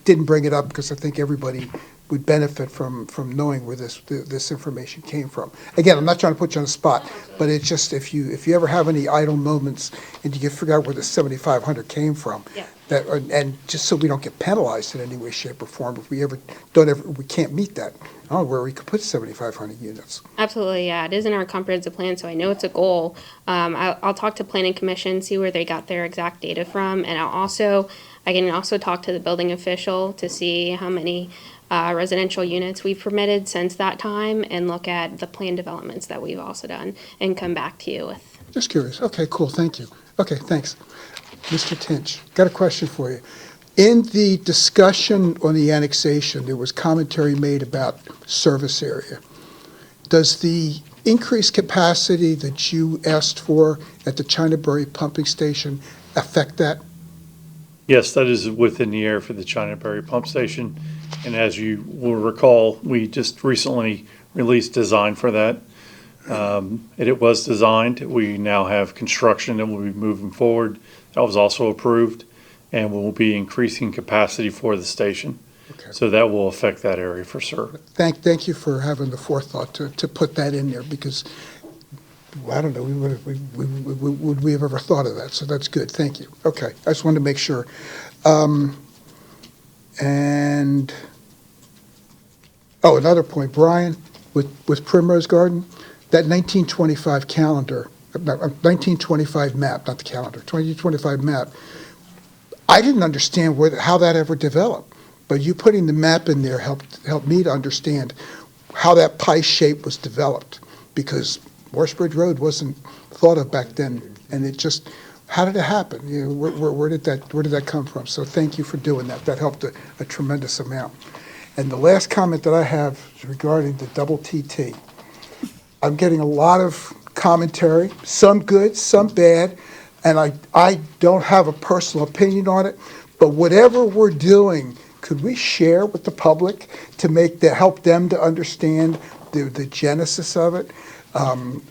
didn't bring it up because I think everybody would benefit from knowing where this information came from. Again, I'm not trying to put you on the spot, but it's just if you ever have any idle moments and you can figure out where the 7,500 came from, and just so we don't get penalized in any way, shape, or form, if we can't meet that, I don't know where we could put 7,500 units. Absolutely, yeah. It is in our comprehensive plan, so I know it's a goal. I'll talk to Planning Commission, see where they got their exact data from, and I can also talk to the building official to see how many residential units we've permitted since that time, and look at the plan developments that we've also done, and come back to you with. Just curious. Okay, cool. Thank you. Okay, thanks. Mr. Tinch, got a question for you. In the discussion on the annexation, there was commentary made about service area. Does the increased capacity that you asked for at the Chinaberry pumping station affect that? Yes, that is within the area for the Chinaberry pump station. And as you will recall, we just recently released design for that. And it was designed. We now have construction and we'll be moving forward. That was also approved, and we'll be increasing capacity for the station. Okay. So that will affect that area for sure. Thank you for having the forethought to put that in there, because I don't know, would we have ever thought of that? So that's good, thank you. Okay, I just wanted to make sure. And, another point, Brian, with Primrose Garden, that 1925 calendar, 1925 map, not the calendar, 2025 map, I didn't understand how that ever developed, but you putting the map in there helped me to understand how that pie shape was developed, because Morrisbridge Road wasn't thought of back then, and it just, how did it happen? You know, where did that come from? So thank you for doing that. That helped a tremendous amount. And the last comment that I have is regarding the double TT. I'm getting a lot of commentary, some good, some bad, and I don't have a personal opinion on it, but whatever we're doing, could we share with the public to help them to understand the genesis of it? I'm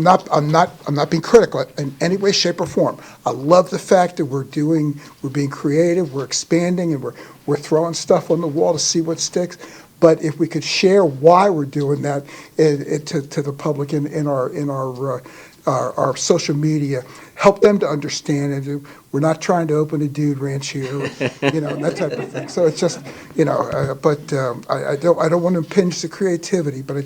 not being critical in any way, shape, or form. I love the fact that we're being creative, we're expanding, and we're throwing stuff on the wall to see what sticks. But if we could share why we're doing that to the public in our social media, help them to understand it. We're not trying to open a dude ranch here, that type of thing. So it's just, I don't want to impinge the creativity, but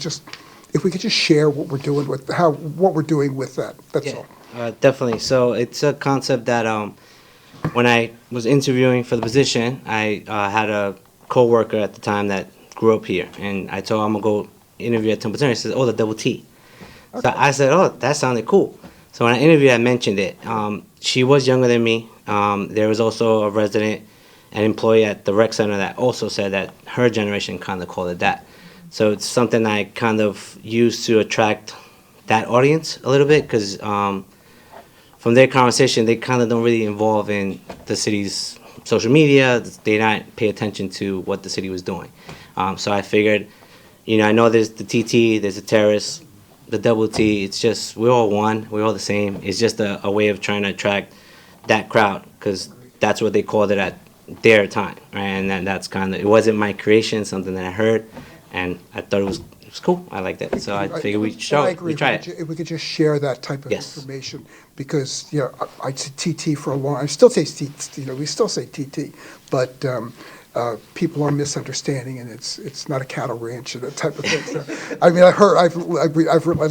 if we could just share what we're doing with that. That's all. Definitely. So it's a concept that when I was interviewing for the position, I had a coworker at the time that grew up here, and I told him I'm gonna go interview at Temple Terrace. He said, "Oh, the double T." Okay. So I said, "Oh, that sounded cool." So when I interviewed, I mentioned it. She was younger than me. There was also a resident, an employee at the rec center that also said that her generation kind of called it that. So it's something I kind of used to attract that audience a little bit, because from their conversation, they kind of don't really involve in the city's social media. They not pay attention to what the city was doing. So I figured, I know there's the TT, there's the Terrace, the double T. It's just, we're all one, we're all the same. It's just a way of trying to attract that crowd, because that's what they called it at their time, right? And then that's kind of, it wasn't my creation, something that I heard, and I thought it was cool. I liked it, so I figured we'd try it. If we could just share that type of information, because I said TT for a long. I still say TT. We still say TT, but people are misunderstanding, and it's not a cattle ranch and that type of thing. So, I mean, I've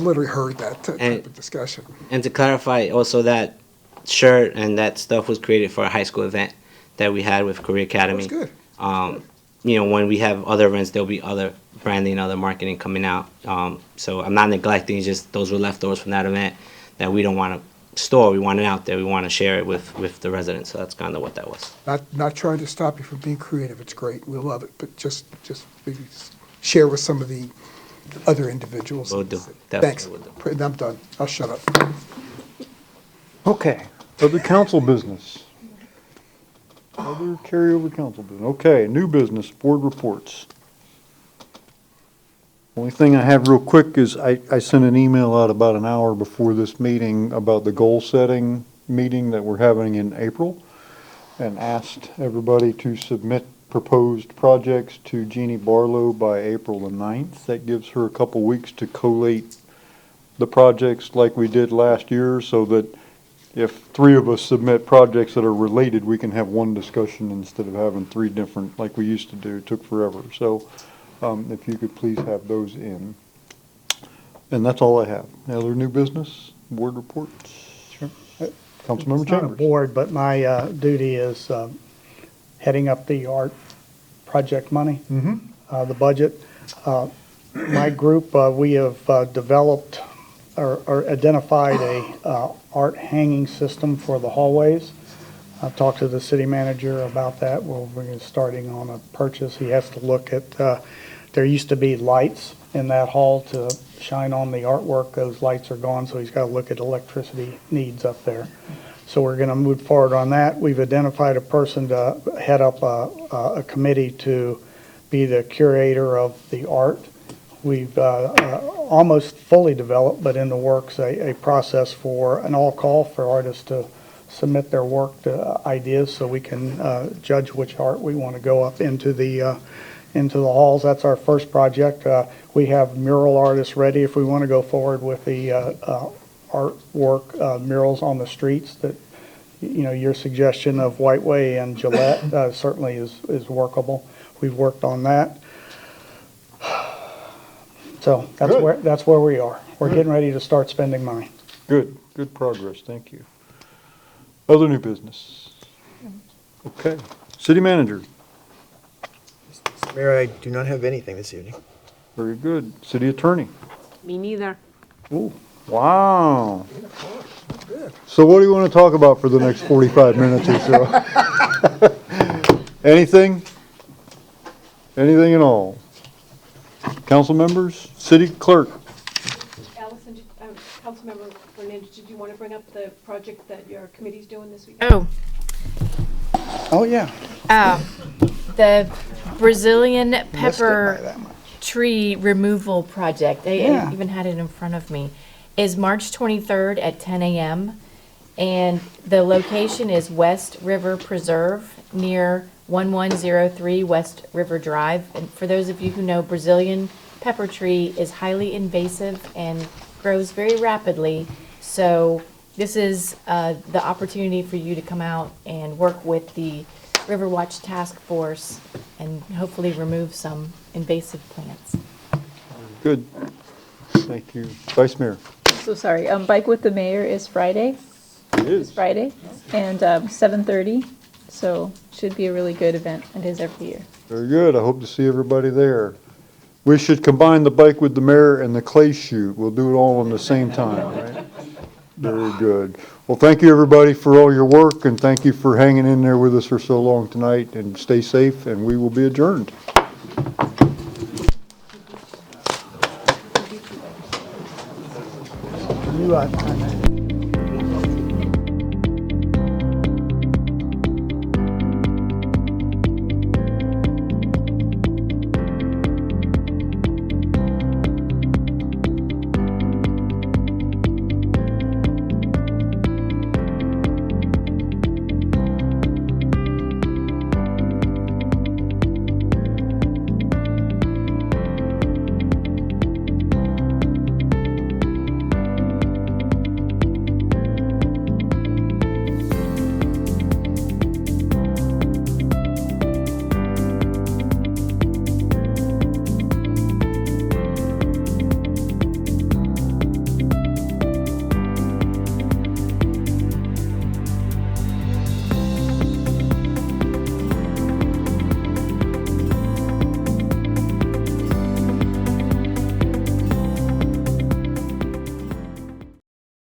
literally heard that type of discussion. And to clarify, also that shirt and that stuff was created for a high school event that we had with Career Academy. That's good. When we have other events, there'll be other branding, other marketing coming out. So I'm not neglecting, just those were leftovers from that event that we don't want to store. We want it out there. We want to share it with the residents. So that's kind of what that was. Not trying to stop you from being creative. It's great. We love it. But just maybe share with some of the other individuals. Will do. Thanks. Will do. I'm done. I'll shut up. Okay, other council business. Other carryover council business. Okay, new business, board reports. Only thing I have real quick is I sent an email out about an hour before this meeting about the goal setting meeting that we're having in April, and asked everybody to submit proposed projects to Jeannie Barlow by April the 9th. That gives her a couple weeks to collate the projects like we did last year, so that if three of us submit projects that are related, we can have one discussion instead of having three different like we used to do. It took forever. So if you could please have those in. And that's all I have. Other new business, board reports? Sure. Councilmember It's not a Chambers. board, but my duty is heading up the art project money, the budget. My group, we have developed or identified a art hanging system for the hallways. I've talked to the city manager about that. We're starting on a purchase. He has to look at, there used to be lights in that hall to shine on the artwork. Those lights are gone, so he's got to look at electricity needs up there. So we're going to move forward on that. We've identified a person to head up a committee to be the curator of the art. We've almost fully developed, but in the works, a process for an all-call for artists to submit their work to ideas so we can judge which art we want to go up into the halls. That's our first project. We have mural artists ready if we want to go forward with the artwork murals on the streets. That, you know, your suggestion of Whiteway and Gillette certainly is workable. We've worked on that. So that's where we are. We're getting ready to start spending money. Good progress, thank you. Other new business? Okay, city manager. Mr. Mayor, I do not have anything this evening. Very good. City attorney. Me neither. Ooh, wow. So what do you want to talk about for the next 45 minutes or so? Anything? Anything at all? Council members? City clerk? Allison, Councilmember Fernandez, did you want to bring up the project that your committee's doing this week? Oh, yeah. The Brazilian pepper tree removal project, I even had it in front of me, is March 23rd at 10 a.m. And the location is West River Preserve near 1103 West River Drive. And for those of you who know, Brazilian pepper tree is highly invasive and grows very rapidly. So this is the opportunity for you to come out and work with the River Watch Task Force and hopefully remove some invasive plants. Good. Thank you. Vice Mayor. So sorry, Bike with the Mayor is Friday. It is. Friday, and 7:30, so should be a really good event. It is every year. Very good. I hope to see everybody there. We should combine the bike with the mayor and the clay shoot. We'll do it all in the same time, right? Very good. Well, thank you, everybody, for all your work, and thank you for hanging in there with us for so long tonight, and stay safe, and we will be adjourned. You,